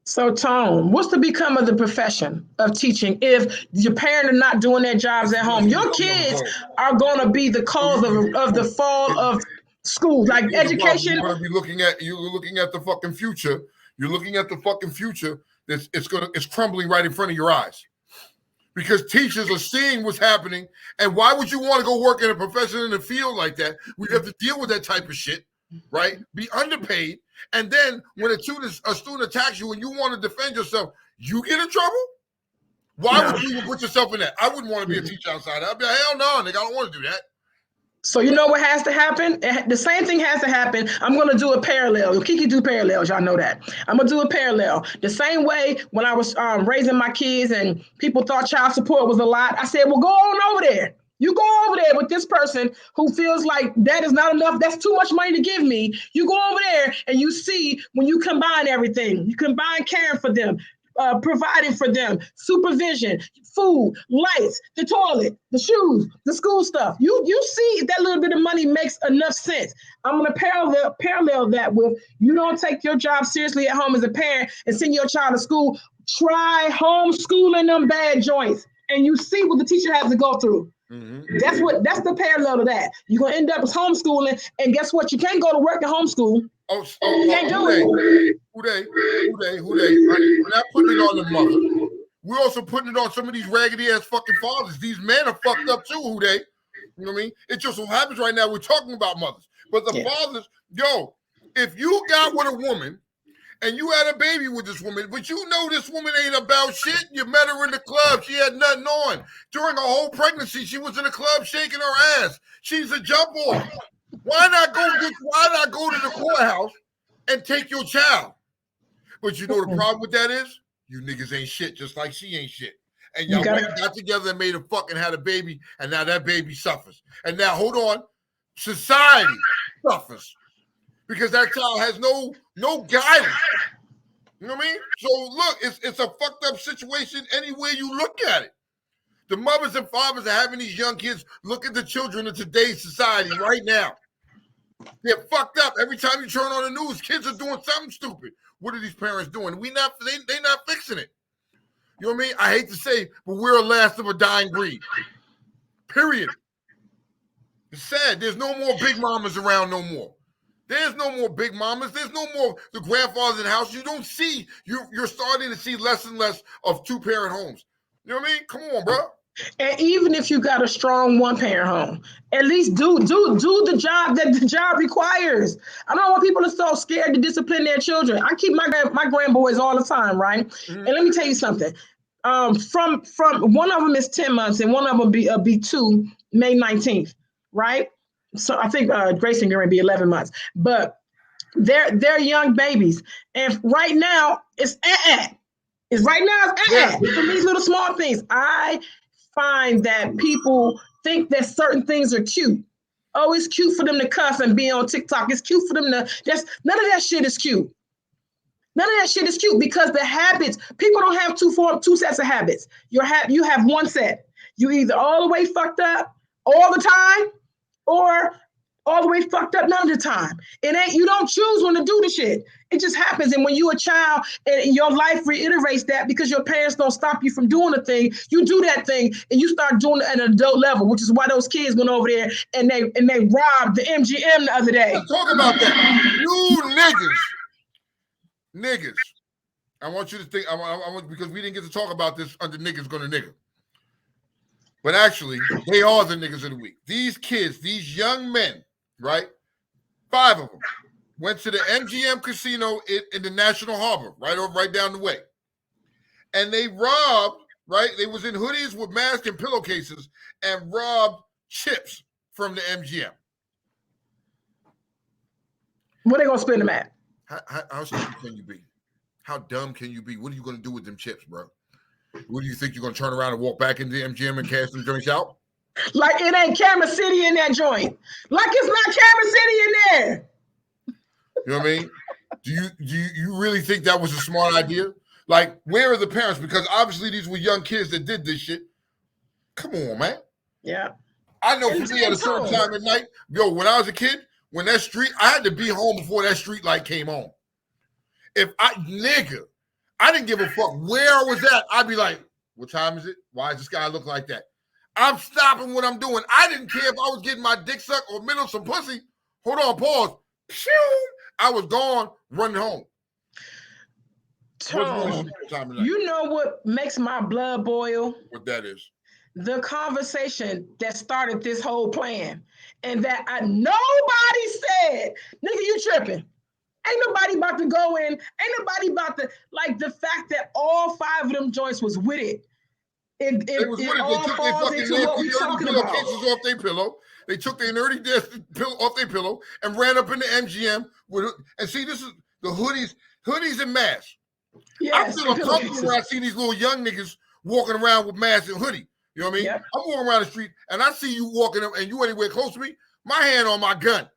So, Tone, what's to become of the profession of teaching if your parents are not doing their jobs at home? Your kids are going to be the cause of the fall of schools, like education. You're going to be looking at the fucking future. You're looking at the fucking future. It's crumbling right in front of your eyes. Because teachers are seeing what's happening. And why would you want to go work in a profession in the field like that? We have to deal with that type of shit, right? Be underpaid. And then when a student attacks you and you want to defend yourself, you get in trouble? Why would you even put yourself in that? I wouldn't want to be a teacher outside. I'd be like, hell no, nigga, I don't want to do that. So you know what has to happen? The same thing has to happen. I'm going to do a parallel. Kiki do parallels. Y'all know that. I'm going to do a parallel. The same way when I was raising my kids and people thought child support was a lot, I said, well, go on over there. You go over there with this person who feels like that is not enough. That's too much money to give me. You go over there and you see when you combine everything, you combine caring for them, providing for them, supervision, food, lights, the toilet, the shoes, the school stuff. You see if that little bit of money makes enough sense. I'm going to parallel that with you don't take your job seriously at home as a parent and send your child to school. Try homeschooling them bad joints and you see what the teacher has to go through. That's the parallel to that. You're gonna end up as homeschooling, and guess what? You can't go to work and homeschool. You can't do it. Who they? We're not putting it on the mother. We're also putting it on some of these raggedy ass fucking fathers. These men are fucked up too. Who they? You know what I mean? It just so happens right now we're talking about mothers, but the fathers, yo, if you got with a woman and you had a baby with this woman, but you know this woman ain't about shit. You met her in the club. She had nothing on. During her whole pregnancy, she was in the club shaking her ass. She's a jump off. Why not go to the courthouse and take your child? But you know the problem with that is you niggas ain't shit, just like she ain't shit. And y'all got together and made a fucking had a baby, and now that baby suffers. And now hold on, society suffers because that child has no guidance. You know what I mean? So look, it's a fucked up situation anywhere you look at it. The mothers and fathers are having these young kids look at the children of today's society right now. They're fucked up. Every time you turn on the news, kids are doing something stupid. What are these parents doing? They not fixing it. You know what I mean? I hate to say, but we're a last of a dying breed. Period. It's sad. There's no more big mamas around no more. There's no more big mamas. There's no more the grandfathers in the house. You don't see, you're starting to see less and less of two-parent homes. You know what I mean? Come on, bro. And even if you got a strong one-parent home, at least do the job that the job requires. I don't know why people are so scared to discipline their children. I keep my grandboys all the time, right? And let me tell you something. From one of them is 10 months and one of them be 2 May 19th, right? So I think Grayson going to be 11 months, but they're young babies, and right now it's It's from these little small things. I find that people think that certain things are cute. Oh, it's cute for them to cuss and be on TikTok. It's cute for them to none of that shit is cute. None of that shit is cute because the habits, people don't have two sets of habits. You have one set. You either all the way fucked up all the time or all the way fucked up none of the time. You don't choose when to do the shit. It just happens. And when you're a child and your life reiterates that because your parents don't stop you from doing a thing, you do that thing and you start doing it at an adult level, which is why those kids went over there and they robbed the MGM the other day. Let's talk about that. You niggas. I want you to think, I want because we didn't get to talk about this under Niggas Gonna Nigga. But actually, they are the niggas of the week. These kids, these young men, right? 5 of them went to the MGM casino in the National Harbor, right down the way. And they robbed, right? They was in hoodies with masks and pillowcases and robbed chips from the MGM. Where they gonna spend them at? How stupid can you be? How dumb can you be? What are you gonna do with them chips, bro? What do you think you're gonna turn around and walk back into the MGM and cash them joints out? Like it ain't Camera City in that joint. Like it's not Camera City in there. You know what I mean? Do you really think that was a smart idea? Like, where are the parents? Because obviously these were young kids that did this shit. Come on, man. Yeah. I know for me at a certain time at night, when I was a kid, when that street, I had to be home before that street light came on. I didn't give a fuck where I was at. I'd be like, what time is it? Why does this guy look like that? I'm stopping what I'm doing. I didn't care if I was getting my dick sucked or middle some pussy. Hold on, pause. Pew! I was gone, running home. Tone, you know what makes my blood boil? What that is? The conversation that started this whole plan. And that nobody said, nigga, you tripping. Ain't nobody about to go in. Ain't nobody about to, like the fact that all 5 of them joints was with it. It all falls into what we talking about. Cases off their pillow. They took their nerdy desk off their pillow and ran up in the MGM and see, this is the hoodies and masks. Yes, I feel uncomfortable when I see these little young niggas walking around with masks and hoodie. You know what I mean? Yep. I'm walking around the street and I see you walking up and you anywhere close to me, my hand on my gun.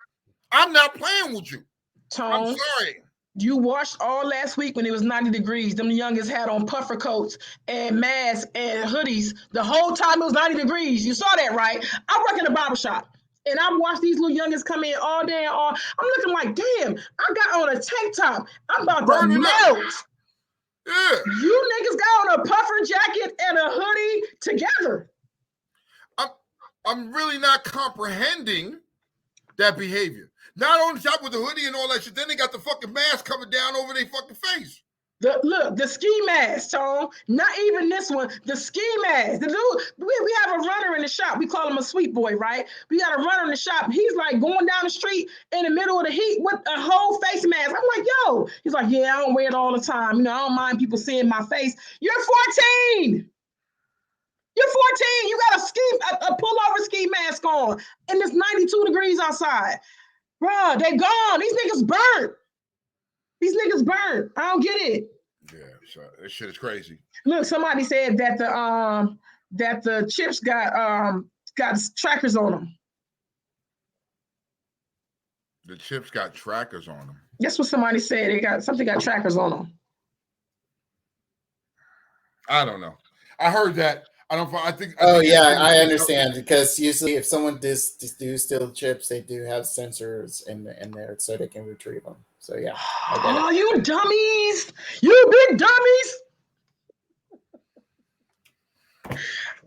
I'm not playing with you. Tone, I'm sorry. You watched all last week when it was 90 degrees. Them youngest had on puffer coats and masks and hoodies. The whole time it was 90 degrees. You saw that, right? I work in a barber shop. And I watched these little youngest come in all day and all. I'm looking like, damn, I got on a tank top. I'm about to melt. Yeah. You niggas got on a puffer jacket and a hoodie together. I'm really not comprehending that behavior. Not on top with the hoodie and all that shit. Then they got the fucking mask covered down over their fucking face. Look, the ski mask, Tom. Not even this one. The ski mask. The dude, we have a runner in the shop. We call him a sweet boy, right? We got a runner in the shop. He's like going down the street in the middle of the heat with a whole face mask. I'm like, yo. He's like, yeah, I don't wear it all the time. You know, I don't mind people seeing my face. You're 14. You're 14. You got a pullover ski mask on, and it's 92 degrees outside. Bruh, they gone. These niggas burnt. These niggas burnt. I don't get it. Yeah, so this shit is crazy. Look, somebody said that the chips got trackers on them. The chips got trackers on them. That's what somebody said. They got trackers on them. I don't know. I heard that. I think. I understand, because usually if someone do steal chips, they do have sensors in there so they can retrieve them. So yeah. Oh, you dummies! You big dummies!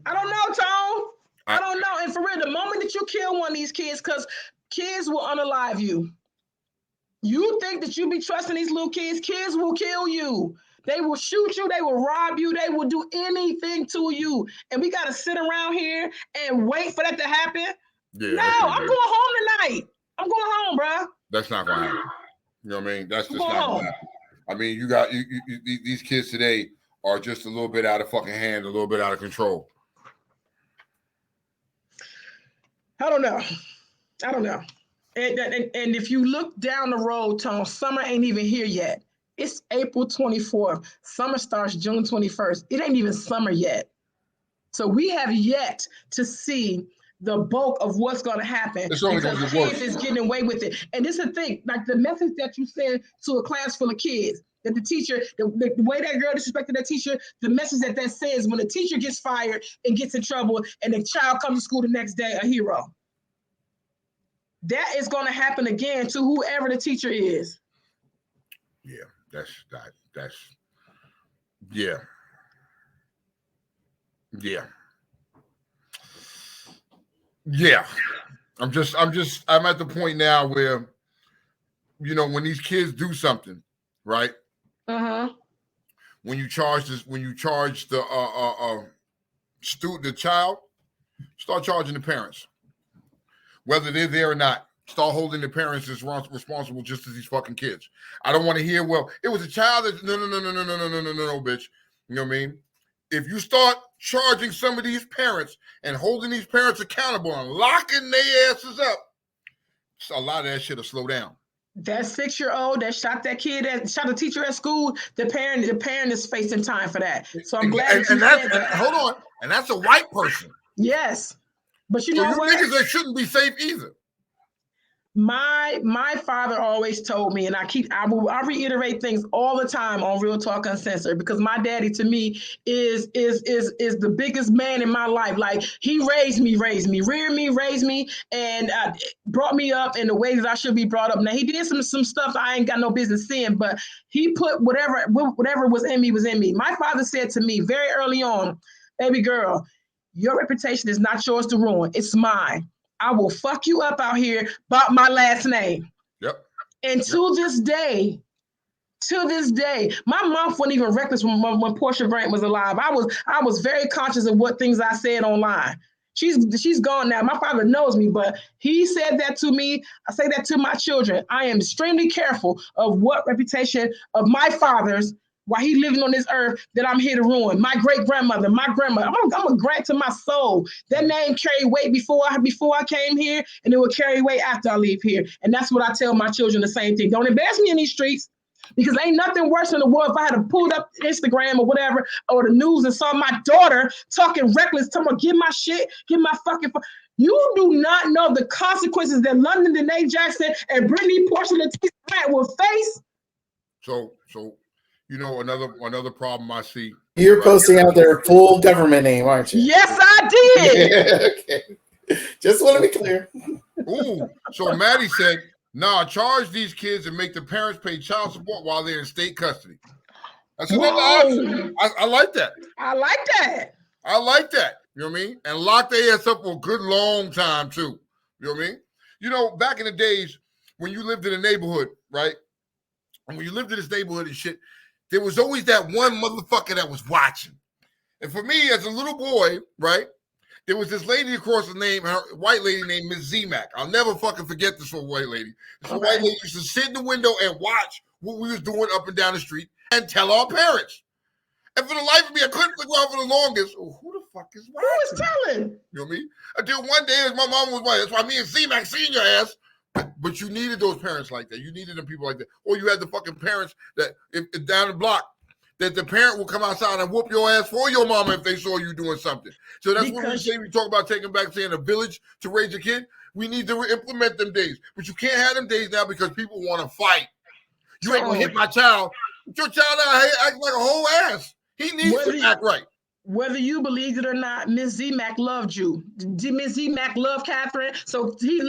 I don't know, Tom. I don't know. And for real, the moment that you kill one of these kids, because kids will unalive you. You think that you be trusting these little kids? Kids will kill you. They will shoot you. They will rob you. They will do anything to you. And we got to sit around here and wait for that to happen? Yeah, no, I'm going home tonight. I'm going home, bro. That's not going to happen. You know what I mean? That's just not going to happen. I mean, you got these kids today are just a little bit out of fucking hand, a little bit out of control. I don't know. And if you look down the road, Tom, summer ain't even here yet. It's April 24th. Summer starts June 21st. It ain't even summer yet. So we have yet to see the bulk of what's going to happen. It's only going to get worse. Kids is getting away with it. And this is the thing, like the message that you send to a class full of kids, that the teacher, the way that girl disrespected that teacher, the message that says when the teacher gets fired and gets in trouble and the child comes to school the next day, a hero. That is going to happen again to whoever the teacher is. Yeah. Yeah. I'm at the point now where, you know, when these kids do something, right? Uh-huh. When you charge the child, start charging the parents, whether they're there or not. Start holding the parents as responsible just as these fucking kids. I don't want to hear, well, it was a child that, no, bitch. You know what I mean? If you start charging some of these parents and holding these parents accountable and locking their asses up, a lot of that shit will slow down. That 6-year-old that shot that kid, that shot a teacher at school, the parent is facing time for that. So I'm glad hold on. And that's a white person. Yes. But you know what? Niggas that shouldn't be safe either. My father always told me, and I reiterate things all the time on Real Talk Uncensored, because my daddy to me is the biggest man in my life. Like, he raised me, raised me, and brought me up in the way that I should be brought up. Now, he did some stuff I ain't got no business seeing, but he put whatever was in me was in me. My father said to me very early on, baby girl, your reputation is not yours to ruin. It's mine. I will fuck you up out here about my last name. Yep. And to this day, my mouth wasn't even reckless when Portia Grant was alive. I was very conscious of what things I said online. She's gone now. My father knows me, but he said that to me. I say that to my children. I am extremely careful of what reputation of my father's, while he living on this earth, that I'm here to ruin. My great-grandmother, my grandmother, I'm gonna grant to my soul. That name carried weight before I came here, and it will carry weight after I leave here. And that's what I tell my children, the same thing. Don't embarrass me in these streets, because ain't nothing worse in the world if I had to pull up Instagram or whatever, or the news, and saw my daughter talking reckless, talking about get my shit, get my fucking. You do not know the consequences that London Danae Jackson and Brittany Portia Grant will face. So. You know, another problem I see. You're posting out their full government name, aren't you? Yes, I did. Yeah, okay. Just want to be clear. Ooh, so Maddie said, nah, charge these kids and make the parents pay child support while they're in state custody. That's another option. I like that. I like that. I like that. You know what I mean? And lock their ass up for a good long time too. You know what I mean? You know, back in the days when you lived in a neighborhood, right? And when you lived in this neighborhood and shit, there was always that one motherfucker that was watching. And for me, as a little boy, right, there was this lady across the name, her white lady named Miss Z-Mac. I'll never fucking forget this one white lady. This white lady used to sit in the window and watch what we was doing up and down the street and tell our parents. And for the life of me, I couldn't figure out for the longest, who the fuck is watching? Who is telling? You know what I mean? Until one day, my mom was white. That's why me and Z-Mac seen your ass. But you needed those parents like that. You needed them people like that. Or you had the fucking parents that, if down the block, that the parent will come outside and whoop your ass for your mama if they saw you doing something. So that's what we say. We talk about taking back, saying a village to raise a kid. We need to implement them days. But you can't have them days now because people want to fight. You ain't going to hit my child. Your child out here acting like a whole ass. He needs to act right. Whether you believe it or not, Miss Z-Mac loved you. Did Miss Z-Mac love Catherine? So she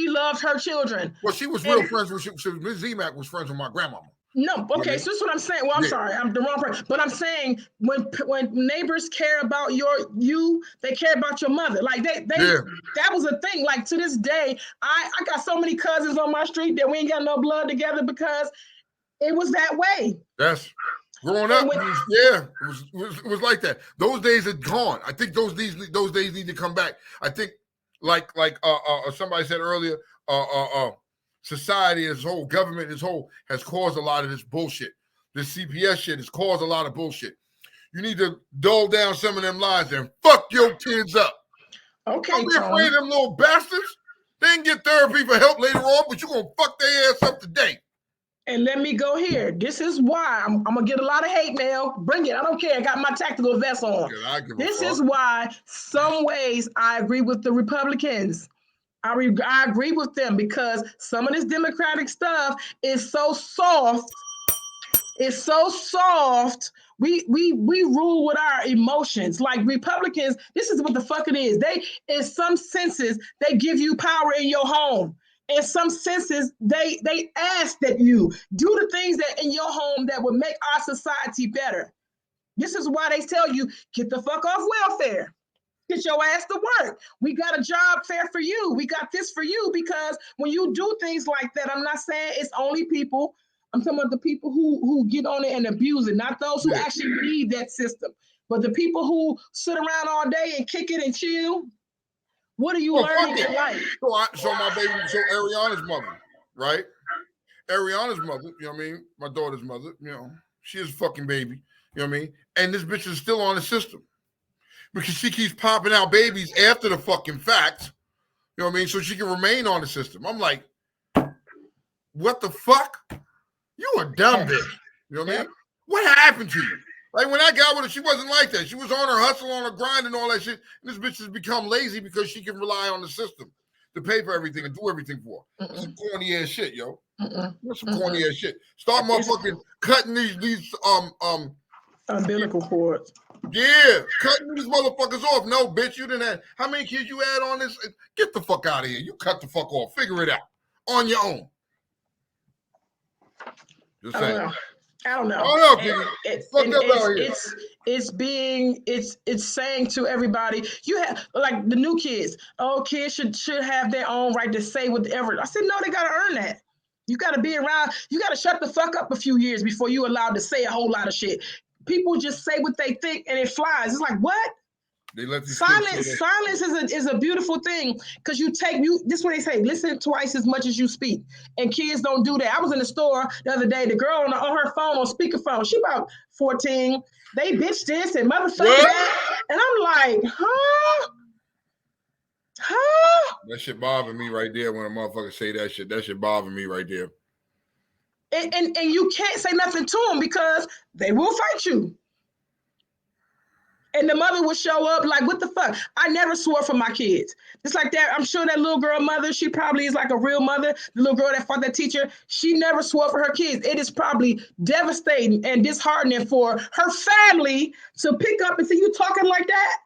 loved her children. Well, she was real friends with Miss Z-Mac was friends with my grandmama. No, okay, so that's what I'm saying. Well, I'm sorry, I'm the wrong person. But I'm saying when neighbors care about you, they care about your mother. Like that was a thing. Like to this day, I got so many cousins on my street that we ain't got no blood together because it was that way. That's growing up. It was like that. Those days are gone. I think those days need to come back. I think like somebody said earlier, society as a whole, government as a whole has caused a lot of this bullshit. This CPS shit has caused a lot of bullshit. You need to dull down some of them lies and fuck your kids up. Okay, don't be afraid of them little bastards. They can get therapy for help later on, but you're going to fuck their ass up today. And let me go here. This is why I'm going to get a lot of hate mail. Bring it. I don't care. I got my tactical vest on. This is why some ways I agree with the Republicans. I agree with them because some of this Democratic stuff is so soft. It's so soft. We rule with our emotions. Like Republicans, this is what the fuck it is. They, in some senses, they give you power in your home. In some senses, they ask that you do the things that in your home that would make our society better. This is why they tell you, get the fuck off welfare. Get your ass to work. We got a job fair for you. We got this for you because when you do things like that, I'm not saying it's only people. I'm talking about the people who get on it and abuse it, not those who actually need that system. But the people who sit around all day and kick it and chill, what are you learning in life? So my baby, Ariana's mother, right? Ariana's mother, you know what I mean? My daughter's mother, you know, she is a fucking baby, you know what I mean? And this bitch is still on the system. Because she keeps popping out babies after the fucking fact, you know what I mean? So she can remain on the system. I'm like, what the fuck? You a dumb bitch. You know what I mean? What happened to you? Like when I got with her, she wasn't like that. She was on her hustle, on her grind and all that shit. And this bitch has become lazy because she can rely on the system to pay for everything and do everything for her. That's some corny ass shit, yo. That's some corny ass shit. Start motherfucking cutting these umbilical cords. Yeah, cutting these motherfuckers off. No, bitch, you didn't have. How many kids you had on this? Get the fuck out of here. You cut the fuck off. Figure it out on your own. Just saying. I don't know. It's saying to everybody, you have like the new kids. Oh, kids should have their own right to say whatever. I said, no, they gotta earn that. You gotta be around. You gotta shut the fuck up a few years before you're allowed to say a whole lot of shit. People just say what they think and it flies. It's like, what? They let silence is a beautiful thing because this is what they say, listen twice as much as you speak. And kids don't do that. I was in the store the other day, the girl on her phone on speakerphone, she about 14. They bitch this and motherfucker that. And I'm like, huh? That shit bother me right there when a motherfucker say that shit. That shit bother me right there. And you can't say nothing to them because they will fight you. And the mother would show up like, what the fuck? I never swore for my kids. It's like that. I'm sure that little girl mother, she probably is like a real mother. The little girl that fought that teacher, she never swore for her kids. It is probably devastating and disheartening for her family to pick up and say, you talking like that?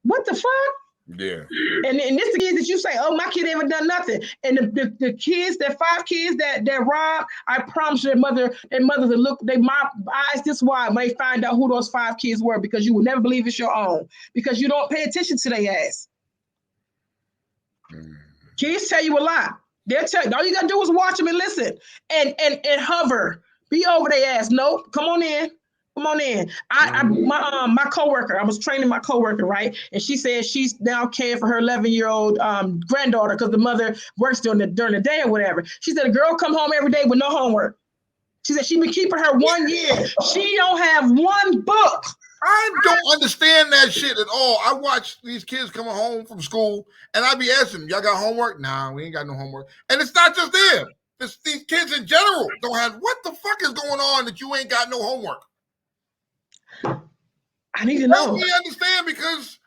What the fuck? Yeah. And this the kids that you say, oh, my kid ain't done nothing. And the kids, that 5 kids that robbed, I promise you, their mothers will look, my eyes this wide when they find out who those 5 kids were, because you will never believe it's your own, because you don't pay attention to their ass. Kids tell you a lot. They'll tell you, all you gotta do is watch them and listen and hover. Be over their ass. Nope, come on in. Come on in. My coworker, I was training my coworker, right? And she said she's now caring for her 11-year-old granddaughter because the mother works during the day or whatever. She said a girl come home every day with no homework. She said she been keeping her 1 year. She don't have one book. I don't understand that shit at all. I watch these kids coming home from school, and I be asking them, y'all got homework? Nah, we ain't got no homework. And it's not just them. It's these kids in general don't have, what the fuck is going on that you ain't got no homework? I need to know. Help me understand, because,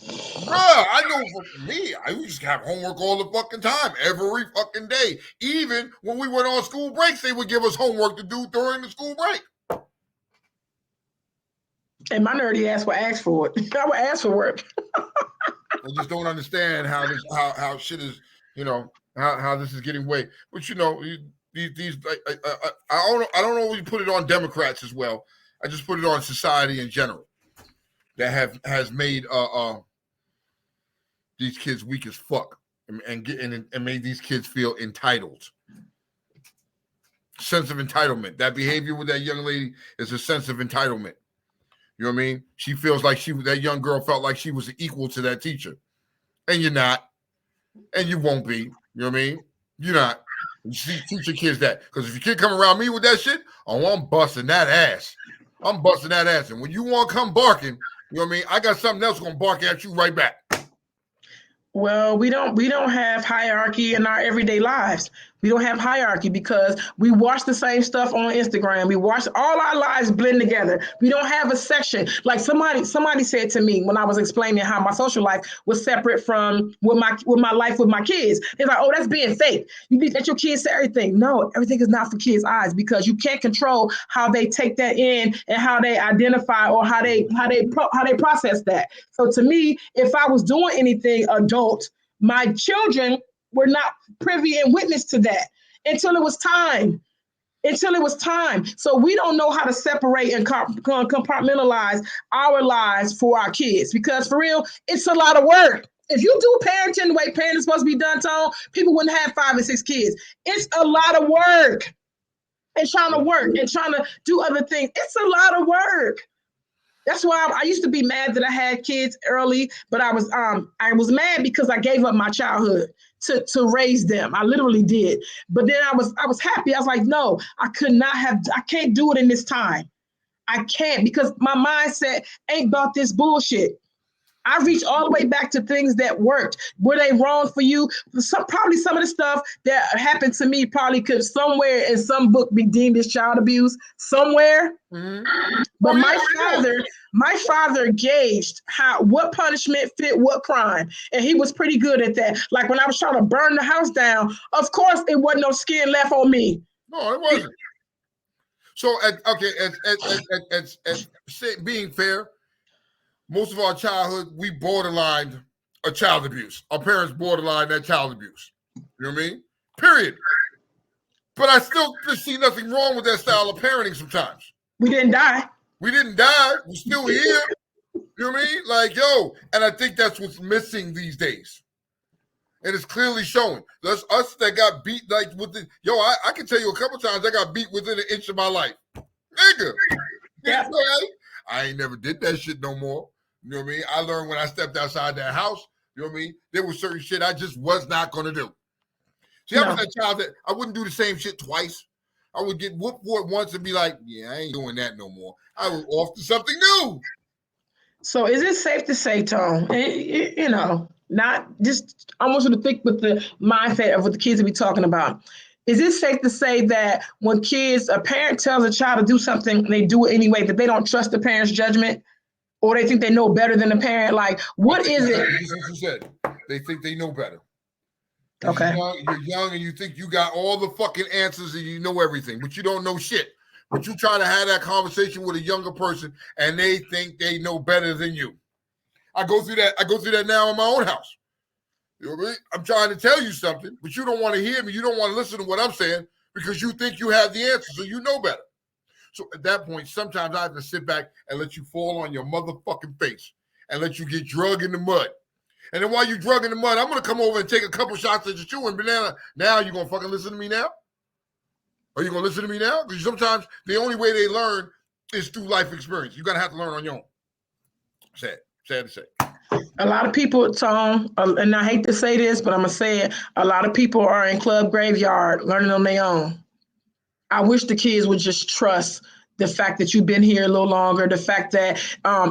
bruh, I know for me, I used to have homework all the fucking time, every fucking day. Even when we went on school breaks, they would give us homework to do during the school break. And my nerdy ass would ask for it. I would ask for work. I just don't understand how this, how shit is, you know, how this is getting way. But you know, these I don't know if you put it on Democrats as well. I just put it on society in general that has made these kids weak as fuck and made these kids feel entitled. Sense of entitlement. That behavior with that young lady is a sense of entitlement. You know what I mean? She feels like that young girl felt like she was equal to that teacher. And you're not. And you won't be. You know what I mean? You're not. You see, teach your kids that. Because if your kid come around me with that shit, oh, I'm busting that ass. I'm busting that ass. And when you want to come barking, you know what I mean? I got something else going to bark at you right back. Well, we don't have hierarchy in our everyday lives. We don't have hierarchy because we watch the same stuff on Instagram. We watch all our lives blend together. We don't have a section. Like somebody said to me when I was explaining how my social life was separate from with my life with my kids. They're like, oh, that's being fake. You need to let your kids say everything. No, everything is not for kids' eyes, because you can't control how they take that in and how they identify or how they process that. So to me, if I was doing anything adult, my children were not privy and witness to that until it was time. So we don't know how to separate and compartmentalize our lives for our kids, because for real, it's a lot of work. If you do parenting the way parenting is supposed to be done, Tone, people wouldn't have 5 and 6 kids. It's a lot of work. And trying to work and trying to do other things. It's a lot of work. That's why I used to be mad that I had kids early, but I was mad because I gave up my childhood to raise them. I literally did. But then I was happy. I was like, no, I can't do it in this time. I can't, because my mindset ain't about this bullshit. I reached all the way back to things that worked. Were they wrong for you? Probably some of the stuff that happened to me probably could somewhere in some book be deemed as child abuse somewhere. Mm-hmm. But my father gauged what punishment fit what crime, and he was pretty good at that. Like when I was trying to burn the house down, of course it wasn't no skin left on me. No, it wasn't. So, as being fair, most of our childhood, we borderlined a child abuse. Our parents borderlined that child abuse. You know what I mean? Period. But I still just see nothing wrong with that style of parenting sometimes. We didn't die. We're still here. You know what I mean? Like, yo, and I think that's what's missing these days. And it's clearly showing. That's us that got beat, like, I can tell you a couple times I got beat within an inch of my life. Nigga. Yeah. I ain't never did that shit no more. You know what I mean? I learned when I stepped outside that house, you know what I mean? There was certain shit I just was not going to do. See, I was that child that I wouldn't do the same shit twice. I would get whooped for it once and be like, yeah, I ain't doing that no more. I was off to something new. So is it safe to say, Tone, you know, not just, I want you to think with the mindset of what the kids will be talking about. Is it safe to say that when a parent tells a child to do something, they do it anyway, that they don't trust the parent's judgment? Or they think they know better than the parent? Like, what is it? This is what you said. They think they know better. Okay. You're young and you think you got all the fucking answers and you know everything, but you don't know shit. But you try to have that conversation with a younger person and they think they know better than you. I go through that now in my own house. You know what I mean? I'm trying to tell you something, but you don't want to hear me. You don't want to listen to what I'm saying because you think you have the answers or you know better. So at that point, sometimes I have to sit back and let you fall on your motherfucking face and let you get drugged in the mud. And then while you drug in the mud, I'm going to come over and take a couple shots at you and banana. Now you going to fucking listen to me now? Are you going to listen to me now? Because sometimes the only way they learn is through life experience. You're going to have to learn on your own. Sad to say. A lot of people, Tom, and I hate to say this, but I'm going to say it. A lot of people are in club graveyard learning on their own. I wish the kids would just trust the fact that you've been here a little longer, the fact that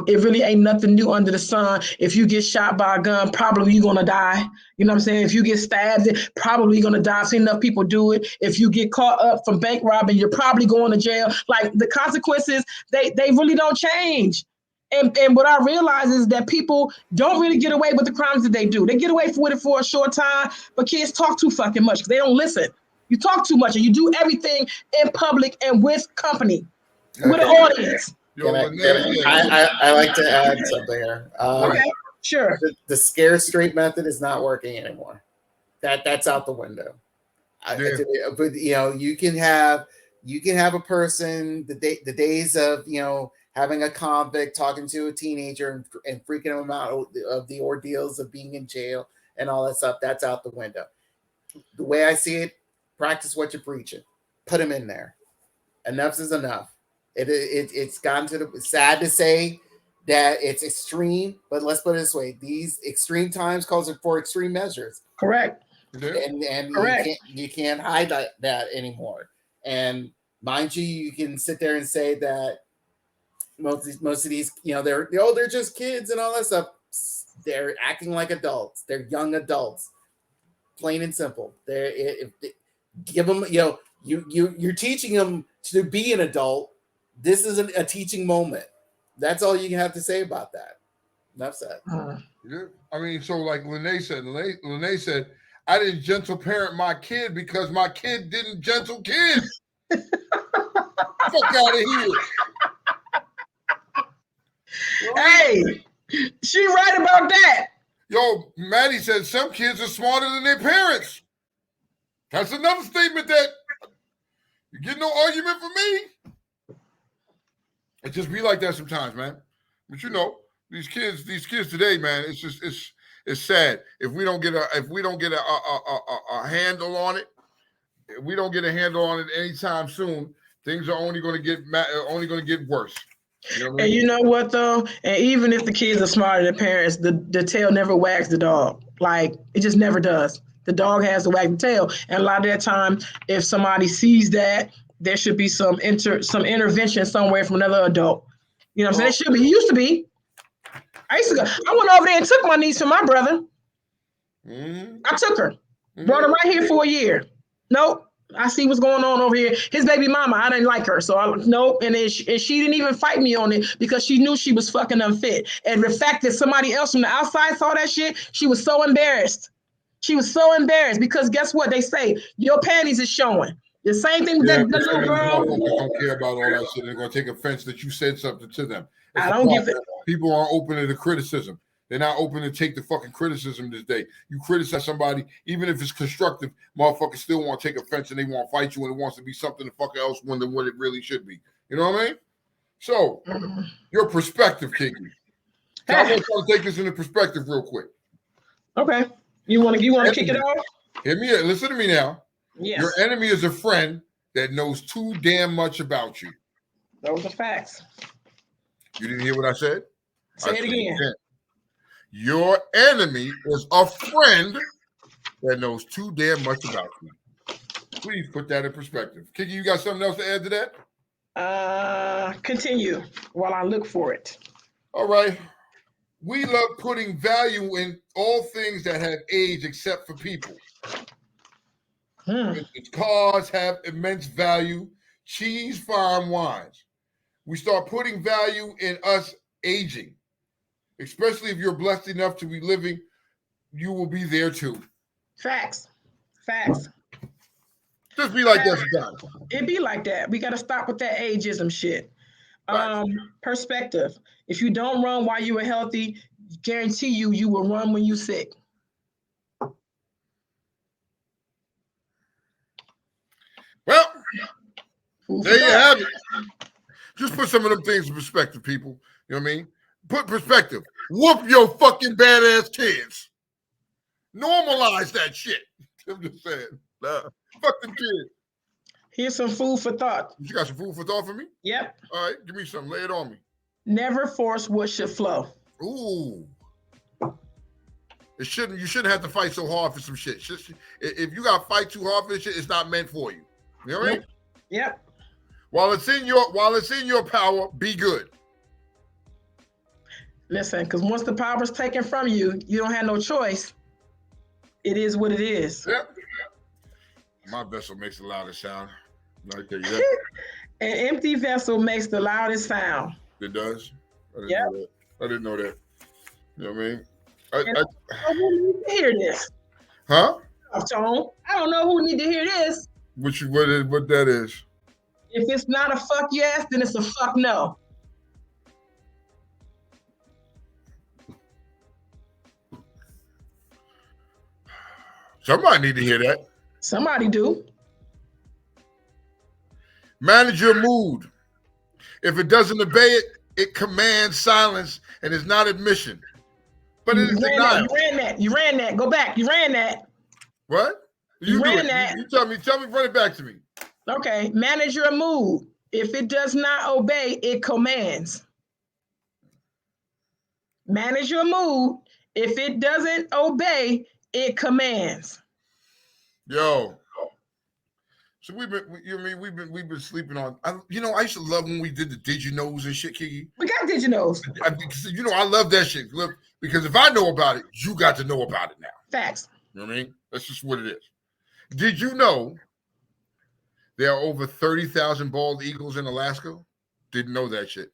it really ain't nothing new under the sun. If you get shot by a gun, probably you're going to die. You know what I'm saying? If you get stabbed, probably you're going to die. I've seen enough people do it. If you get caught up from bank robbing, you're probably going to jail. Like the consequences, they really don't change. And what I realize is that people don't really get away with the crimes that they do. They get away with it for a short time, but kids talk too fucking much because they don't listen. You talk too much and you do everything in public and with company, with an audience. I like to add something here. Okay, sure. The scare straight method is not working anymore. That's out the window. But you can have a person the days of having a convict talking to a teenager and freaking them out of the ordeals of being in jail and all that stuff. That's out the window. The way I see it, practice what you're preaching. Put them in there. Enough is enough. It's gotten to the sad to say that it's extreme, but let's put it this way: these extreme times calls for extreme measures. Correct. And Correct. You can't hide that anymore. And mind you can sit there and say that most of these, they're just kids and all that stuff. They're acting like adults. They're young adults. Plain and simple. Give them, you're teaching them to be an adult. This isn't a teaching moment. That's all you have to say about that. Enough said. Yeah. I mean, so like Lene said, I didn't gentle parent my kid because my kid didn't gentle kid. Fuck out of here. Hey, she right about that. Yo, Maddie said some kids are smarter than their parents. That's another statement that you get no argument from me. It just be like that sometimes, man. But these kids today, man, it's sad. If we don't get a handle on it, if we don't get a handle on it anytime soon, things are only going to get worse. You know what I mean? And you know what though? And even if the kids are smarter than parents, the tail never wags the dog. Like it just never does. The dog has to wag the tail. And a lot of that time, if somebody sees that, there should be some intervention somewhere from another adult. You know what I'm saying? It should be. It used to be. I went over there and took my niece from my brother. Mm-hmm. I took her. Brought her right here for a year. Nope. I see what's going on over here. His baby mama, I didn't like her. So nope. And she didn't even fight me on it because she knew she was fucking unfit. And the fact that somebody else from the outside saw that shit, she was so embarrassed. She was so embarrassed because guess what? They say your panties is showing. The same thing with that little girl. Don't care about all that shit. They're going to take offense that you said something to them. I don't give it. People aren't open to the criticism. They're not open to take the fucking criticism this day. You criticize somebody, even if it's constructive, motherfuckers still want to take offense and they want to fight you and it wants to be something the fuck else than what it really should be. You know what I mean? So, your perspective, Kinky. So I'm going to take this into perspective real quick. Okay. You want to kick it off? Listen to me now. Yes. Your enemy is a friend that knows too damn much about you. Those are facts. You didn't hear what I said? Say it again. Your enemy is a friend that knows too damn much about you. Please put that in perspective. Kiki, you got something else to add to that? Continue while I look for it. All right. We love putting value in all things that have age except for people. Cars have immense value. Cheese, fine wines. We start putting value in us aging. Especially if you're blessed enough to be living, you will be there too. Facts. Just be like that sometimes. It be like that. We got to stop with that ageism shit. Perspective. If you don't run while you are healthy, guarantee you will run when you're sick. Well, Food for there you thought. have it. Just put some of them things in perspective, people. You know what I mean? Put perspective. Whoop your fucking badass kids. Normalize that shit. I'm just saying. Nah, fuck them kids. Here's some food for thought. You got some food for thought for me? Yep. All right, give me something. Lay it on me. Never force what should flow. Ooh. You shouldn't have to fight so hard for some shit. If you gotta fight too hard for this shit, it's not meant for you. You know what I mean? Yep. While it's in your power, be good. Listen, because once the power's taken from you, you don't have no choice. It is what it is. Yep. My vessel makes the loudest sound. Right there, yeah. An empty vessel makes the loudest sound. It does. I didn't know that. You know what I mean? Who needs to hear this? Huh? Tone. I don't know who need to hear this. What that is? If it's not a fuck yes, then it's a fuck no. Somebody need to hear that. Somebody do. Manage your mood. If it doesn't obey it, it commands silence and is not admission. But it is denial. You ran that. Go back. You ran that. What? You ran that. You tell me, run it back to me. Okay. Manage your mood. If it does not obey, it commands. Manage your mood. If it doesn't obey, it commands. Yo. So we've been sleeping on. I used to love when we did the Did You Knows and shit, Kiki. We got Did You Knows. I love that shit. Look, because if I know about it, you got to know about it now. Facts. You know what I mean? That's just what it is. Did you know there are over 30,000 bald eagles in Alaska? Didn't know that shit.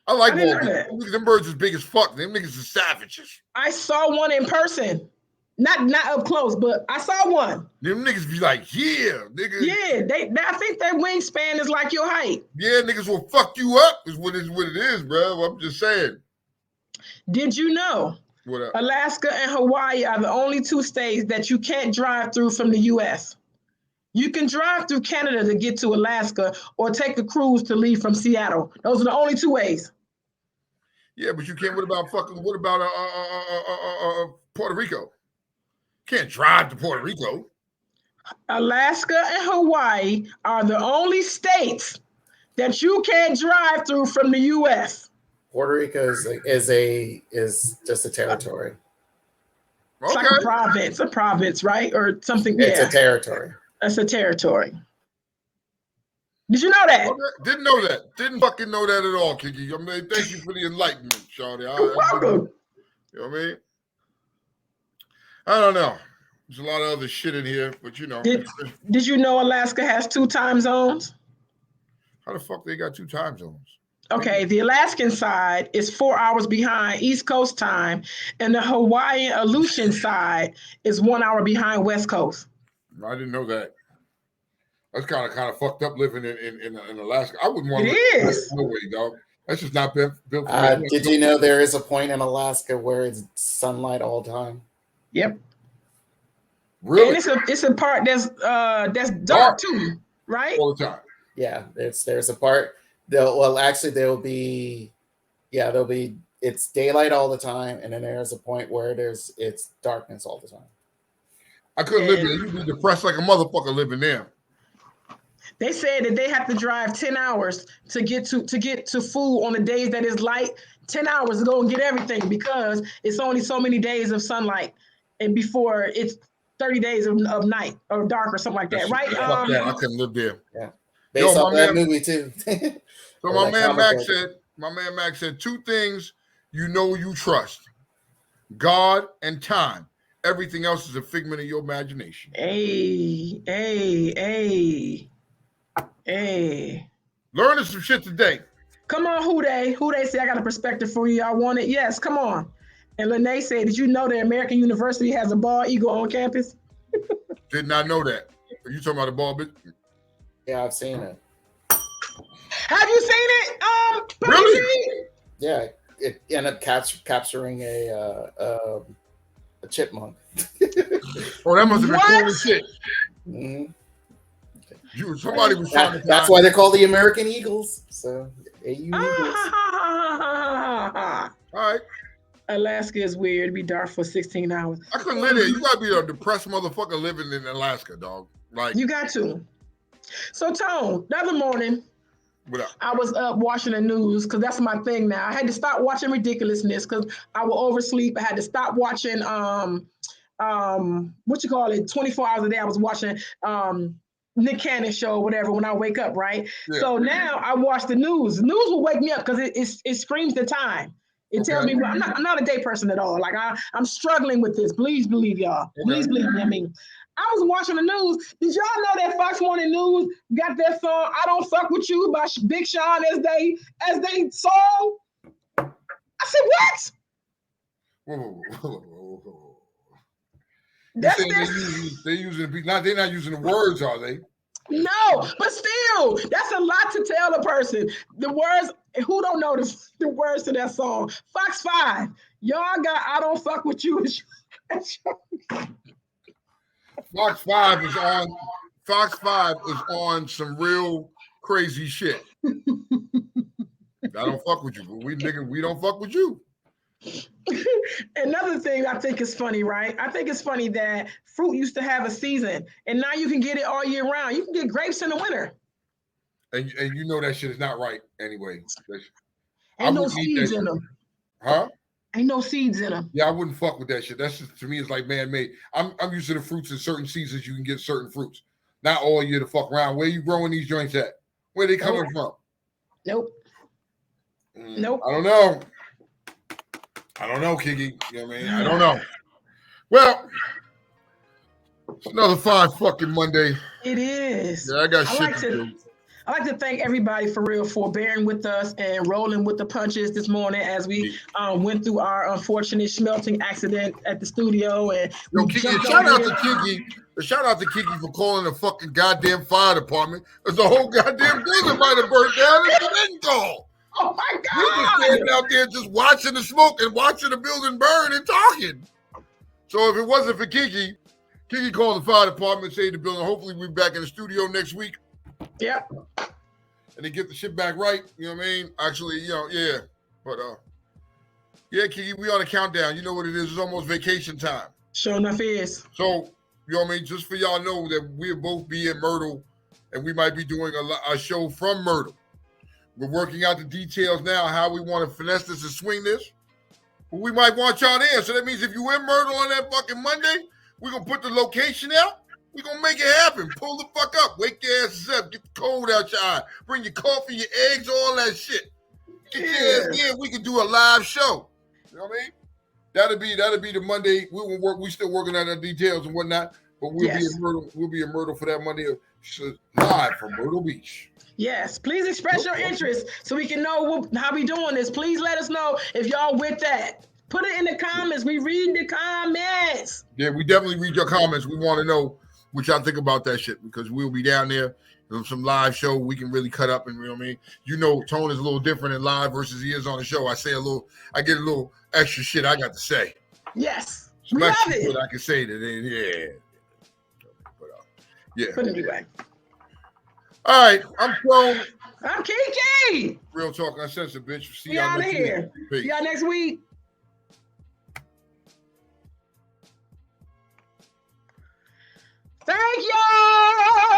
I like bald eagles. Them birds as big as fuck. Them niggas are savages. I saw one in person. Not up close, but I saw one. Them niggas be like, yeah, nigga. Yeah, I think their wingspan is like your height. Yeah, niggas will fuck you up is what it is, bro. I'm just saying. Did you know Alaska and Hawaii are the only two states that you can't drive through from the U.S.? You can drive through Canada to get to Alaska or take a cruise to leave from Seattle. Those are the only two ways. Yeah, but you can't. What about Puerto Rico? Can't drive to Puerto Rico. Alaska and Hawaii are the only states that you can't drive through from the U.S. Puerto Rico is just a territory. It's like a province, right? Or something. It's a territory. That's a territory. Did you know that? Okay. Didn't know that. Didn't fucking know that at all, Kiki. I mean, thank you for the enlightenment, Shawty. You're welcome. You know what I mean? I don't know. There's a lot of other shit in here, but you know. Did you know Alaska has 2 time zones? How the fuck they got 2 time zones? Okay, the Alaskan side is 4 hours behind East Coast time, and the Hawaiian Aleutian side is 1 hour behind West Coast. I didn't know that. That's kind of fucked up living in Alaska. I wouldn't want to live in no way, dog. That's just not built for me. Did you know there is a point in Alaska where it's sunlight all the time? Yep. Really? And it's a part that's dark too, right? All the time. Yeah, there's a part. There'll be it's daylight all the time, and then there's a point where it's darkness all the time. I couldn't live there. You'd be depressed like a motherfucker living there. They said that they have to drive 10 hours to get to food on the days that is light. 10 hours to go and get everything because it's only so many days of sunlight, and before it's 30 days of night or dark or something like that, right? Fuck that. I couldn't live there. Yeah, based on that movie too. So my man Max said 2 things you trust: God and time. Everything else is a figment of your imagination. Hey. Learning some shit today. Come on, Who they say I got a perspective for you. I want it. Yes, come on. And Lene said, did you know that American University has a bald eagle on campus? Did not know that. Are you talking about the bald bitch? Yeah, I've seen it. Have you seen it? Really? Yeah. it ended up capturing a chipmunk. Oh, that must have been cool as shit. Mhm. Somebody was trying to. That's why they're called the American Eagles. So, AU Eagles. All right. Alaska is weird. It'd be dark for 16 hours. I couldn't live there. You gotta be a depressed motherfucker living in Alaska, dog. Like you got to. So, Tone, the other morning, I was up watching the news because that's my thing now. I had to stop watching ridiculousness because I will oversleep. I had to stop watching 24 hours a day. I was watching Nick Cannon show, whatever, when I wake up, right? Yeah. So now I watch the news. The news will wake me up because it screams the time. It tells me I'm not a day person at all. Like I'm struggling with this. Please believe y'all. Please believe me. I mean, I was watching the news. Did y'all know that Fox Morning News got that song "I Don't Fuck With You" by Big Sean as they song? I said, what? Whoa. They're not using the words, are they? No, but still, that's a lot to tell a person. The words, who don't know the words to that song? Fox 5, y'all got "I Don't Fuck With You." Fox 5 is on. Fox 5 is on some real crazy shit. I don't fuck with you, but we don't fuck with you. Another thing I think is funny, right? I think it's funny that fruit used to have a season, and now you can get it all year round. You can get grapes in the winter. And you know that shit is not right anyway. Ain't no seeds in them. Huh? Ain't no seeds in them. Yeah, I wouldn't fuck with that shit. That's just, to me, it's like man-made. I'm used to the fruits in certain seasons. You can get certain fruits. Not all year to fuck around. Where you growing these joints at? Where they coming from? Nope. Nope. I don't know, Kiki. You know what I mean? I don't know. Well, it's another fine fucking Monday. It is. Yeah, I got shit to do. I'd like to thank everybody for real for bearing with us and rolling with the punches this morning as we went through our unfortunate smelting accident at the studio. And shout out to Kiki for calling the fucking goddamn fire department. Because the whole goddamn building might have burnt down if you didn't call. Oh my God! We were standing out there just watching the smoke and watching the building burn and talking. So if it wasn't for Kiki called the fire department, saved the building. Hopefully we'll be back in the studio next week. Yep. And they get the shit back right. You know what I mean? Actually, yeah. But yeah, Kiki, we on a countdown. You know what it is. It's almost vacation time. Sure enough is. So, you know what I mean? Just for y'all know that we'll both be in Myrtle and we might be doing a show from Myrtle. We're working out the details now, how we want to finesse this and swing this. But we might want y'all there. So that means if you in Myrtle on that fucking Monday, we're going to put the location out. We're going to make it happen. Pull the fuck up. Wake your asses up. Get the cold out your eye. Bring your coffee, your eggs, all that shit. Get your ass in. We can do a live show. You know what I mean? That'll be the Monday. We will work. We still working on the details and whatnot. But we'll be in Myrtle. We'll be in Myrtle for that Monday. Live from Myrtle Beach. Yes, please express your interest so we can know how we doing this. Please let us know if y'all with that. Put it in the comments. We read the comments. Yeah, we definitely read your comments. We want to know what y'all think about that shit because we'll be down there. Some live show we can really cut up and, you know what I mean? You know, Tone is a little different in live versus he is on the show. I get a little extra shit I got to say. Yes, we love it. What I can say today, yeah. But anyway. All right, I'm Tone. I'm Kiki. Real talk, Uncensored, bitch. See y'all out of here. See y'all next week. Thank you.